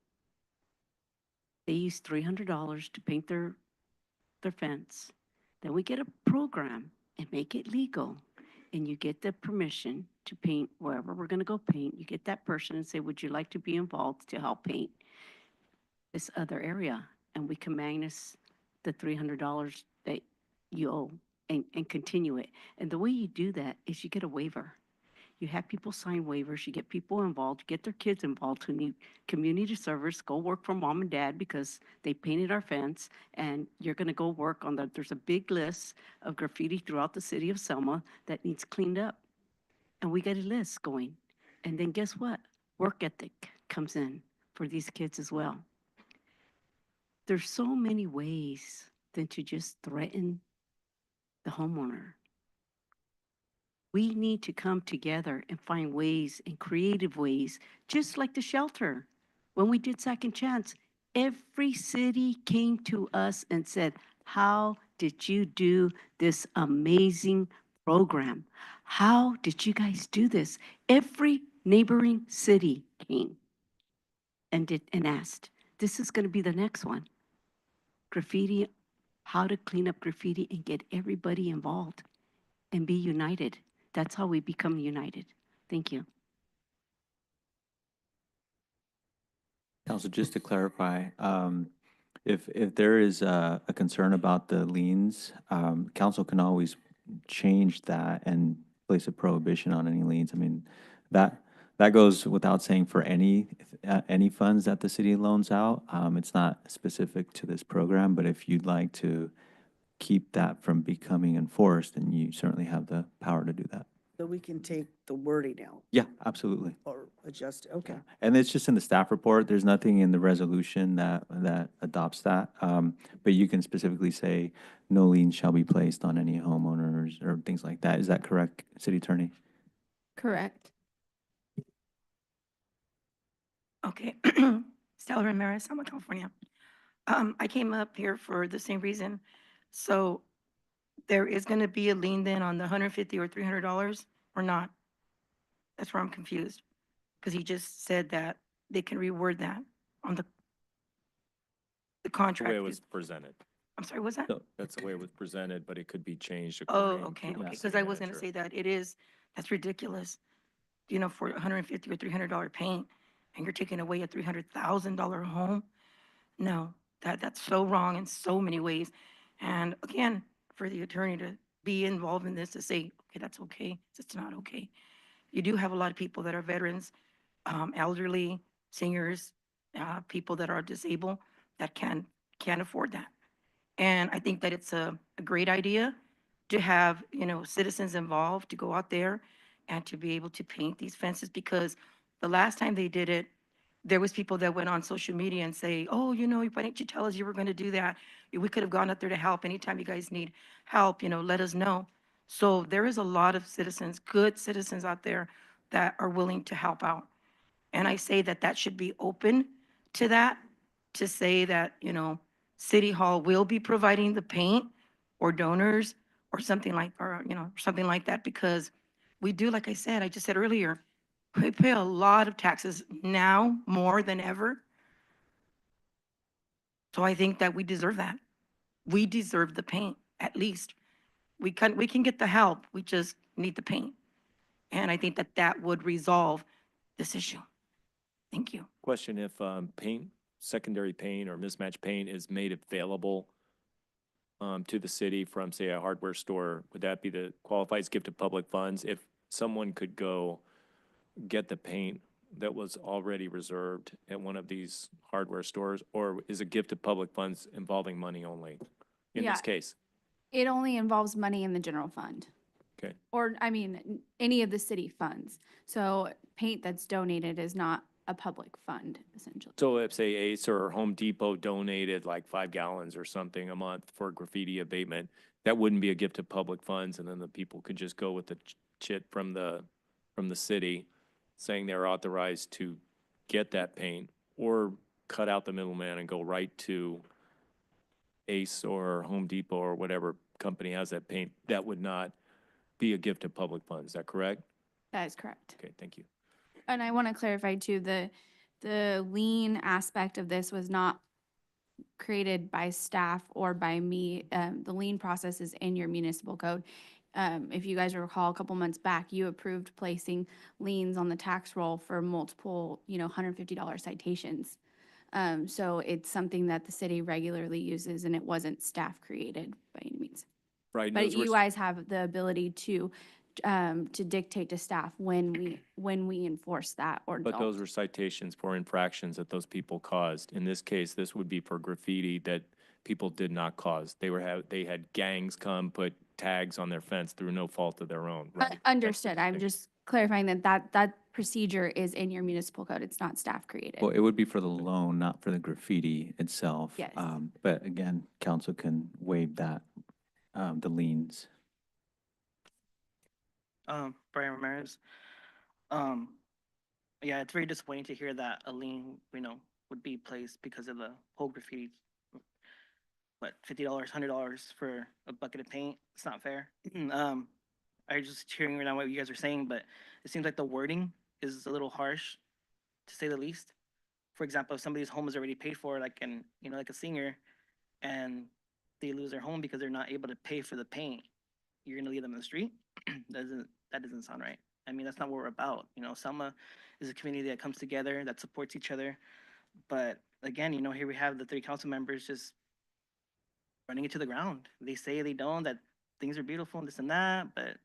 They use $300 to paint their fence. Then we get a program and make it legal. And you get the permission to paint wherever we're going to go paint. You get that person and say, would you like to be involved to help paint this other area? And we can minus the $300 that you owe and continue it. And the way you do that is you get a waiver. You have people sign waivers, you get people involved, you get their kids involved who need community service, go work for mom and dad because they painted our fence, and you're gonna go work on there's a big list of graffiti throughout the city of Selma that needs cleaned up. And we got a list going. And then guess what? Work ethic comes in for these kids as well. There's so many ways than to just threaten the homeowner. We need to come together and find ways and creative ways, just like the shelter. When we did Second Chance, every city came to us and said, how did you do this amazing program? How did you guys do this? Every neighboring city came and asked. This is going to be the next one. Graffiti, how to clean up graffiti and get everybody involved and be united. That's how we become united. Thank you. Council, just to clarify, if there is a concern about the liens, council can always change that and place a prohibition on any liens. I mean, that goes without saying for any funds that the city loans out. It's not specific to this program, but if you'd like to keep that from becoming enforced, then you certainly have the power to do that. So we can take the wording out Yeah, absolutely. or adjust it, okay. And it's just in the staff report. There's nothing in the resolution that adopts that. But you can specifically say no lien shall be placed on any homeowners or things like that. Is that correct, City Attorney? Correct. Okay. Stella Ramirez, Selma, California. I came up here for the same reason. So there is going to be a lien then on the $150 or $300 or not? That's where I'm confused. Because he just said that they can reword that on the The contract. way it was presented. I'm sorry, what's that? That's the way it was presented, but it could be changed. Oh, according okay, to the okay, because city I was gonna manager. say that that's ridiculous. You know, for $150 or $300 paint, and you're taking away a $300,000 home? No, that's so wrong in so many ways. And again, for the attorney to be involved in this, to say, okay, that's okay, it's not okay. You do have a lot of people that are veterans, elderly, seniors, people that are disabled that can't afford that. And I think that it's a great idea to have, citizens involved to go out there and to be able to paint these fences, because the last time they did it, there was people that went on social media and say, oh, why didn't you tell us you were going to do that? We could have gone up there to help. Anytime you guys need help, let us know. So there is a lot of citizens, good citizens out there that are willing to help out. And I say that that should be open to that, to say that, City Hall will be providing the paint or donors or something like, something like that, because we do, like I said, I just said earlier, we pay a lot of taxes now more than ever. So I think that we deserve that. We deserve the paint, at least. We can get the help. We just need the paint. And I think that that would resolve this issue. Thank you. Question, if paint, secondary paint or mismatched paint is made available to the city from, say, a hardware store, would that be the qualifies gift of public funds? If someone could go get the paint that was already reserved at one of these hardware stores, or is a gift of public funds involving money only in Yeah. this case? It only involves money in the general fund. Okay. Or, any of the city funds. So paint that's donated is not a public fund, essentially. So if, say, Ace or Home Depot donated like 5 gallons or something a month for graffiti abatement, that wouldn't be a gift of public funds, and then the people could just go with the chit from the city saying they're authorized to get that paint, or cut out the middleman and go right to Ace or Home Depot or whatever company has that paint. That would not be a gift of public funds. Is that correct? That is correct. Okay, thank you. And I want to clarify too, the lien aspect of this was not created by staff or by me. The lien process is in your municipal code. If you guys recall, a couple months back, you approved placing liens on the tax roll for multiple, $150 citations. So it's something that the city regularly uses, and it wasn't staff created by any means. Right. and But those were you guys have the ability to dictate to staff when we enforce that or But those don't. were citations for infractions that those people caused. In this case, this would be for graffiti that people did not cause. They had gangs come put tags on their fence through no fault of their own, right? Understood. I'm just clarifying that procedure is in your municipal code. It's not staff created. Well, it would be for the loan, not for the graffiti itself. Yes. But again, council can waive that, the liens. Brian Ramirez. Yeah, it's very disappointing to hear that a lien, would be placed because of the whole graffiti. What, $50, $100 for a bucket of paint? It's not fair. I was just hearing right now what you guys are saying, but it seems like the wording is a little harsh, to say the least. For example, if somebody's home is already paid for, like like a singer, and they lose their home because they're not able to pay for the paint, you're gonna leave them in the street? That doesn't sound right. That's not what we're about. Selma is a community that comes together, that supports each other. But again, here we have the 3 council members just running it to the ground. They say they don't, that things are beautiful and this and that, but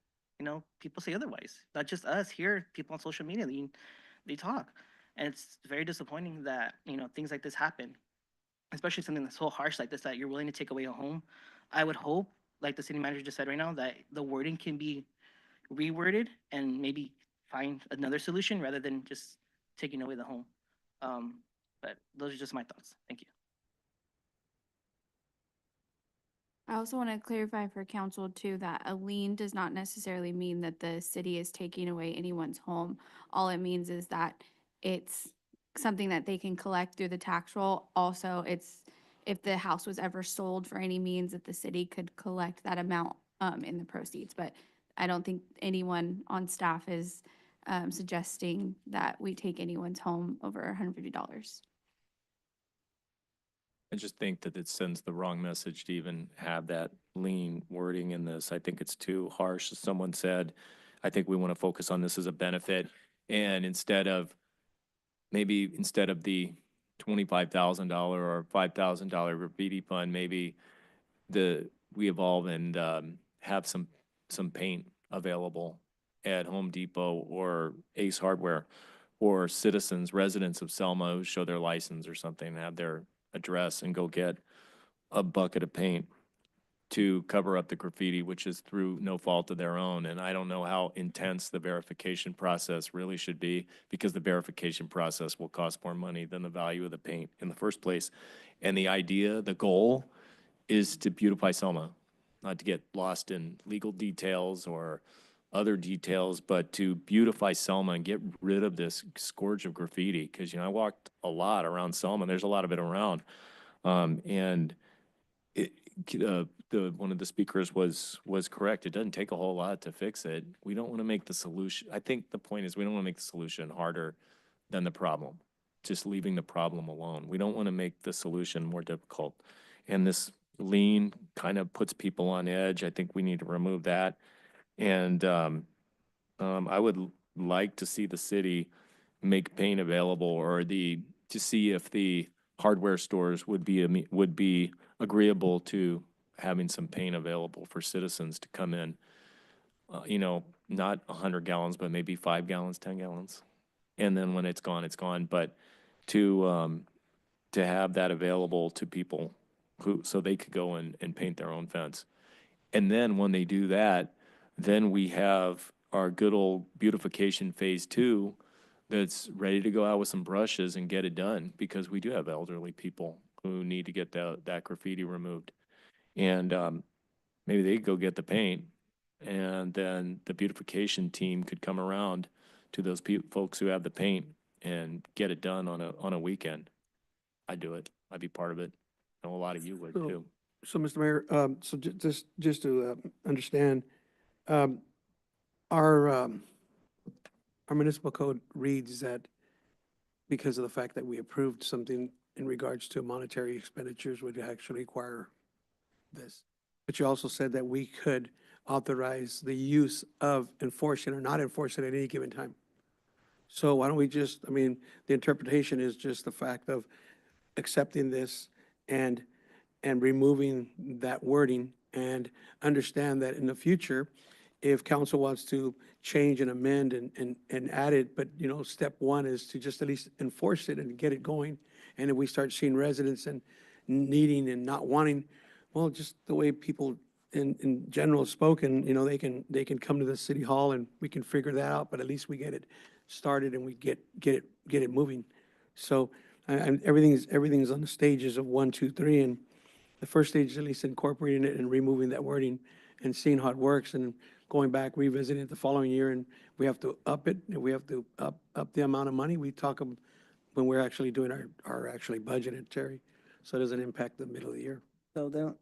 people say otherwise. Not just us here, people on social media, they talk. And it's very disappointing that, things like this happen, especially something that's so harsh like this, that you're willing to take away a home. I would hope, like the city manager just said right now, that the wording can be reworded and maybe find another solution rather than just taking away the home. But those are just my thoughts. Thank you. I also want to clarify for council too, that a lien does not necessarily mean that the city is taking away anyone's home. All it means is that it's something that they can collect through the tax roll. Also, it's if the house was ever sold for any means, that the city could collect that amount in the proceeds. But I don't think anyone on staff is suggesting that we take anyone's home over $150. I just think that it sends the wrong message to even have that lean wording in this. I think it's too harsh. As someone said, I think we want to focus on this as a benefit. And instead of the $25,000 or $5,000 graffiti fund, maybe we evolve and have some paint available at Home Depot or Ace Hardware, or citizens, residents of Selma who show their license or something, and have their address and go get a bucket of paint. to cover up the graffiti, which is through no fault of their own. And I don't know how intense the verification process really should be, because the verification process will cost more money than the value of the paint in the first place. And the idea, the goal, is to beautify Selma, not to get lost in legal details or other details, but to beautify Selma and get rid of this scourge of graffiti. Because, I walked a lot around Selma. There's a lot of it around. And it, one of the speakers was correct. It doesn't take a whole lot to fix it. We don't want to make the solution. I think the point is we don't want to make the solution harder than the problem. Just leaving the problem alone. We don't want to make the solution more difficult. And this lien kind of puts people on edge. I think we need to remove that. And I would like to see the city make paint available, or to see if the hardware stores would be agreeable to having some paint available for citizens to come in. Not 100 gallons, but maybe 5 gallons, 10 gallons. And then when it's gone, it's gone. But to have that available to people so they could go and paint their own fence. And then when they do that, then we have our good old beautification phase 2 that's ready to go out with some brushes and get it done, because we do have elderly people who need to get that graffiti removed. And maybe they could go get the paint, and then the beautification team could come around to those folks who have the paint and get it done on a weekend. I'd do it. I'd be part of it. I know a lot of you would too. So, Mr. Mayor, just to understand, our municipal code reads that because of the fact that we approved something in regards to monetary expenditures would actually require this. But you also said that we could authorize the use of enforcing or not enforcing at any given time. So why don't we the interpretation is just the fact of accepting this and removing that wording, and understand that in the future, if council wants to change and amend and add it, but, step one is to just at least enforce it and get it going. And if we start seeing residents and needing and not wanting, well, just the way people in general have spoken, they can come to the city hall and we can figure that out, but at least we get it started and we get it moving. So everything's on the stages of 1, 2, 3, and the first stage is at least incorporating it and removing that wording and seeing how it works, and going back, revisiting it the following year, and we have to up it, and we have to up the amount of money. We talk when we're actually doing our actually budgeted, Terry, so it doesn't impact the middle of the year. So then,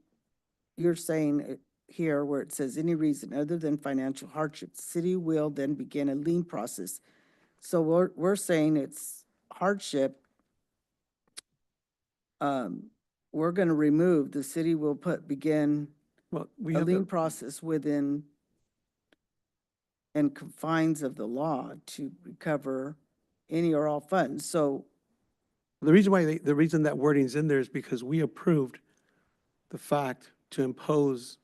you're saying here where it says any reason other than financial hardship, city will then begin a lien process. So we're saying it's hardship. We're gonna remove, the city will begin Well, we a have lien process within and confines of the law to recover any or all funds. So the reason that wording's in there is because we approved the fact to impose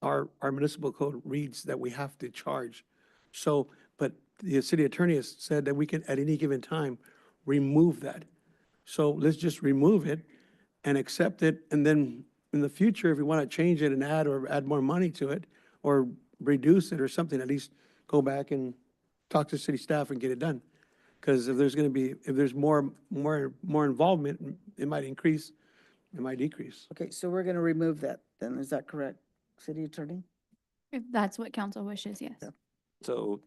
our municipal code reads that we have to charge. So, but the city attorney has said that we can, at any given time, remove that. So let's just remove it and accept it. And then in the future, if we want to change it and add more money to it or reduce it or something, at least go back and talk to city staff and get it done. Because if there's more involvement, it might increase, it might decrease. okay, so we're gonna remove that then, is that correct, city attorney? If that's what council wishes, yes. So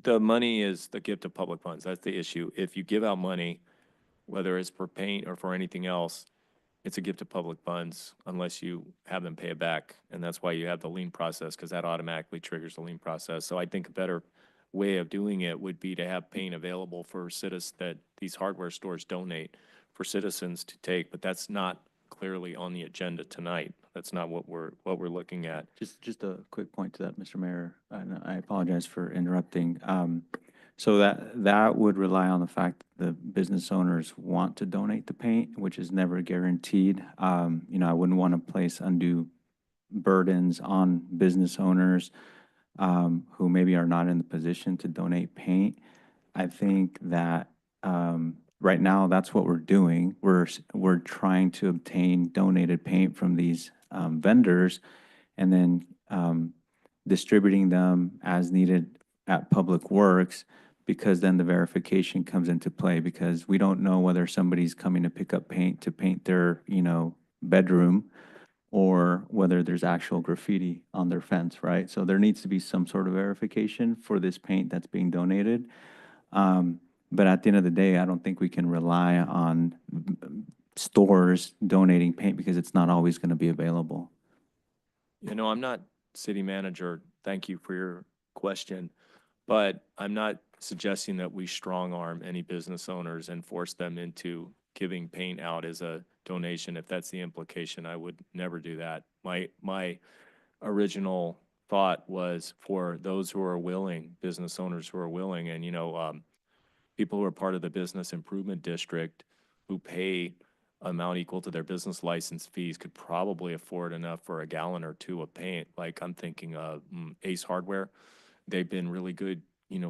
the money is the gift of public funds. That's the issue. If you give out money, whether it's for paint or for anything else, it's a gift of public funds unless you have them pay it back. And that's why you have the lien process, because that automatically triggers the lien process. So I think a better way of doing it would be to have paint available for citizens that these hardware stores donate for citizens to take, but that's not clearly on the agenda tonight. That's not what we're looking at. Just a quick point to that, Mr. Mayor, and I apologize for interrupting. So that would rely on the fact that the business owners want to donate the paint, which is never guaranteed. I wouldn't want to place undue burdens on business owners who maybe are not in the position to donate paint. I think that right now, that's what we're doing. We're trying to obtain donated paint from these vendors and then distributing them as needed at Public Works, because then the verification comes into play, because we don't know whether somebody's coming to pick up paint to paint their, bedroom, or whether there's actual graffiti on their fence, right? So there needs to be some sort of verification for this paint that's being donated. But at the end of the day, I don't think we can rely on stores donating paint, because it's not always going to be available. I'm not city manager. Thank you for your question. But I'm not suggesting that we strong arm any business owners and force them into giving paint out as a donation. If that's the implication, I would never do that. My original thought was for those who are willing, business owners who are willing, and people who are part of the business improvement district who pay amount equal to their business license fees could probably afford enough for a gallon or two of paint. Like I'm thinking of Ace Hardware. They've been really good,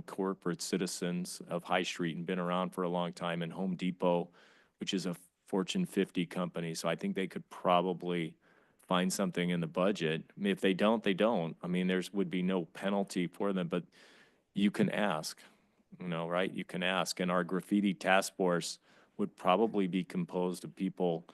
corporate citizens of High Street and been around for a long time, and Home Depot, which is a Fortune 50 company. So I think they could probably find something in the budget. I mean, if they don't, they don't. I mean, would be no penalty for them, but you can ask, right? You can ask. And our graffiti task force would probably be composed of people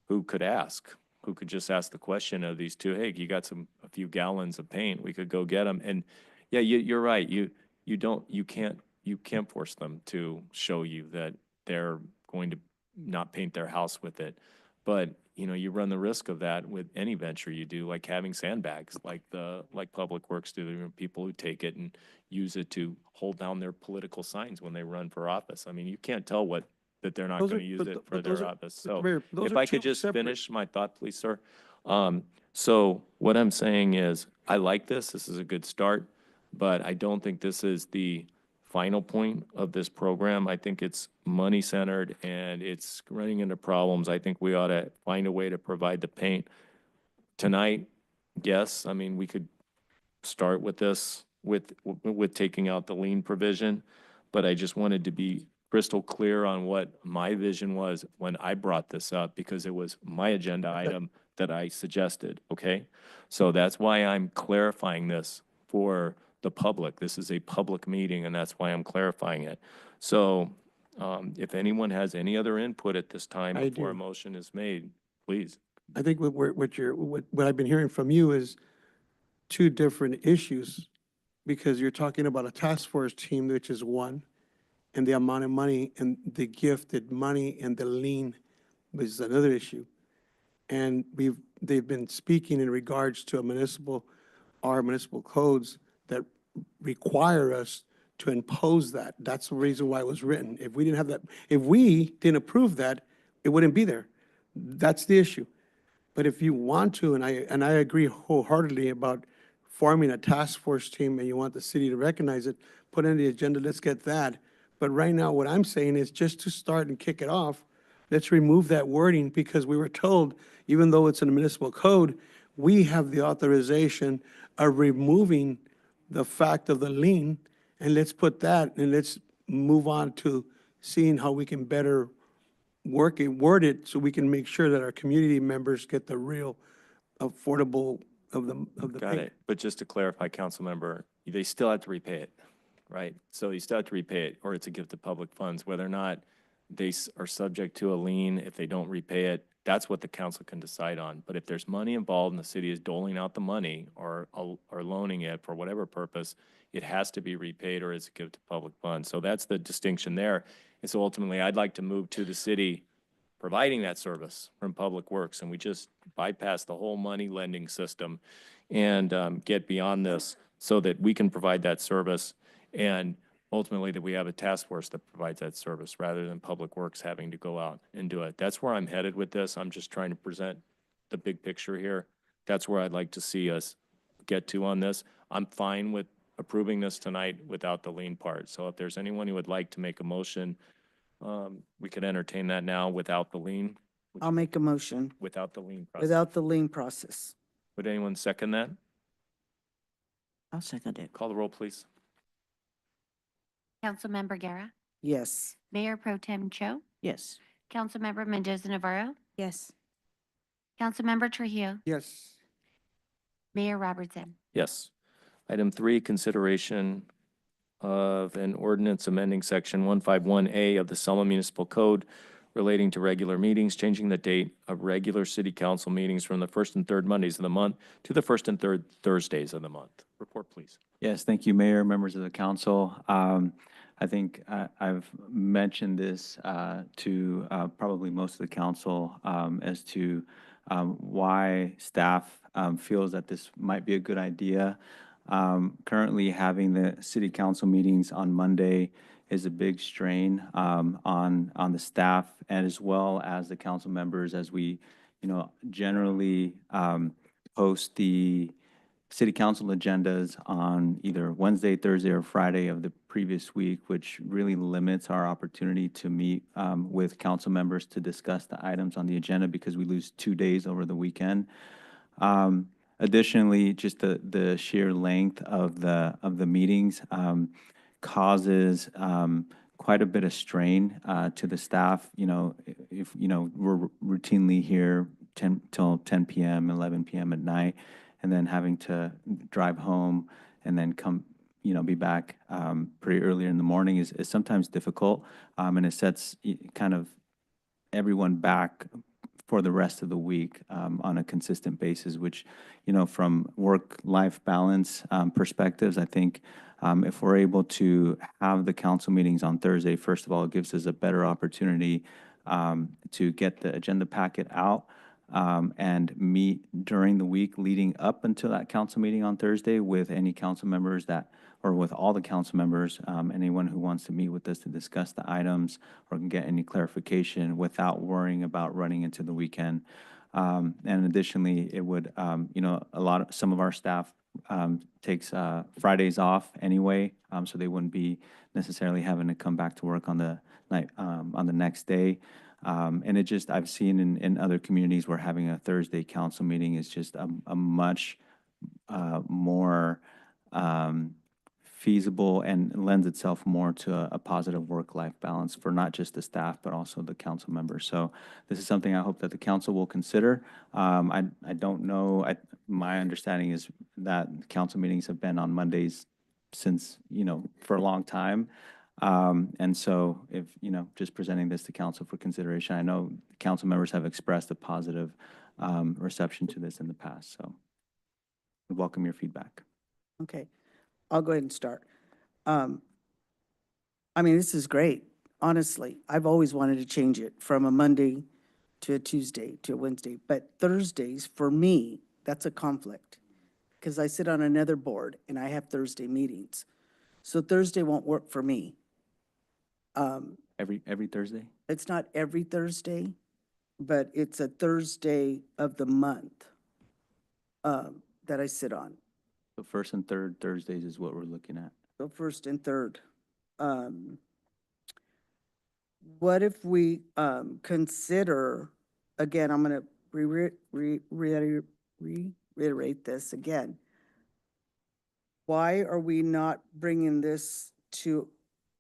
who could ask, who could just ask the question of these two, hey, you got a few gallons of paint, we could go get them. And yeah, you're right. You can't force them to show you that they're going to not paint their house with it. But, you run the risk of that with any venture you do, like having sandbags, like Public Works do. There are people who take it and use it to hold down their political signs when they run for office. I mean, you can't tell that they're not Those going to are- use but it th- for but their those are- office. So Mayor, those if are I could two just separate- finish my thought, please, sir. So what I'm saying is, I like this. This is a good start, but I don't think this is the final point of this program. I think it's money-centered and it's running into problems. I think we ought to find a way to provide the paint. Tonight, yes, I mean, we could start with this, with taking out the lien provision, but I just wanted to be crystal clear on what my vision was when I brought this up, because it was my agenda item that I suggested, okay? So that's why I'm clarifying this for the public. This is a public meeting, and that's why I'm clarifying it. So, if anyone has any other input at this time I before a do. motion is made, please. I think what I've been hearing from you is two different issues, because you're talking about a task force team, which is one, and the amount of money and the gifted money and the lien, which is another issue. And they've been speaking in regards to our municipal codes that require us to impose that. That's the reason why it was written. If we didn't have that, if we didn't approve that, it wouldn't be there. That's the issue. But if you want to, and I agree wholeheartedly about forming a task force team, and you want the city to recognize it, put it on the agenda, let's get that. But right now, what I'm saying is just to start and kick it off, let's remove that wording, because we were told, even though it's in the municipal code, we have the authorization of removing the fact of the lien, and let's put that, and let's move on to seeing how we can better word it, so we can make sure that our community members get the real affordable of the Got paint. it. But just to clarify, council member, they still have to repay it, right? So you still have to repay it, or it's a gift of public funds. Whether or not they are subject to a lien if they don't repay it, that's what the council can decide on. But if there's money involved and the city is doling out the money or loaning it for whatever purpose, it has to be repaid, or it's a gift of public funds. So that's the distinction there. And so ultimately, I'd like to move to the city providing that service from Public Works, and we just bypass the whole money lending system and get beyond this so that we can provide that service, and ultimately that we have a task force that provides that service rather than Public Works having to go out and do it. That's where I'm headed with this. I'm just trying to present the big picture here. That's where I'd like to see us get to on this. I'm fine with approving this tonight without the lien part. So if there's anyone who would like to make a motion, we could entertain that now without the lien, I'll make a motion without the lien process. without the lien process. Would anyone second that? I'll second it. Call the roll, please. Councilmember Guerra, Yes. Mayor Pro Tem Cho, Yes. Councilmember Mendoza Navarro, Yes. Councilmember Trujillo, Yes. Mayor Robertson. Yes. Item 3, consideration of an ordinance amending section 151A of the Selma Municipal Code relating to regular meetings, changing the date of regular city council meetings from the first and third Mondays of the month to the first and third Thursdays of the month. Report, please. Yes, thank you, Mayor, members of the council. I think I've mentioned this to probably most of the council as to why staff feels that this might be a good idea. Currently, having the city council meetings on Monday is a big strain on the staff and as well as the council members as we, generally post the city council agendas on either Wednesday, Thursday, or Friday of the previous week, which really limits our opportunity to meet with council members to discuss the items on the agenda because we lose 2 days over the weekend. Additionally, just the sheer length of the meetings causes quite a bit of strain to the staff. If we're routinely here 10 p.m., 11 p.m. at night, and then having to drive home and then come, be back pretty early in the morning is sometimes difficult, and it sets kind of everyone back for the rest of the week on a consistent basis, which, from work-life balance perspectives, I think if we're able to have the council meetings on Thursday, first of all, it gives us a better opportunity to get the agenda packet out and meet during the week leading up until that council meeting on Thursday with any council members or with all the council members, anyone who wants to meet with us to discuss the items or can get any clarification without worrying about running into the weekend. And additionally, it would, some of our staff takes Fridays off anyway, so they wouldn't be necessarily having to come back to work on the next day. And I've seen in other communities where having a Thursday council meeting is just a much more feasible and lends itself more to a positive work-life balance for not just the staff, but also the council members. So this is something I hope that the council will consider. I don't know, my understanding is that council meetings have been on Mondays since, for a long time. And so if, just presenting this to council for consideration, I know council members have expressed a positive reception to this in the past, so we welcome your feedback. Okay. I'll go ahead and start. This is great. Honestly, I've always wanted to change it from a Monday to a Tuesday to a Wednesday, but Thursdays, for me, that's a conflict because I sit on another board and I have Thursday meetings. So Thursday won't work for me. Every Thursday? It's not every Thursday, but it's a Thursday of the month that I sit on. The first and third Thursdays is what we're looking at. So first and third. What if we consider, again, I'm going to reiterate this again. Why are we not bringing this to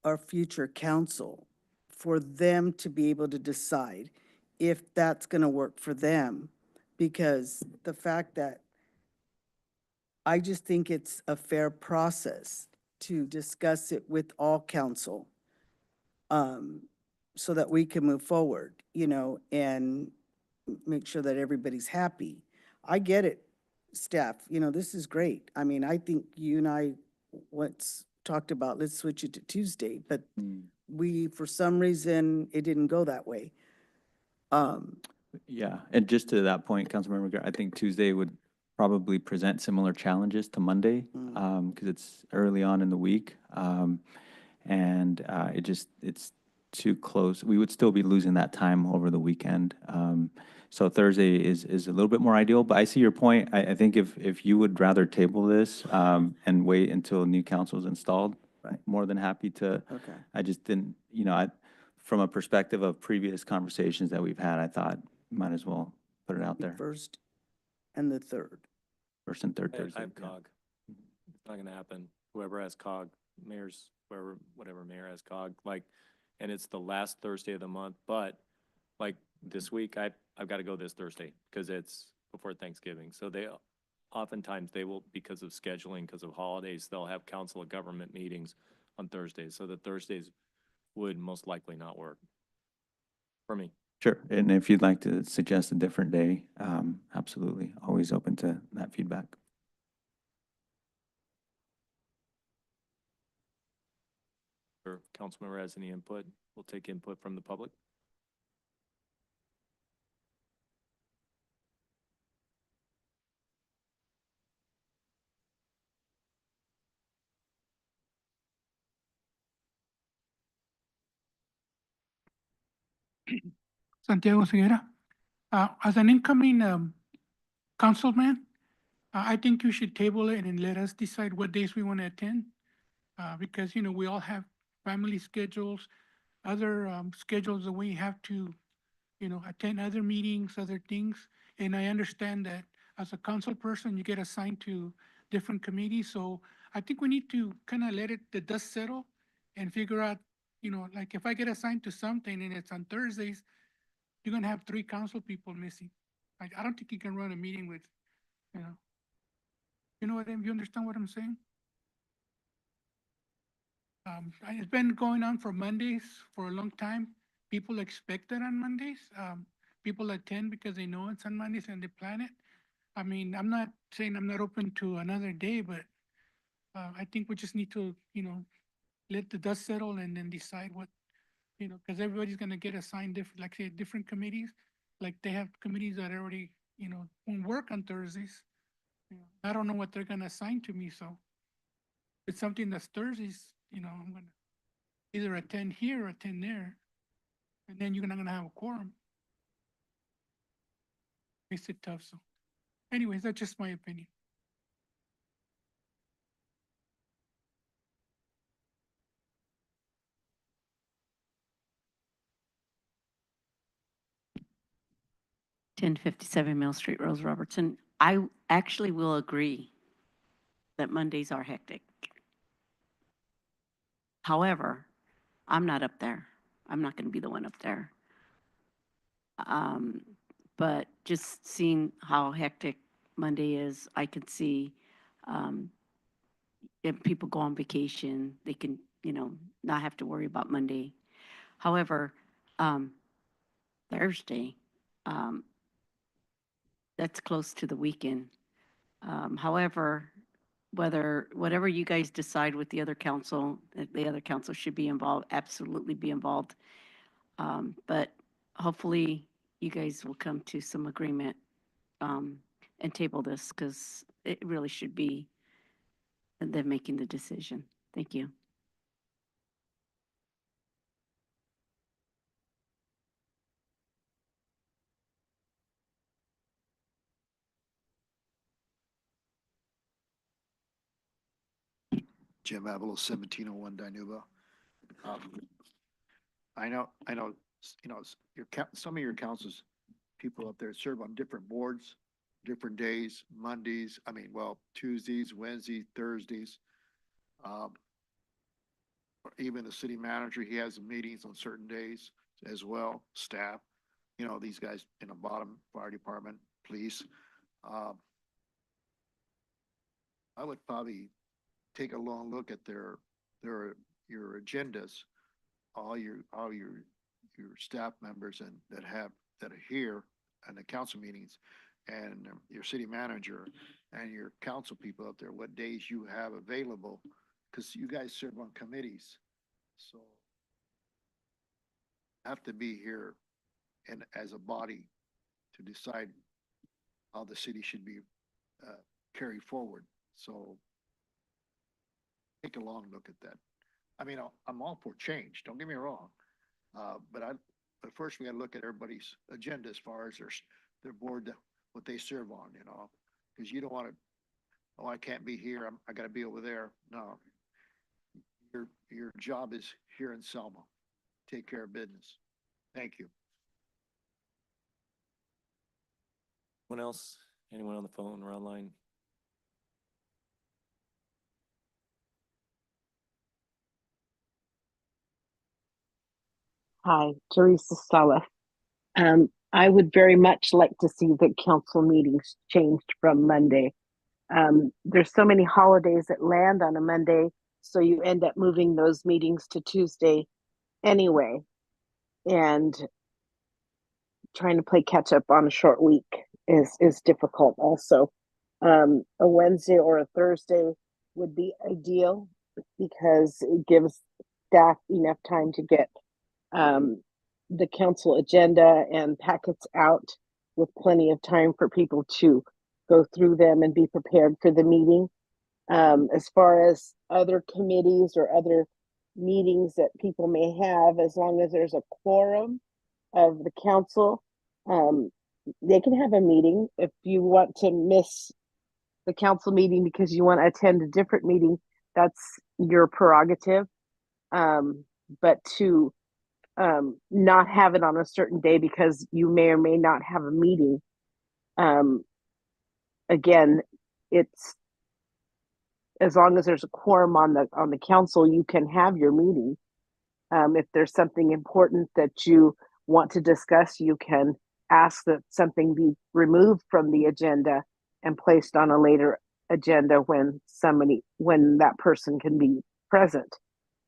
our future council for them to be able to decide if that's going to work for them? Because the fact that I just think it's a fair process to discuss it with all council so that we can move forward, and make sure that everybody's happy. I get it, staff, this is great. I think you and I once talked about, let's switch it to Tuesday, but for some reason, it didn't go that way. Yeah, and just to that point, Councilmember Guerra, I think Tuesday would probably present similar challenges to Monday because it's early on in the week. And it's too close. We would still be losing that time over the weekend. So Thursday is a little bit more ideal, but I see your point. I think if you would rather table this and wait until new council is installed, more than happy to. Okay. I just didn't, from a perspective of previous conversations that we've had, I thought might as well put it out there. First and the third. First and third Thursday. I have COG. It's not going to happen. Whoever has COG, whatever mayor has COG, and it's the last Thursday of the month, but like this week, I've got to go this Thursday because it's before Thanksgiving. So oftentimes they will, because of scheduling, because of holidays, they'll have council of government meetings on Thursdays. So the Thursdays would most likely not work for me. Sure, and if you'd like to suggest a different day, absolutely, always open to that feedback. Or council member has any input, we'll take input from the public. Santiago Seguera. As an incoming councilman, I think you should table it and let us decide what days we want to attend. Because, you know, we all have family schedules, other schedules that we have to, you know, attend other meetings, other things. And I understand that as a council person, you get assigned to different committees. So I think we need to kind of let the dust settle and figure out, you know, like if I get assigned to something and it's on Thursdays, you're gonna have 3 council people missing. I don't think you can run a meeting with, you know what you understand what I'm saying? It's been going on for Mondays for a long time. People expect it on Mondays. People attend because they know it's on Mondays and they plan it. I mean, I'm not saying I'm not open to another day, but I think we just need to, you know, let the dust settle and then decide what, you know, because everybody's gonna get assigned different, like say, different committees. Like they have committees that already, you know, won't work on Thursdays. You know, I don't know what they're gonna assign to me, so it's something that's Thursdays, you know, I'm gonna either attend here or attend there, and then you're not gonna have a quorum. Makes it tough, so anyways, that's just my opinion. Ten 57 Mill Street, Rose Robertson. I actually will agree that Mondays are hectic. However, I'm not up there. I'm not going to be the one up there. Um, but just seeing how hectic Monday is, I can see if people go on vacation, they can, you know, not have to worry about Monday. However, Thursday, that's close to the weekend. However, whatever you guys decide with the other council should be involved, absolutely be involved. But hopefully you guys will come to some agreement and table this because it really should be them making the decision. Thank you. Jim Avalo, 1701 Dinuba. I know, you know, some of your councils, people up there serve on different boards, different days, Mondays, Tuesdays, Wednesdays, Thursdays. Or even the city manager, he has meetings on certain days as well, staff, you know, these guys in the bottom, fire department, police. I would probably take a long look at your agendas, all your staff members and that are here in the council meetings, and your city manager and your council people up there, what days you have available, because you guys serve on committees, so have to be here and as a body to decide how the city should be carried forward. So take a long look at that. I mean, I'm all for change. Don't get me wrong, but first we got to look at everybody's agenda as far as their board, what they serve on. You know, because you don't want to. Oh, I can't be here. I got to be over there. No, your job is here in Selma. Take care of business. Thank you. Anyone else? Anyone on the phone or online? Hi, Teresa Sala. I would very much like to see the council meetings changed from Monday. There's so many holidays that land on a Monday, so you end up moving those meetings to Tuesday anyway. And trying to play catch up on a short week is difficult also. A Wednesday or a Thursday would be ideal because it gives staff enough time to get the council agenda and packets out with plenty of time for people to go through them and be prepared for the meeting. As far as other committees or other meetings that people may have, as long as there's a quorum of the council, they can have a meeting. If you want to miss the council meeting because you want to attend a different meeting, that's your prerogative. But to not have it on a certain day because you may or may not have a meeting, again, it's as long as there's a quorum on the council, you can have your meeting. If there's something important that you want to discuss, you can ask that something be removed from the agenda and placed on a later agenda when that person can be present.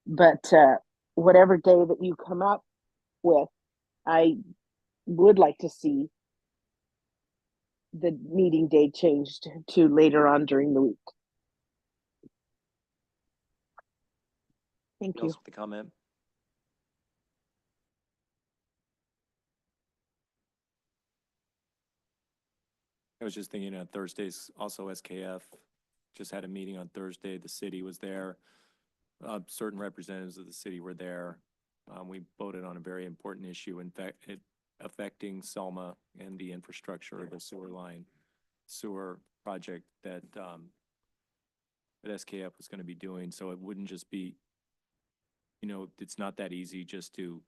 But whatever day that you come up with, I would like to see the meeting date changed to later on during the week. Thank you. Else with the comment? I was just thinking Thursdays, also SKF just had a meeting on Thursday. The city was there. Certain representatives of the city were there. We voted on a very important issue, in fact, affecting Selma and the infrastructure of the sewer project that SKF was going to be doing. So it wouldn't just be, it's not that easy just to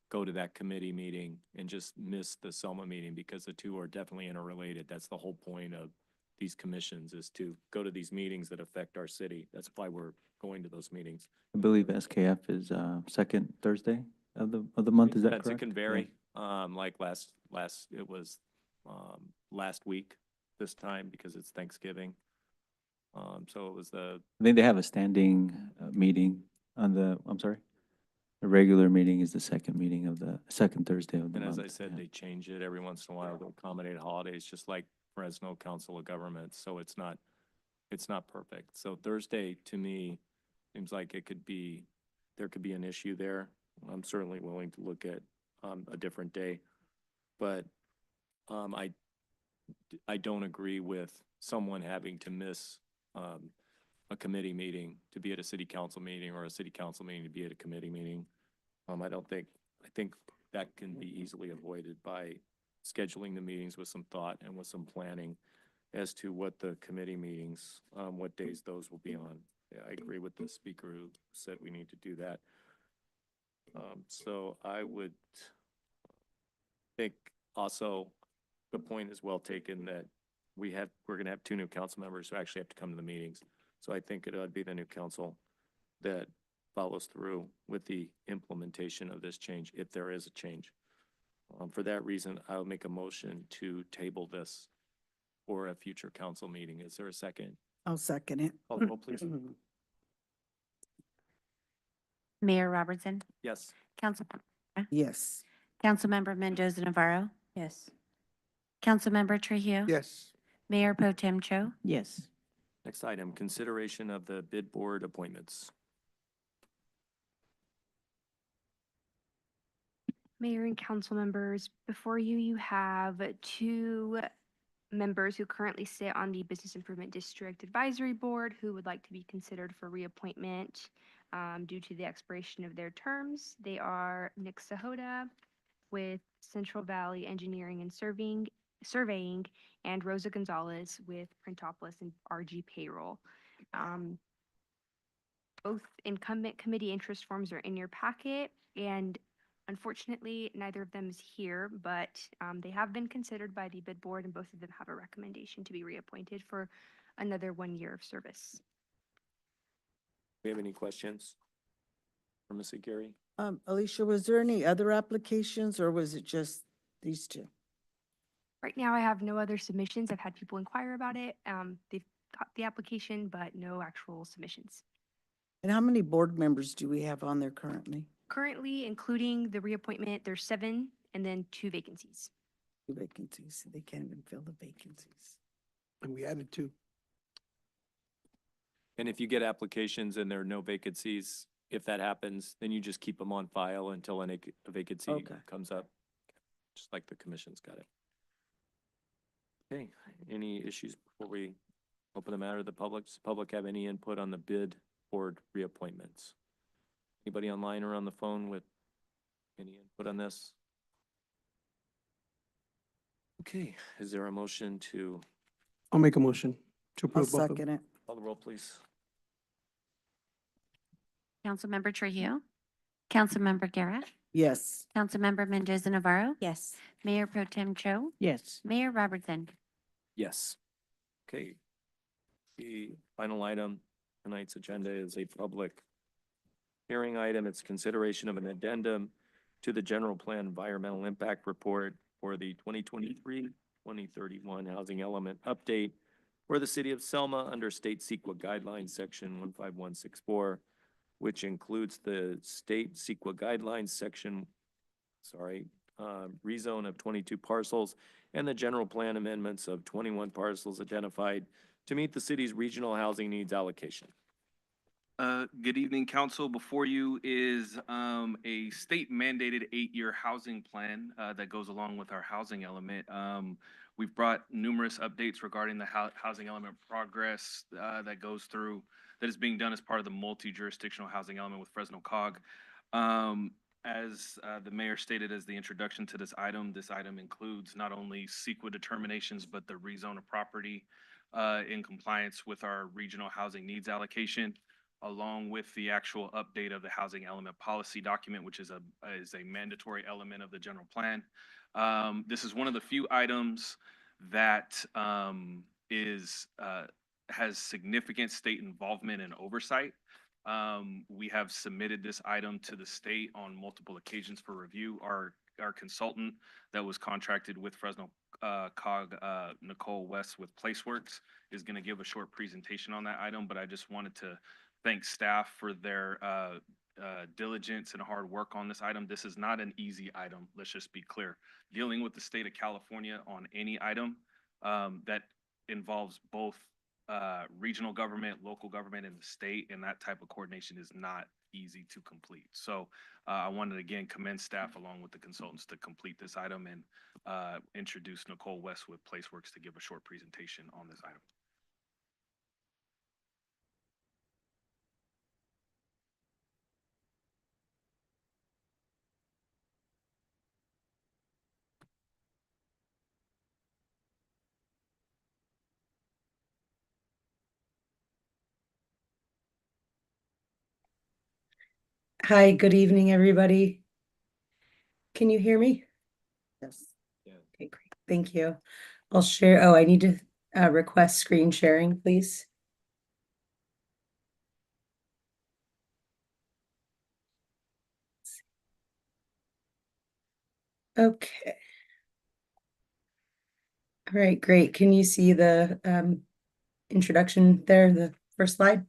go to that committee meeting and just miss the Selma meeting, because the two are definitely interrelated. That's the whole point of these commissions, is to go to these meetings that affect our city. That's why we're going to those meetings. I believe SKF is second Thursday of the month. Is that Depends. correct? It can vary. Like it was last week this time because it's Thanksgiving. So it was I think they have a standing meeting on I'm sorry. The regular meeting is the second Thursday of the And month. as I said, they change it every once in a while to accommodate holidays, just like Fresno Council of Governments. So it's not perfect. So Thursday, to me, seems like there could be an issue there. I'm certainly willing to look at a different day, but I don't agree with someone having to miss a committee meeting to be at a city council meeting, or a city council meeting to be at a committee meeting. I think that can be easily avoided by scheduling the meetings with some thought and with some planning as to what the committee meetings, what days those will be on. Yeah, I agree with the speaker who said we need to do that. So I would think also the point is well taken that we're going to have two new council members who actually have to come to the meetings. So I think it ought to be the new council that follows through with the implementation of this change, if there is a change. For that reason, I'll make a motion to table this for a future council meeting. Is there a second? I'll second it. Call the roll, please. Mayor Robertson, Yes. Yes. Councilmember Mendoza Navarro, Yes. Councilmember Trujillo. Yes. Mayor Pro Tem Cho. Yes. Next item, consideration of the bid board appointments. Mayor and council members, before you have two members who currently sit on the Business Improvement District Advisory Board who would like to be considered for reappointment due to the expiration of their terms. They are Nick Sahota with Central Valley Engineering and Surveying, and Rosa Gonzalez with Printopolis and RG Payroll. Both incumbent committee interest forms are in your packet, and unfortunately, neither of them is here, but they have been considered by the bid board, and both of them have a recommendation to be reappointed for another 1 year of service. Do we have any questions for Ms. Aguirre? Alicia, was there any other applications or was it just these two? Right now, I have no other submissions. I've had people inquire about it. They've got the application, but no actual submissions. And how many board members do we have on there currently? Currently, including the reappointment, there's 7 and then 2 vacancies. 2 vacancies. They can't even fill the vacancies. And we added two. And if you get applications and there are no vacancies, if that happens, then you just keep them on file until a vacancy Okay. comes up, just like the commission's got it. Okay, any issues before we open the matter to the public? Does the public have any input on the bid board reappointments? Anybody online or on the phone with any input on this? Okay, is there a motion to I'll make a motion to I'll approve both of them. second it. call the roll, please? Councilmember Trujillo, Councilmember Guerra, Yes. Councilmember Mendoza Navarro, Yes. Mayor Pro Tem Cho, Yes. Mayor Robertson. Yes. Okay. The final item tonight's agenda is a public hearing item. It's consideration of an addendum to the general plan environmental impact report for the 2023-2031 housing element update for the city of Selma under state CEQA guidelines, section 15164, which includes the state CEQA guidelines section, rezone of 22 parcels and the general plan amendments of 21 parcels identified to meet the city's regional housing needs allocation. Good evening, council. Before you is a state mandated 8-year housing plan that goes along with our housing element. We've brought numerous updates regarding the housing element progress that goes through, that is being done as part of the multi-jurisdictional housing element with Fresno COG. As the mayor stated as the introduction to this item includes not only CEQA determinations, but the rezone of property in compliance with our regional housing needs allocation, along with the actual update of the housing element policy document, which is a mandatory element of the general plan. This is one of the few items that has significant state involvement and oversight. We have submitted this item to the state on multiple occasions for review. Our consultant that was contracted with Fresno COG, Nicole West with PlaceWorks, is going to give a short presentation on that item, but I just wanted to thank staff for their diligence and hard work on this item. This is not an easy item. Let's just be clear. Dealing with the state of California on any item that involves both regional government, local government, and the state, and that type of coordination is not easy to complete. So I wanted to again commend staff along with the consultants to complete this item and introduce Nicole West with PlaceWorks to give a short presentation on this item. Hi, good evening, everybody. Can you hear me? Yes. Okay, great. Thank you. I'll share. Oh, I need to request screen sharing, please. Okay. All right, great. Can you see the introduction there, the first slide?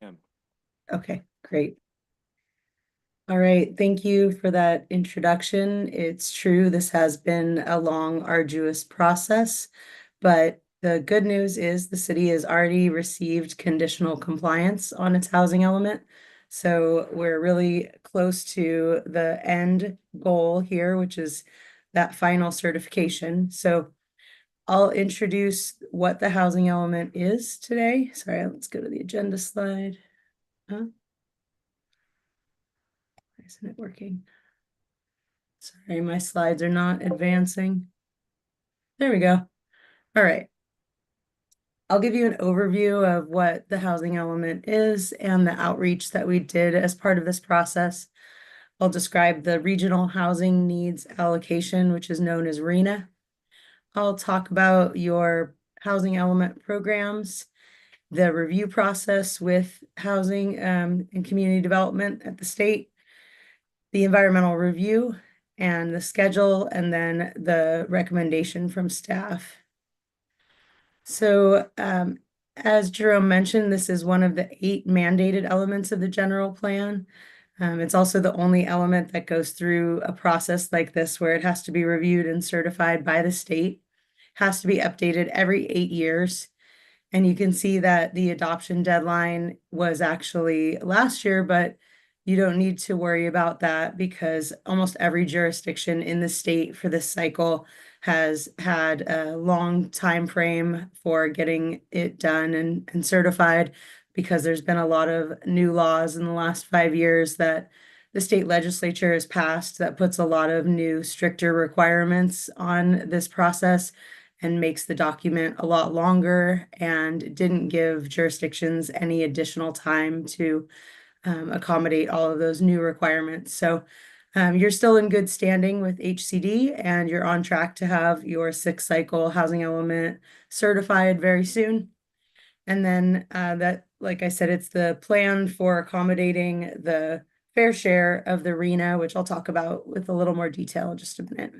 Yeah. Okay, great. All right, thank you for that introduction. It's true, this has been a long, arduous process, but the good news is the city has already received conditional compliance on its housing element. So we're really close to the end goal here, which is that final certification. So I'll introduce what the housing element is today. Sorry, let's go to the agenda slide. Huh? Why isn't it working? Sorry, my slides are not advancing. There we go. All right. I'll give you an overview of what the housing element is and the outreach that we did as part of this process. I'll describe the regional housing needs allocation, which is known as RHNA. I'll talk about your housing element programs the review process with housing and community development at the state, the environmental review and the schedule, and then the recommendation from staff. So as Jerome mentioned, this is one of the 8 mandated elements of the general plan. It's also the only element that goes through a process like this where it has to be reviewed and certified by the state, has to be updated every 8 years. And you can see that the adoption deadline was actually last year, but you don't need to worry about that because almost every jurisdiction in the state for this cycle has had a long time frame for getting it done and certified, because there's been a lot of new laws in the last 5 years that the state legislature has passed that puts a lot of new stricter requirements on this process and makes the document a lot longer and didn't give jurisdictions any additional time to accommodate all of those new requirements. So you're still in good standing with HCD and you're on track to have your 6th cycle housing element certified very soon. And then that, like I said, it's the plan for accommodating the fair share of the RENA, which I'll talk about with a little more detail in just a minute.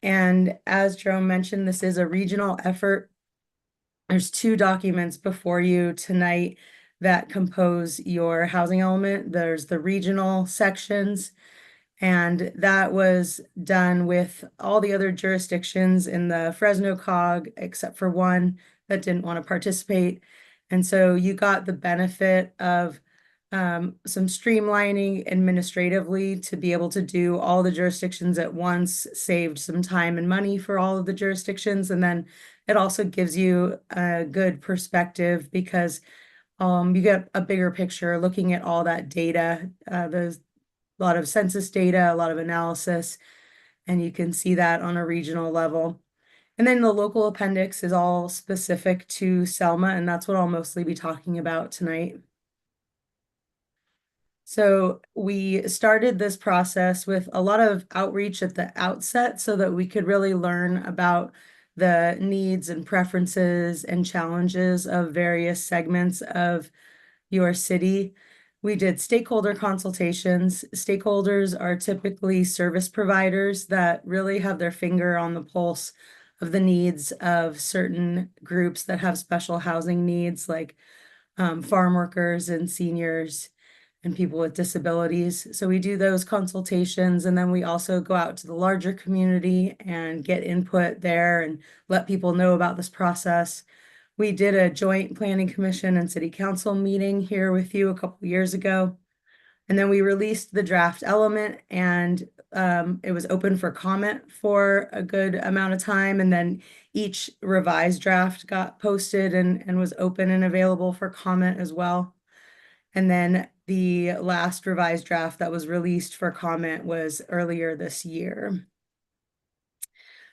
And as Jerome mentioned, this is a regional effort. There's 2 documents before you tonight that compose your housing element. There's the regional sections, and that was done with all the other jurisdictions in the Fresno COG, except for one that didn't want to participate. And so you got the benefit of some streamlining administratively to be able to do all the jurisdictions at once, saved some time and money for all of the jurisdictions. And then it also gives you a good perspective because you get a bigger picture looking at all that data. There's a lot of census data, a lot of analysis, and you can see that on a regional level. And then the local appendix is all specific to Selma, and that's what I'll mostly be talking about tonight. So we started this process with a lot of outreach at the outset so that we could really learn about the needs and preferences and challenges of various segments of your city. We did stakeholder consultations. Stakeholders are typically service providers that really have their finger on the pulse of the needs of certain groups that have special housing needs, like farm workers and seniors and people with disabilities. So we do those consultations, and then we also go out to the larger community and get input there and let people know about this process. We did a joint planning commission and city council meeting here with you a couple years ago. And then we released the draft element, and it was open for comment for a good amount of time. And then each revised draft got posted and was open and available for comment as well. And then the last revised draft that was released for comment was earlier this year.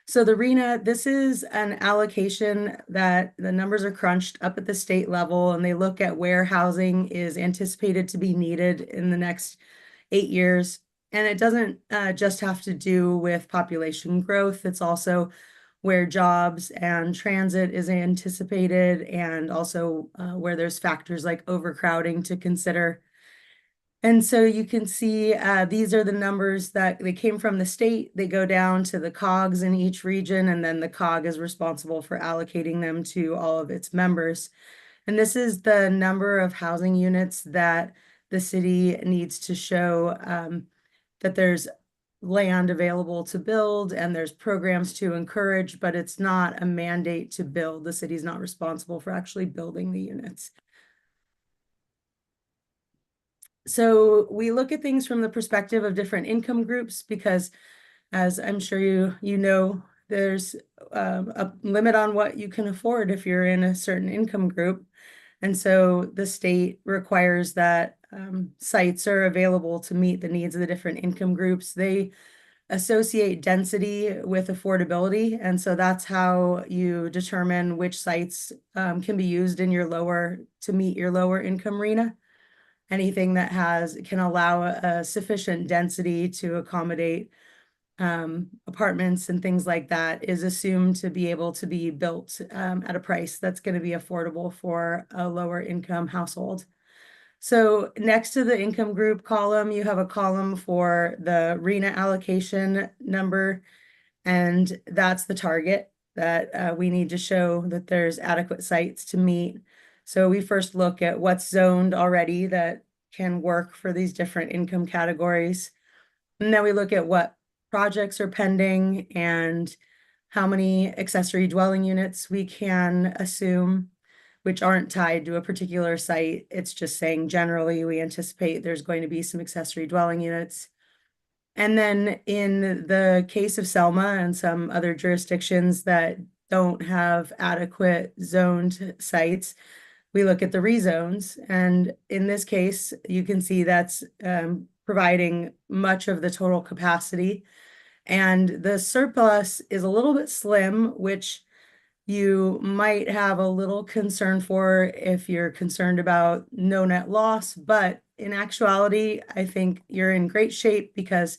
So the RENA, this is an allocation that the numbers are crunched up at the state level, and they look at where housing is anticipated to be needed in the next 8 years. And it doesn't just have to do with population growth. It's also where jobs and transit is anticipated, and also where there's factors like overcrowding to consider. And so you can see these are the numbers that they came from the state. They go down to the COGs in each region, and then the COG is responsible for allocating them to all of its members. And this is the number of housing units that the city needs to show that there's land available to build and there's programs to encourage, but it's not a mandate to build. The city's not responsible for actually building the units. So we look at things from the perspective of different income groups because, as I'm sure you know, there's a limit on what you can afford if you're in a certain income group. And so the state requires that sites are available to meet the needs of the different income groups. They associate density with affordability. And so that's how you determine which sites can be used in your to meet your lower income RENA. Anything that can allow a sufficient density to accommodate apartments and things like that is assumed to be able to be built at a price that's going to be affordable for a lower income household. So next to the income group column, you have a column for the RENA allocation number, and that's the target that we need to show that there's adequate sites to meet. So we first look at what's zoned already that can work for these different income categories. And then we look at what projects are pending and how many accessory dwelling units we can assume, which aren't tied to a particular site. It's just saying generally we anticipate there's going to be some accessory dwelling units. And then in the case of Selma and some other jurisdictions that don't have adequate zoned sites, we look at the rezones. And in this case, you can see that's providing much of the total capacity. And the surplus is a little bit slim, which you might have a little concern for if you're concerned about no net loss. But in actuality, I think you're in great shape because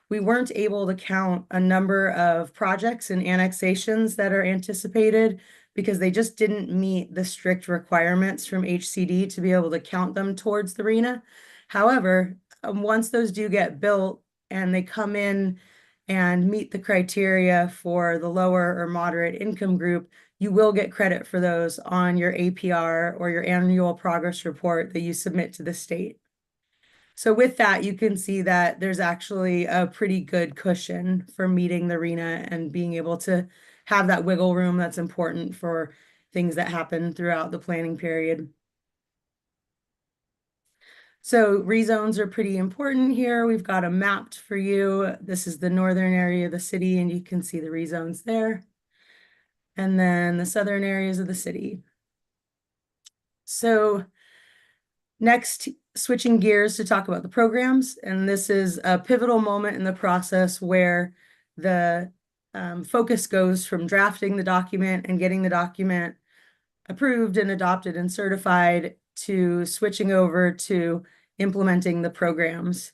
we weren't able to count a number of projects and annexations that are anticipated because they just didn't meet the strict requirements from HCD to be able to count them towards the RENA. However, once those do get built and they come in and meet the criteria for the lower or moderate income group, you will get credit for those on your APR or your annual progress report that you submit to the state. So with that, you can see that there's actually a pretty good cushion for meeting the RENA and being able to have that wiggle room that's important for things that happen throughout the planning period. So rezones are pretty important here. We've got them mapped for you. This is the northern area of the city, and you can see the rezones there. And then the southern areas of the city. So next, switching gears to talk about the programs. And this is a pivotal moment in the process where the focus goes from drafting the document and getting the document approved and adopted and certified to switching over to implementing the programs.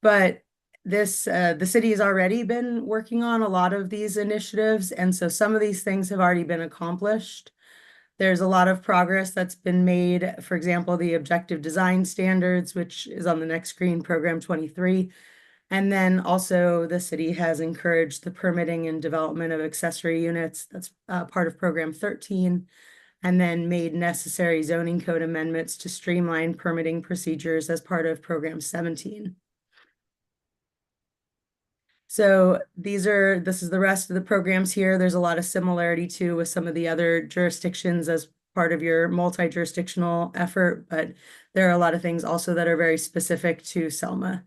But this, the city has already been working on a lot of these initiatives. And so some of these things have already been accomplished. There's a lot of progress that's been made. For example, the objective design standards, which is on the next screen, program 23. And then also the city has encouraged the permitting and development of accessory units. That's part of program 13. And then made necessary zoning code amendments to streamline permitting procedures as part of program 17. So this is the rest of the programs here. There's a lot of similarity too with some of the other jurisdictions as part of your multi-jurisdictional effort, but there are a lot of things also that are very specific to Selma.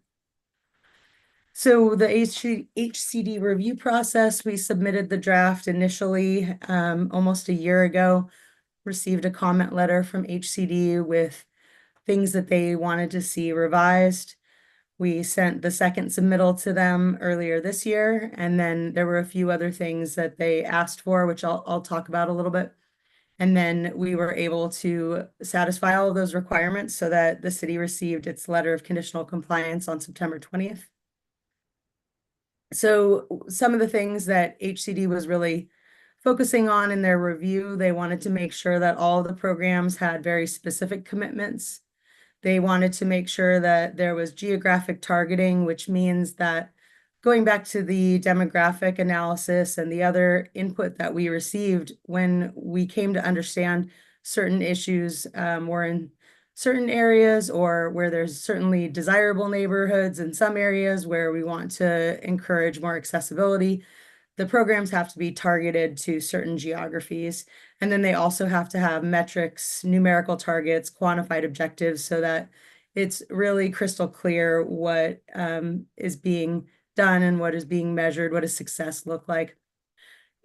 So the HCD review process, we submitted the draft initially almost a year ago, received a comment letter from HCD with things that they wanted to see revised. We sent the second submittal to them earlier this year, and then there were a few other things that they asked for, which I'll talk about a little bit. And then we were able to satisfy all of those requirements so that the city received its letter of conditional compliance on September 20th. So some of the things that HCD was really focusing on in their review, they wanted to make sure that all the programs had very specific commitments. They wanted to make sure that there was geographic targeting, which means that going back to the demographic analysis and the other input that we received when we came to understand certain issues were in certain areas or where there's certainly desirable neighborhoods in some areas where we want to encourage more accessibility. The programs have to be targeted to certain geographies. And then they also have to have metrics, numerical targets, quantified objectives so that it's really crystal clear what is being done and what is being measured, what does success look like.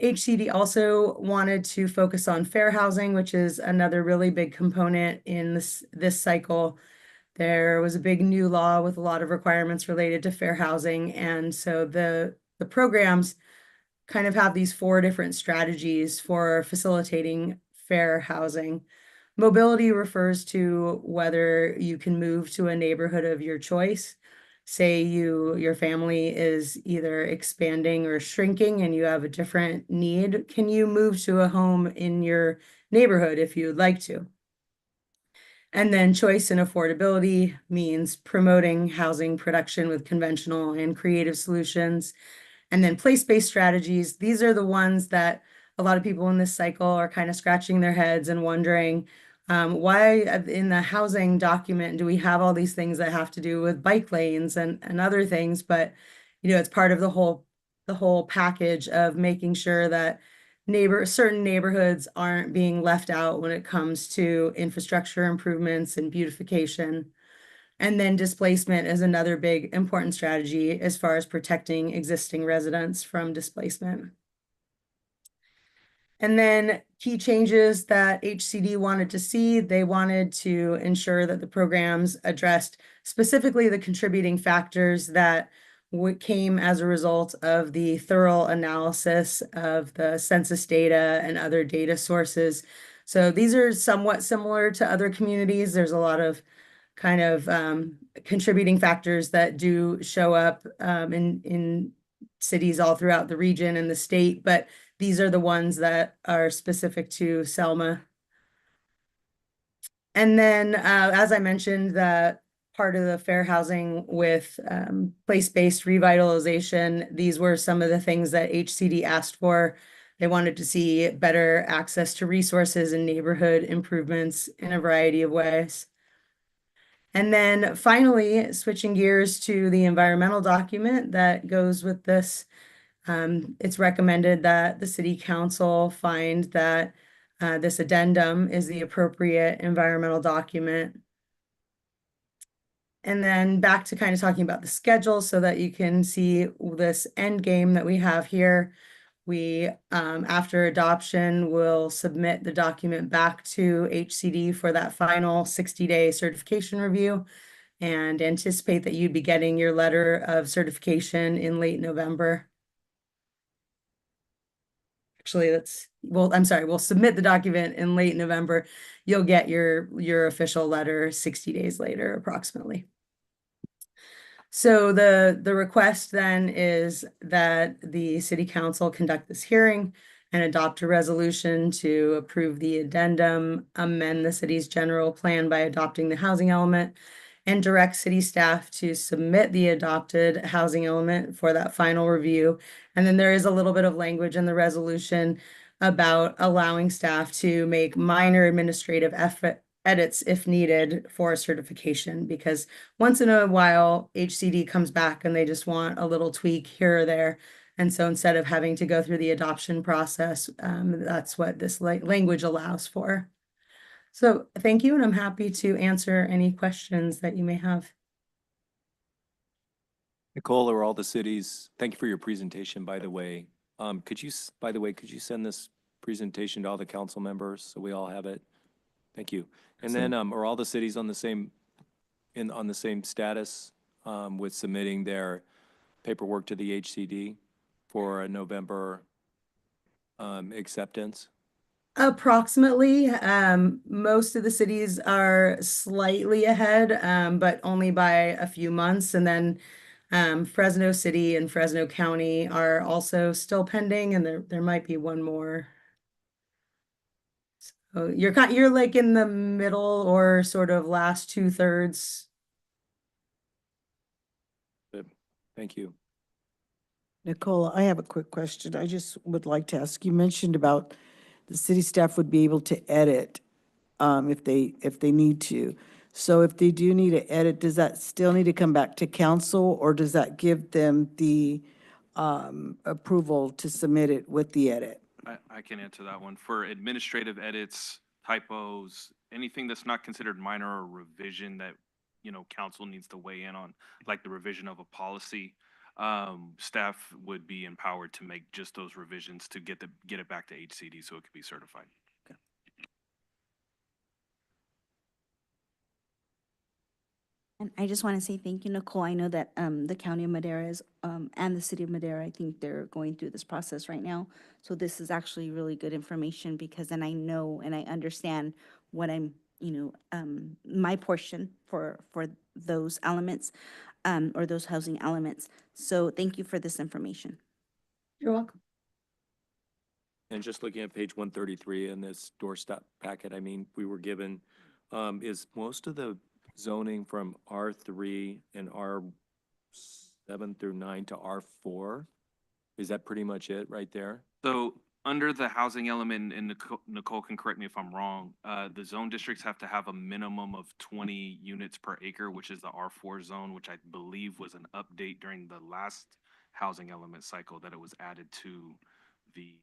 HCD also wanted to focus on fair housing, which is another really big component in this cycle. There was a big new law with a lot of requirements related to fair housing. And so the programs kind of have these 4 different strategies for facilitating fair housing. Mobility refers to whether you can move to a neighborhood of your choice. say your family is either expanding or shrinking and you have a different need, can you move to a home in your neighborhood if you would like to? And then choice and affordability means promoting housing production with conventional and creative solutions. And then place-based strategies, these are the ones that a lot of people in this cycle are kind of scratching their heads and wondering, why in the housing document do we have all these things that have to do with bike lanes and other things? But, it's part of the whole package of making sure that certain neighborhoods aren't being left out when it comes to infrastructure improvements and beautification. And then displacement is another big important strategy as far as protecting existing residents from displacement. And then key changes that HCD wanted to see, they wanted to ensure that the programs addressed specifically the contributing factors that came as a result of the thorough analysis of the census data and other data sources. So these are somewhat similar to other communities. There's a lot of kind of contributing factors that do show up in cities all throughout the region and the state, but these are the ones that are specific to Selma. And then, as I mentioned, the part of the fair housing with place-based revitalization, these were some of the things that HCD asked for. They wanted to see better access to resources and neighborhood improvements in a variety of ways. And then finally, switching gears to the environmental document that goes with this, it's recommended that the city council find that this addendum is the appropriate environmental document. And then back to kind of talking about the schedule so that you can see this end game that we have here. We, after adoption, will submit the document back to HCD for that final 60-day certification review and anticipate that you'd be getting your letter of certification in late November. Actually, I'm sorry, we'll submit the document in late November. You'll get your official letter 60 days later, approximately. So the request then is that the city council conduct this hearing and adopt a resolution to approve the addendum, amend the city's general plan by adopting the housing element, and direct city staff to submit the adopted housing element for that final review. And then there is a little bit of language in the resolution about allowing staff to make minor administrative edits if needed for certification, because once in a while HCD comes back and they just want a little tweak here or there. And so instead of having to go through the adoption process, that's what this language allows for. So thank you, and I'm happy to answer any questions that you may have. Nicole, or all the cities, thank you for your presentation, by the way. Could you send this presentation to all the council members so we all have it? Thank you. And then, are all the cities on the same status with submitting their paperwork to the HCD for a November acceptance? Approximately, most of the cities are slightly ahead, but only by a few months. And then Fresno City and Fresno County are also still pending, and there might be one more. So you're like in the middle or sort of last 2/3. Thank you. Nicole, I have a quick question. I just would like to ask, you mentioned about the city staff would be able to edit if they need to. So if they do need to edit, does that still need to come back to council, or does that give them the approval to submit it with the edit? I can answer that one. For administrative edits, typos, anything that's not considered minor or revision that, council needs to weigh in on, like the revision of a policy, staff would be empowered to make just those revisions to get it back to HCD so it could be certified. And I just want to say thank you, Nicole. I know that the County of Madera is, and the City of Madera, I think they're going through this process right now. So this is actually really good information, because then I know and I understand what I'm, my portion for those elements. or those housing elements. So thank you for this information. You're welcome. And just looking at page 133 in this doorstop packet, I mean, we were given, is most of the zoning from R3 and R7 through 9 to R4? Is that pretty much it right there? So under the housing element, and Nicole can correct me if I'm wrong, the zone districts have to have a minimum of 20 units per acre, which is the R4 zone, which I believe was an update during the last housing element cycle that it was added to the,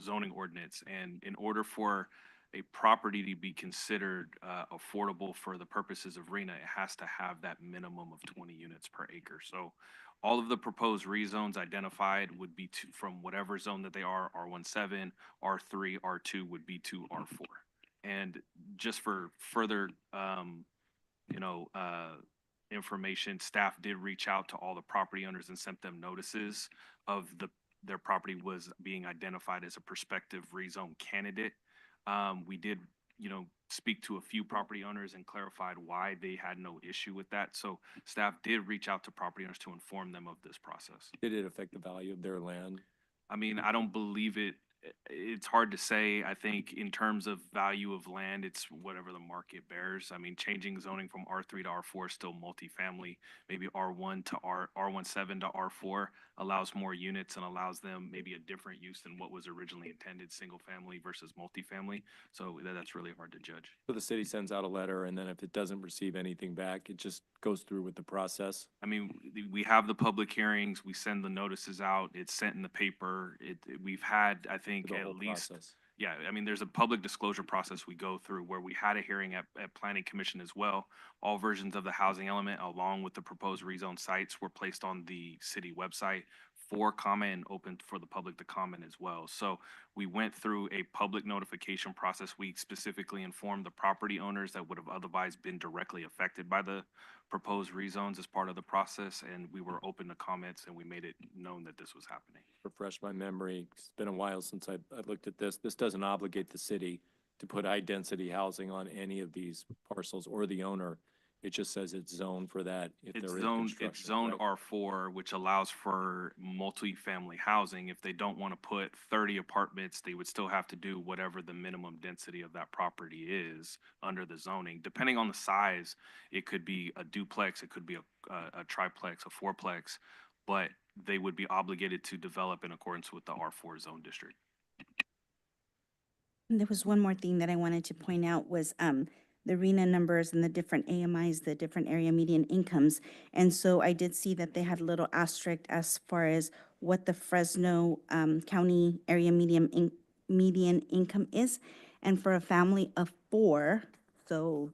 zoning ordinance. And in order for a property to be considered affordable for the purposes of RENA, it has to have that minimum of 20 units per acre. So all of the proposed rezones identified would be from whatever zone that they are, R17, R3, R2 would be to R4. And just for further, you know, information, staff did reach out to all the property owners and sent them notices of their property was being identified as a prospective rezone candidate. We did, speak to a few property owners and clarified why they had no issue with that. So staff did reach out to property owners to inform them of this process. Did it affect the value of their land? I mean, I don't believe it. It's hard to say. I think in terms of value of land, it's whatever the market bears. I mean, changing zoning from R3 to R4 is still multifamily. Maybe R1 to R17 to R4 allows more units and allows them maybe a different use than what was originally intended, single family versus multifamily. So that's really hard to judge. So the city sends out a letter, and then if it doesn't receive anything back, it just goes through with the process? I mean, we have the public hearings, we send the notices out, it's sent in the paper. We've had, I think, The at whole least, process. yeah, I mean, there's a public disclosure process we go through where we had a hearing at Planning Commission as well. All versions of the housing element, along with the proposed rezone sites, were placed on the city website for comment and open for the public to comment as well. So we went through a public notification process. We specifically informed the property owners that would have otherwise been directly affected by the proposed rezones as part of the process, and we were open to comments, and we made it known that this was happening. Refresh my memory. It's been a while since I looked at this. This doesn't obligate the city to put high-density housing on any of these parcels or the owner. It just says it's zoned for that if It's there is zoned, it's construction. zoned correct? R4, which allows for multifamily housing. If they don't want to put 30 apartments, they would still have to do whatever the minimum density of that property is under the zoning. Depending on the size, it could be a duplex, it could be a triplex, a fourplex, but they would be obligated to develop in accordance with the R4 zone district. And there was one more thing that I wanted to point out was the RENA numbers and the different AMIs, the different area median incomes. And so I did see that they had a little asterisk as far as what the Fresno County area median income is. And for a family of four, so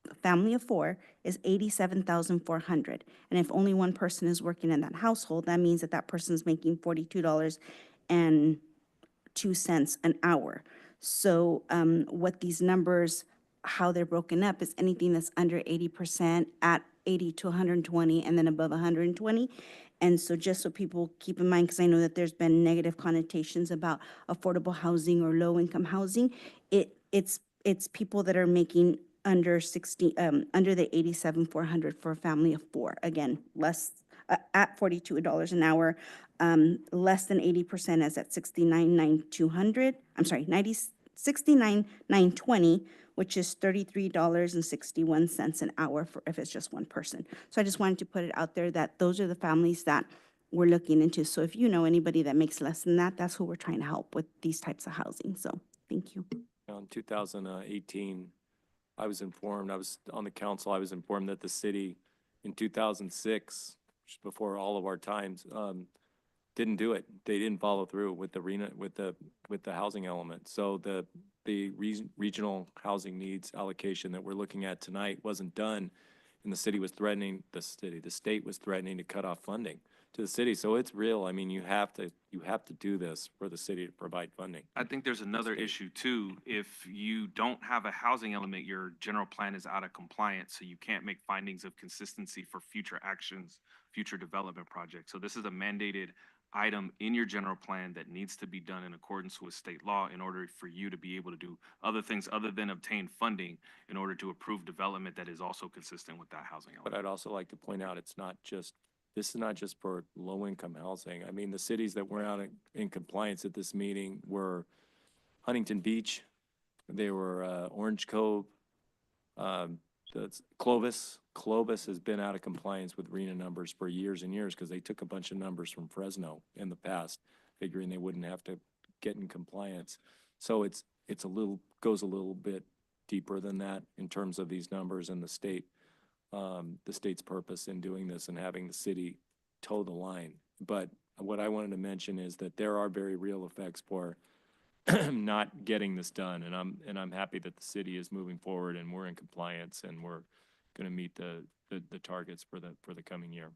a family of four is 87,400. And if only one person is working in that household, that means that that person is making $42.02 an hour. So what these numbers, how they're broken up is anything that's under 80% at 80 to 120 and then above 120. And so just so people keep in mind, because I know that there's been negative connotations about affordable housing or low-income housing, it's people that are making under 60, under the 87,400 for a family of four. Again, less at $42 an hour. Less than 80% is at 69,920. I'm sorry, 69,920, which is $33.61 an hour for if it's just one person. So I just wanted to put it out there that those are the families that we're looking into. So if you know anybody that makes less than that, that's who we're trying to help with these types of housing. So thank you. In 2018, I was informed, I was on the council, I was informed that the city in 2006, just before all of our times, didn't do it. They didn't follow through with the housing element. So the regional housing needs allocation that we're looking at tonight wasn't done, and the state was threatening to cut off funding to the city. So it's real. I mean, you have to do this for the city to provide funding. I think there's another issue too. If you don't have a housing element, your general plan is out of compliance, so you can't make findings of consistency for future actions, future development projects. So this is a mandated item in your general plan that needs to be done in accordance with state law in order for you to be able to do other things other than obtain funding in order to approve development that is also consistent with that housing element. But I'd also like to point out, this is not just for low-income housing. I mean, the cities that were out in compliance at this meeting were Huntington Beach, they were Orange Cove, that's Clovis. Clovis has been out of compliance with RENA numbers for years and years because they took a bunch of numbers from Fresno in the past, figuring they wouldn't have to get in compliance. So it's goes a little bit deeper than that in terms of these numbers and the state's purpose in doing this and having the city toe the line. But what I wanted to mention is that there are very real effects for not getting this done, and I'm happy that the city is moving forward and we're in compliance and we're going to meet the targets for the coming year.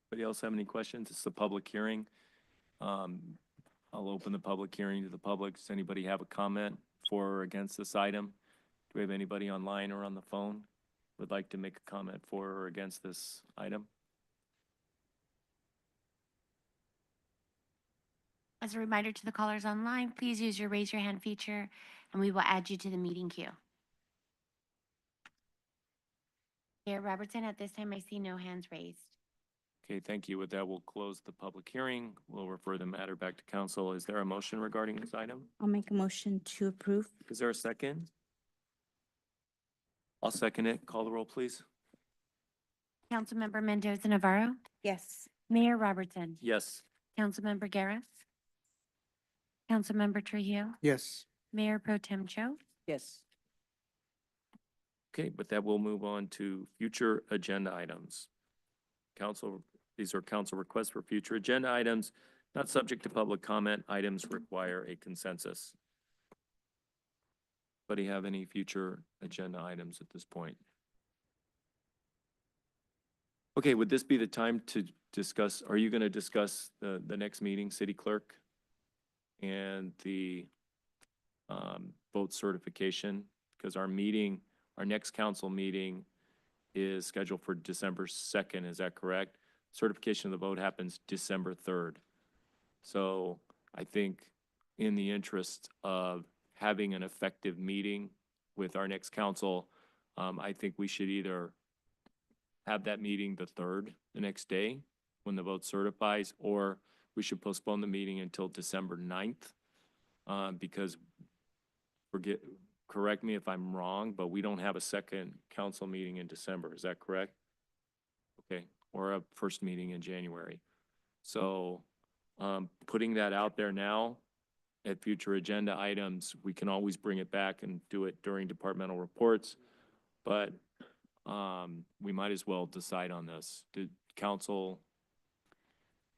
Anybody else have any questions? It's the public hearing. I'll open the public hearing to the public. Does anybody have a comment for or against this item? Do we have anybody online or on the phone who would like to make a comment for or against this item? As a reminder to the callers online, please use your raise your hand feature and we will add you to the meeting queue. Mayor Robertson, at this time I see no hands raised. Okay, thank you. With that, we'll close the public hearing. We'll refer the matter back to council. Is there a motion regarding this item? I'll make a motion to approve. Is there a second? I'll second it. Call the roll, please. Councilmember Mendoza Navarro, Yes. Mayor Robertson, Yes. Councilmember Garris, Councilmember Trujillo, Yes. Mayor Pro Tem Cho. Yes. Okay, with that, we'll move on to future agenda items. These are council requests for future agenda items, not subject to public comment. Items require a consensus. Anybody have any future agenda items at this point? Okay, would this be the time to discuss, are you going to discuss the next meeting, city clerk? And the vote certification? Because our next council meeting is scheduled for December 2nd, is that correct? Certification of the vote happens December 3rd. So I think in the interest of having an effective meeting with our next council, I think we should either have that meeting the 3rd, the next day, when the vote certifies, or we should postpone the meeting until December 9th, because correct me if I'm wrong, but we don't have a second council meeting in December. Is that correct? Okay, or a first meeting in January. So putting that out there now at future agenda items, we can always bring it back and do it during departmental reports, but we might as well decide on this. Did council,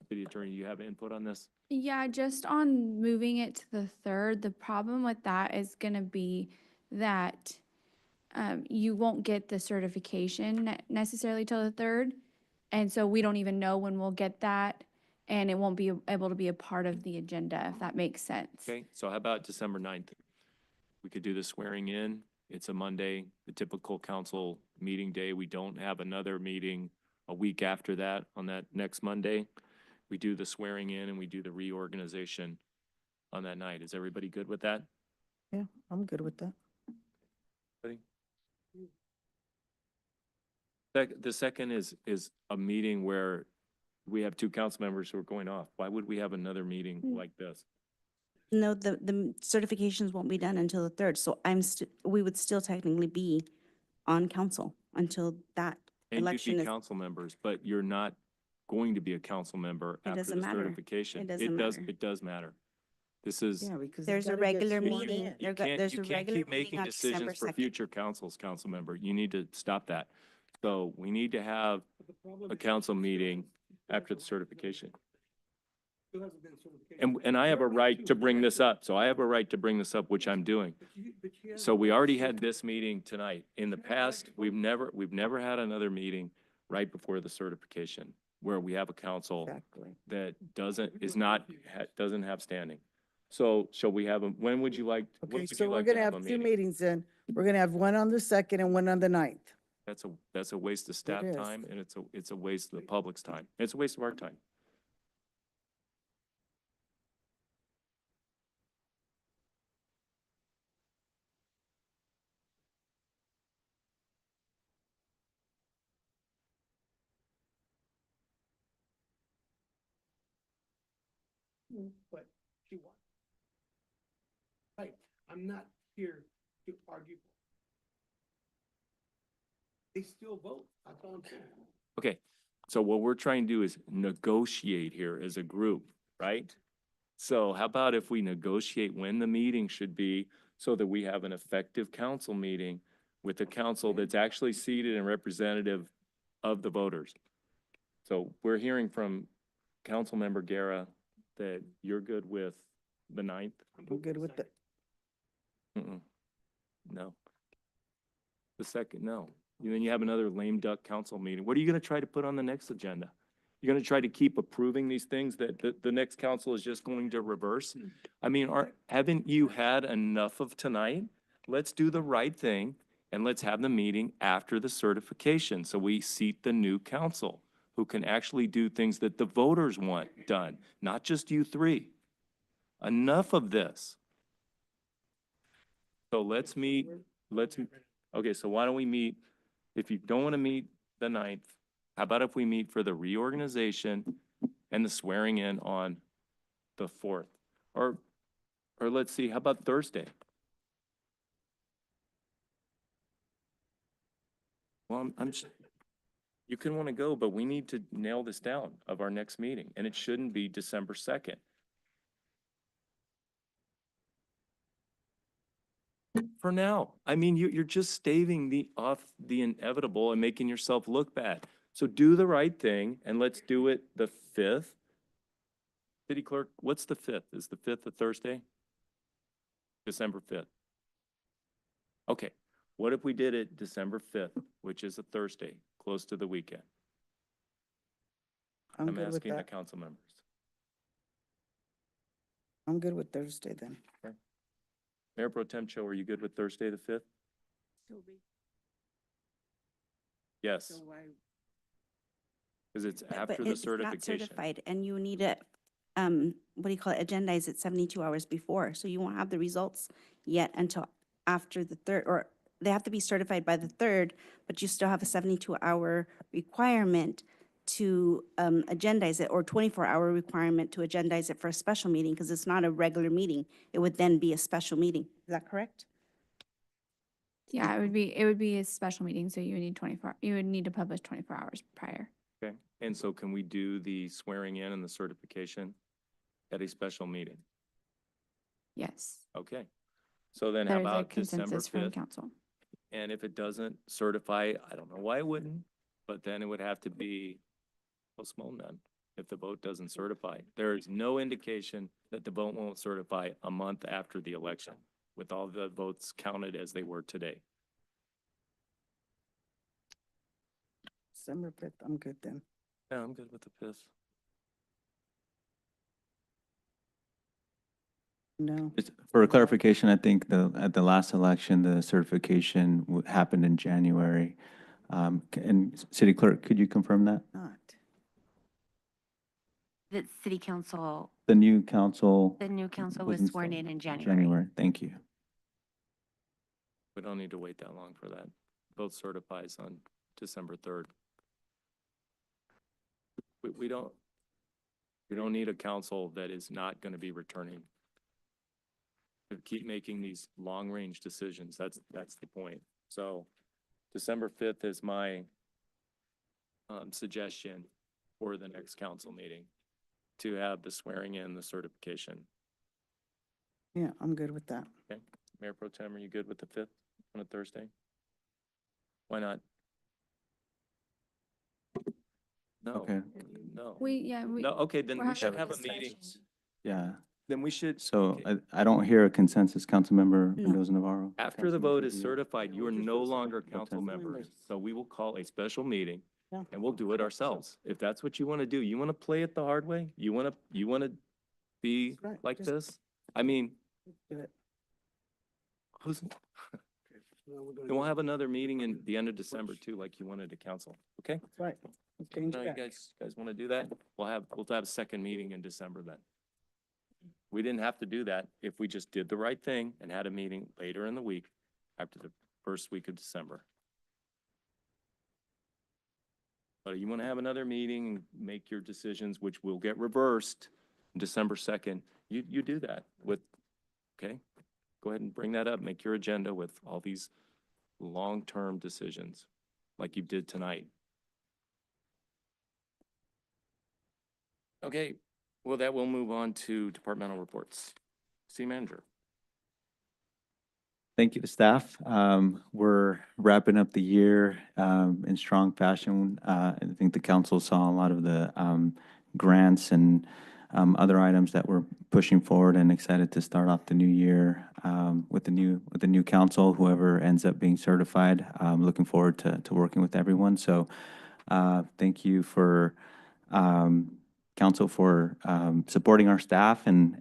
city attorney, you have input on this? Yeah, just on moving it to the 3rd, the problem with that is gonna be that you won't get the certification necessarily till the 3rd. And so we don't even know when we'll get that, and it won't be able to be a part of the agenda, if that makes sense. Okay, so how about December 9th? We could do the swearing in. It's a Monday, the typical council meeting day. We don't have another meeting a week after that on that next Monday. We do the swearing in and we do the reorganization on that night. Is everybody good with that? Yeah, I'm good with that. Everybody? The second is a meeting where we have two council members who are going off. Why would we have another meeting like this? No, the certifications won't be done until the 3rd, so we would still technically be on council until that And you'd election be is. council members, but you're not going to be a council member It after doesn't the matter. certification. It doesn't matter. It does matter. This is, Yeah, because. There's a regular meeting. you There's a can't regular keep meeting making on December decisions for 2nd. future council member. You need to stop that. So we need to have a council meeting after the certification. And I have a right to bring this up. So I have a right to bring this up, which I'm doing. So we already had this meeting tonight. In the past, we've never had another meeting right before the certification where we have a council Exactly. that doesn't have standing. So shall we have when would you like? when Okay, would so you we're like to gonna have a two meeting? meetings then. We're gonna have one on the 2nd and one on the 9th. That's a waste of staff is. time, and it's a waste of the public's time. It's a waste of our time. But she won. Right, I'm not here to argue. They still vote, that's all I'm saying. Okay, so what we're trying to do is negotiate here as a group, right? So how about if we negotiate when the meeting should be so that we have an effective council meeting with a council that's actually seated and representative of the voters? So we're hearing from Councilmember Guerra that you're good with the 9th? I'm good with it. Mm-mm. No. The second, no. And then you have another lame duck council meeting. What are you gonna try to put on the next agenda? You're gonna try to keep approving these things that the next council is just going to reverse? I mean, haven't you had enough of tonight? Let's do the right thing and let's have the meeting after the certification, so we seat the new council who can actually do things that the voters want done, not just you three. Enough of this. So let's meet, okay, so why don't we meet, if you don't want to meet the 9th, how about if we meet for the reorganization and the swearing in on the 4th? Or let's see, how about Thursday? Well, you can want to go, but we need to nail this down of our next meeting, and it shouldn't be December 2nd. For now. I mean, you're just staving off the inevitable and making yourself look bad. So do the right thing and let's do it the 5th. City Clerk, what's the 5th? Is the 5th a Thursday? December 5th. Okay, what if we did it December 5th, which is a Thursday, close to the weekend? I'm good with asking the that. council members. I'm good with Thursday then. Mayor Pro Tem Cho, are you good with Thursday, the 5th? Yes, because it's But after the it's not certification. certified, and you need to, what do you call it, agendize it 72 hours before, so you won't have the results yet until after the 3rd, or they have to be certified by the 3rd, but you still have a 72-hour requirement to agendize it, or 24-hour requirement to agendize it for a special meeting, because it's not a regular meeting. It would then be a special meeting. Is that correct? Yeah, it would be a special meeting, so you would need to publish 24 hours prior. Okay, and so can we do the swearing in and the certification at a special meeting? Yes. Okay, so then how There is a about December consensus from 5th? council. And if it doesn't certify, I don't know why it wouldn't, but then it would have to be postponed then, if the vote doesn't certify. There is no indication that the vote won't certify a month after the election, with all the votes counted as they were today. December 5th, I'm good then. Yeah, I'm good with the 5th. No. Just for clarification, I think at the last election, the certification happened in January. And City Clerk, could you confirm that? Not. The city council, The new council. the new council was was sworn installed in January. Thank you. We don't need to wait that long for that. Vote certifies on December 3rd. We don't need a council that is not going to be returning. To keep making these long-range decisions, that's the point. So December 5th is my suggestion for the next council meeting, to have the swearing in, the certification. Yeah, I'm good with that. Okay, Mayor Pro Tem, are you good with the 5th on a Thursday? Why not? No. Okay. No. No, okay, then we're we should having have a discussion. meeting. Yeah. Then we should. So okay. I don't hear a consensus, Councilmember No. Mendoza Navarro. After the vote is Councilmember certified, you are no longer Pro council Tem. members. So we will call a special meeting Yeah. and we'll do it ourselves. If that's what you want to do, you want to play it the hard way? You want to be Right, like just- this? I mean, Do it. who's, And we'll have another meeting in the end of December too, like you wanted to council, okay? That's right. Let's change No, it you back. guys want to do that? We'll have a second meeting in December then. We didn't have to do that if we just did the right thing and had a meeting later in the week after the first week of December. But you want to have another meeting and make your decisions, which will get reversed December 2nd, you do that with, okay? Go ahead and bring that up, make your agenda with all these long-term decisions like you did tonight. Okay, well, that will move on to departmental reports. City manager. Thank you to staff. We're wrapping up the year in strong fashion. I think the council saw a lot of the grants and other items that we're pushing forward, and excited to start off the new year with the new council, whoever ends up being certified. Looking forward to working with everyone. So thank you for council for supporting our staff and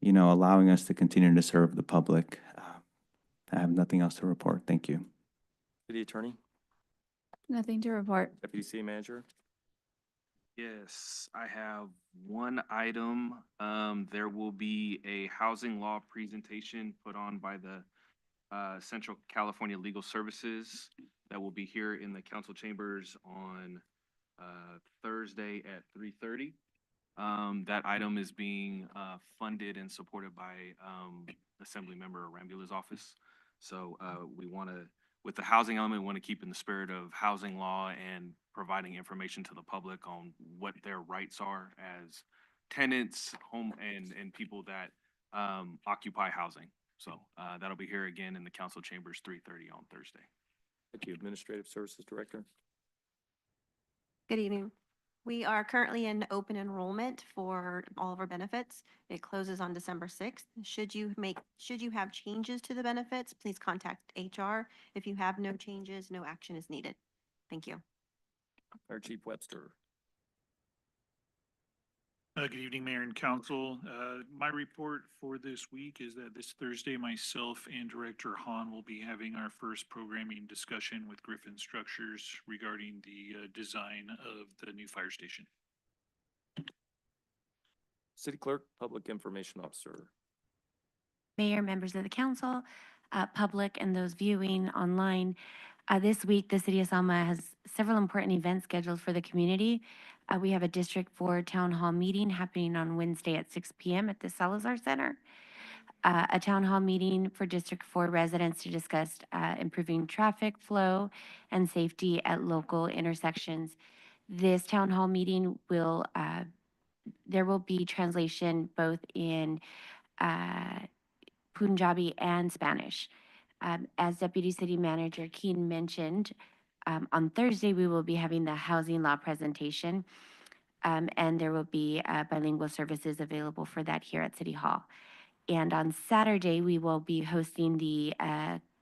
allowing us to continue to serve the public. I have nothing else to report. Thank you. City attorney, Nothing to report. deputy city manager. Yes, I have one item. There will be a housing law presentation put on by the Central California Legal Services that will be here in the council chambers on Thursday at 3:30. That item is being funded and supported by Assemblymember Rambula's office. So we want to, with the housing element, we want to keep in the spirit of housing law and providing information to the public on what their rights are as tenants, home, and people that occupy housing. So that'll be here again in the council chambers 3:30 on Thursday. Thank you, Administrative Services Director. Good evening. We are currently in open enrollment for all of our benefits. It closes on December 6th. Should you have changes to the benefits, please contact HR. If you have no changes, no action is needed. Thank you. Fire Chief Webster. Good evening, Mayor and Council. My report for this week is that this Thursday, myself and Director Hahn will be having our first programming discussion with Griffin Structures regarding the design of the new fire station. City Clerk, Public Information Officer. Mayor, members of the council, public, and those viewing online. This week, the City of Selma has several important events scheduled for the community. We have a District 4 Town Hall meeting happening on Wednesday at 6 p.m. at the Salazar Center. A Town Hall meeting for District 4 residents to discuss improving traffic flow and safety at local intersections. This Town Hall meeting will, there will be translation both in Punjabi and Spanish. As Deputy City Manager Keen mentioned, on Thursday, we will be having the housing law presentation, and there will be bilingual services available for that here at City Hall. And on Saturday, we will be hosting the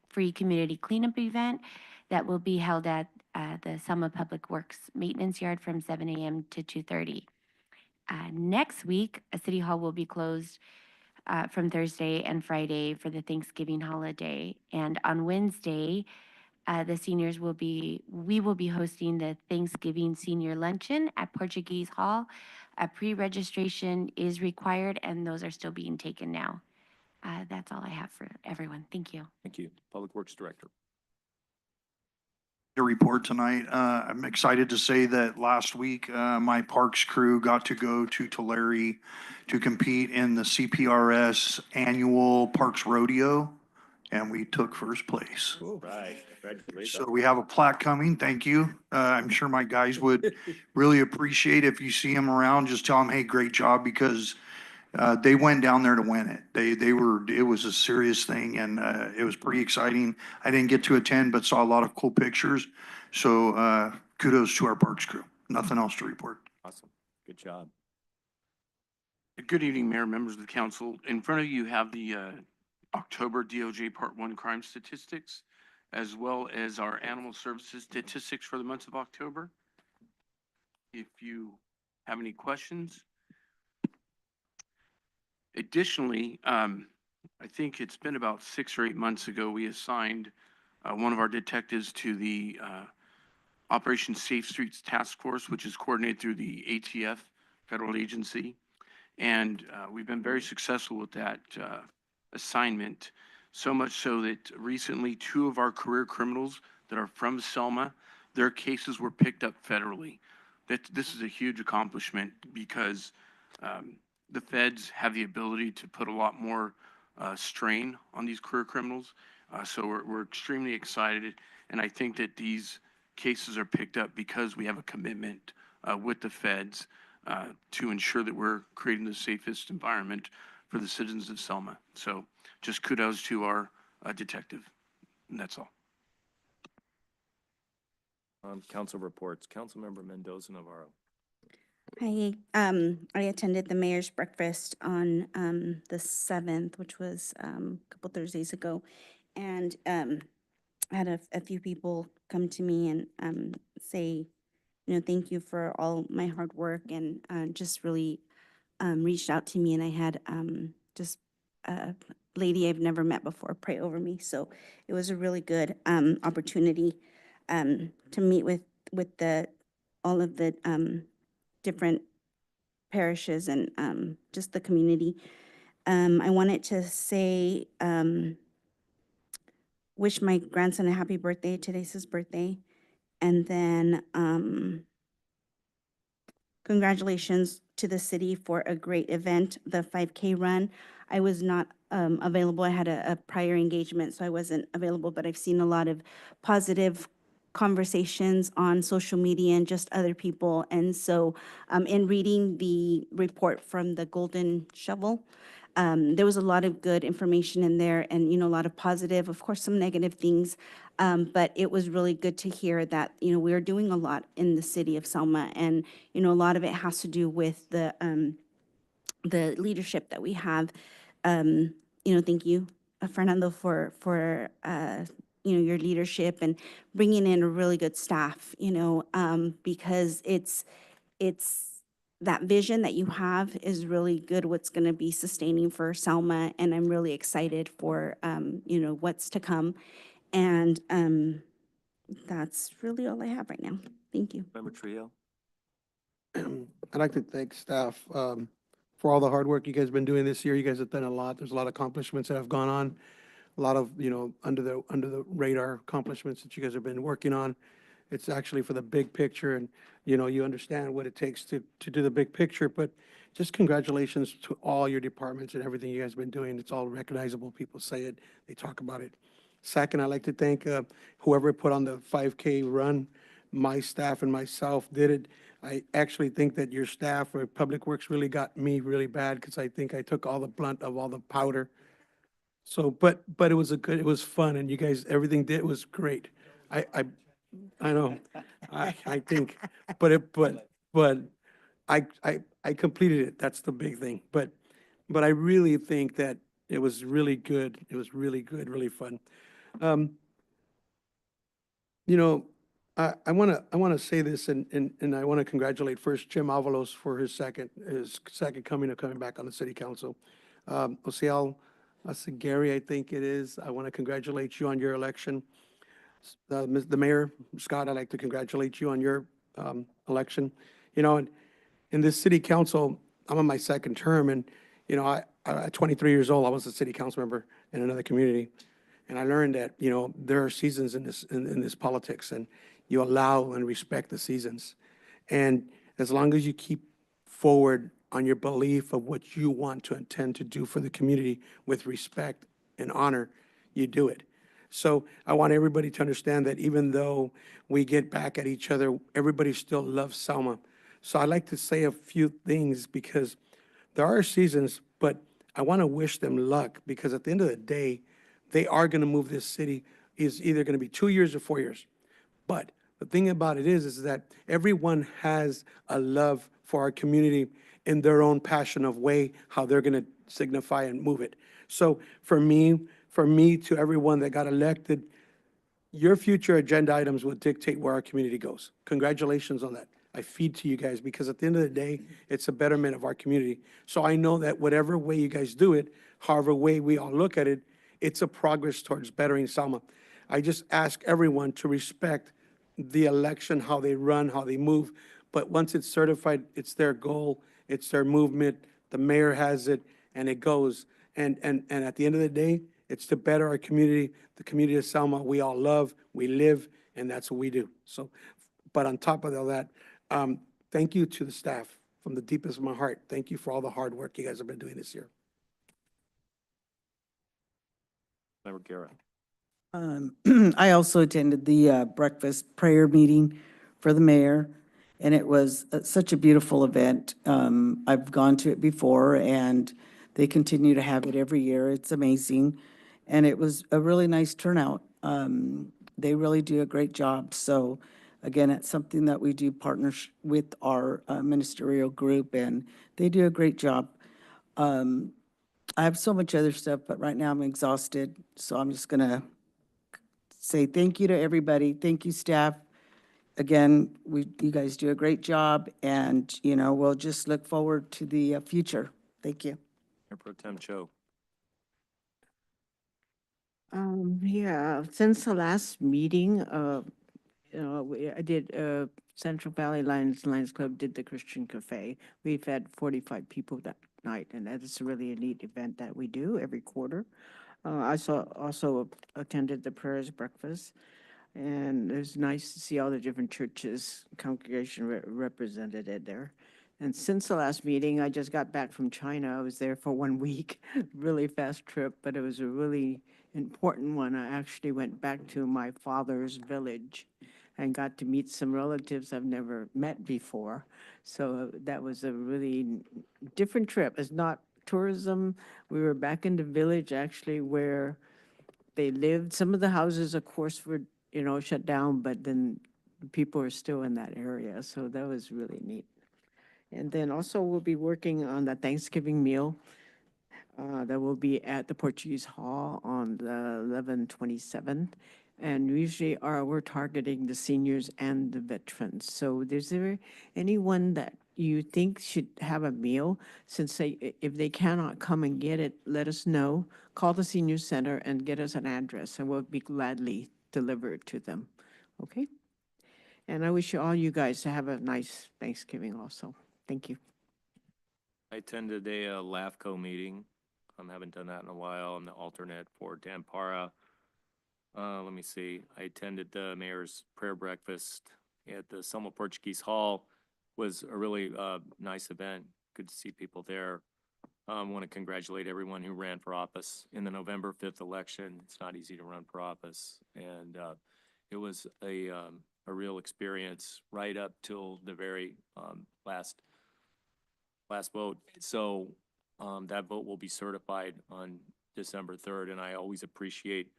free community cleanup event that will be held at the Selma Public Works Maintenance Yard from 7 a.m. to 2:30. Next week, City Hall will be closed from Thursday and Friday for the Thanksgiving holiday. And on Wednesday, we will be hosting the Thanksgiving Senior Luncheon at Portuguese Hall. A pre-registration is required, and those are still being taken now. That's all I have for everyone. Thank you. Thank you. Public Works Director. To report tonight. I'm excited to say that last week, my parks crew got to go to Tulare to compete in the CPRS annual Parks Rodeo, and we took first place. Right. Congratulations. So we have a plaque coming. Thank you. I'm sure my guys would really appreciate if you see them around, just tell them, hey, great job, because they went down there to win it. It was a serious thing, and it was pretty exciting. I didn't get to attend, but saw a lot of cool pictures. So kudos to our parks crew. Nothing else to report. Awesome. Good job. Good evening, Mayor, members of the council. In front of you have the October DOJ Part 1 crime statistics, as well as our animal services statistics for the month of October. If you have any questions. Additionally, I think it's been about 6 or 8 months ago, we assigned one of our detectives to the Operation Safe Streets Task Force, which is coordinated through the ATF federal agency. And we've been very successful with that assignment, so much so that recently 2 of our career criminals that are from Selma, their cases were picked up federally. This is a huge accomplishment because the feds have the ability to put a lot more strain on these career criminals. So we're extremely excited. And I think that these cases are picked up because we have a commitment with the feds to ensure that we're creating the safest environment for the citizens of Selma. So just kudos to our detective. And that's all. Council reports. Councilmember Mendoza Navarro. I attended the mayor's breakfast on the 7th, which was a couple Thursdays ago, and I had a few people come to me and say, thank you for all my hard work, and just really reached out to me, and I had just a lady I've never met before pray over me. So it was a really good opportunity to meet with all of the different parishes and just the community. I wanted to say, wish my grandson a happy birthday. Today's his birthday. And then congratulations to the city for a great event, the 5K run. I was not available. I had a prior engagement, so I wasn't available, but I've seen a lot of positive conversations on social media and just other people. And so in reading the report from the Golden Shovel, there was a lot of good information in there and, a lot of positive, of course, some negative things. But it was really good to hear that, we're doing a lot in the city of Selma. And, a lot of it has to do with the leadership that we have. Thank you, Fernando, for your leadership and bringing in a really good staff, because it's that vision that you have is really good, what's going to be sustaining for Selma. And I'm really excited for, what's to come. And that's really all I have right now. Thank you. Member Trio. I'd like to thank staff for all the hard work you guys have been doing this year. You guys have done a lot. There's a lot of accomplishments that have gone on. A lot of, under the radar accomplishments that you guys have been working on. It's actually for the big picture, and, you understand what it takes to do the big picture. But just congratulations to all your departments and everything you guys have been doing. It's all recognizable. People say it, they talk about it. Second, I'd like to thank whoever put on the 5K run. My staff and myself did it. I actually think that your staff or Public Works really got me really bad because I think I took all the blunt of all the powder. So, but it was it was fun, and you guys, everything did was great. I know, I think, but I completed it. That's the big thing. But I really think that it was really good. It was really good, really fun. You know, I want to say this, and I want to congratulate first Jim Avalos for his second coming back on the city council. Osiel Gary, I think it is. I want to congratulate you on your election. The mayor, Scott, I'd like to congratulate you on your election. And in this city council, I'm on my second term, and at 23 years old, I was a city council member in another community. And I learned that, there are seasons in this politics, and you allow and respect the seasons. And as long as you keep forward on your belief of what you want to intend to do for the community with respect and honor, you do it. So I want everybody to understand that even though we get back at each other, everybody still loves Selma. So I'd like to say a few things because there are seasons, but I want to wish them luck because at the end of the day, they are going to move this city. Is either going to be 2 years or 4 years. But the thing about it is that everyone has a love for our community in their own passion of way, how they're going to signify and move it. So for me to everyone that got elected, your future agenda items will dictate where our community goes. Congratulations on that. I feed to you guys, because at the end of the day, it's a betterment of our community. So I know that whatever way you guys do it, however way we all look at it, it's a progress towards bettering Selma. I just ask everyone to respect the election, how they run, how they move. But once it's certified, it's their goal, it's their movement, the mayor has it, and it goes. And at the end of the day, it's to better our community, the community of Selma. We all love, we live, and that's what we do. So, but on top of all that, thank you to the staff from the deepest of my heart. Thank you for all the hard work you guys have been doing this year. Member Guerra. I also attended the breakfast prayer meeting for the mayor, and it was such a beautiful event. I've gone to it before, and they continue to have it every year. It's amazing, and it was a really nice turnout. They really do a great job. So again, it's something that we do partners with our ministerial group, and they do a great job. I have so much other stuff, but right now I'm exhausted, so I'm just gonna say thank you to everybody. Thank you, staff. Again, you guys do a great job, and, you know, we'll just look forward to the future. Thank you. Mayor Pro Tem Cho. Yeah, since the last meeting, I did, Central Valley Lions Club did the Christian Cafe. We've had 45 people that night, and that is really a neat event that we do every quarter. Also attended the prayers breakfast, and it was nice to see all the different churches, congregation represented it there. And since the last meeting, I just got back from China. I was there for 1 week, really fast trip, but it was a really important one. I actually went back to my father's village and got to meet some relatives I've never met before. So that was a really different trip. It's not tourism. We were back in the village actually where they lived. Some of the houses, of course, were, shut down, but then people are still in that area. So that was really neat. And then also we'll be working on the Thanksgiving meal that will be at the Portuguese Hall on the 11/27th. And usually we're targeting the seniors and the veterans. So is there anyone that you think should have a meal? Since if they cannot come and get it, let us know. Call the senior center and get us an address, and we'll be gladly deliver it to them. Okay? And I wish all you guys to have a nice Thanksgiving also. Thank you. I attended a LAFCO meeting. Haven't done that in a while. I'm the alternate for Dan Para. Let me see. I attended the mayor's prayer breakfast at the Selma Portuguese Hall. Was a really nice event. Good to see people there. I want to congratulate everyone who ran for office in the November 5th election. It's not easy to run for office, and it was a real experience right up till the very last vote. So that vote will be certified on December 3rd, and I always appreciate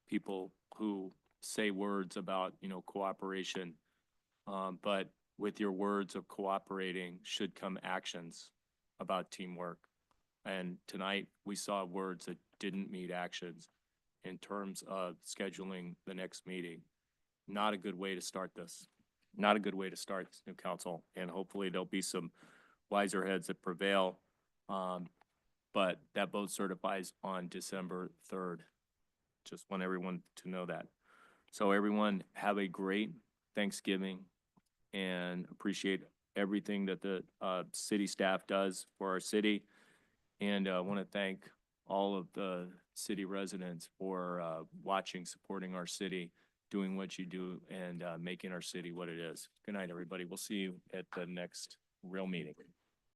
people who say words about, cooperation, but with your words of cooperating should come actions about teamwork. And tonight we saw words that didn't meet actions in terms of scheduling the next meeting. Not a good way to start this. Not a good way to start this new council, and hopefully there'll be some wiser heads that prevail. But that vote certifies on December 3rd. Just want everyone to know that. So everyone have a great Thanksgiving and appreciate everything that the city staff does for our city. And I want to thank all of the city residents for watching, supporting our city, doing what you do, and making our city what it is. Good night, everybody. We'll see you at the next real meeting.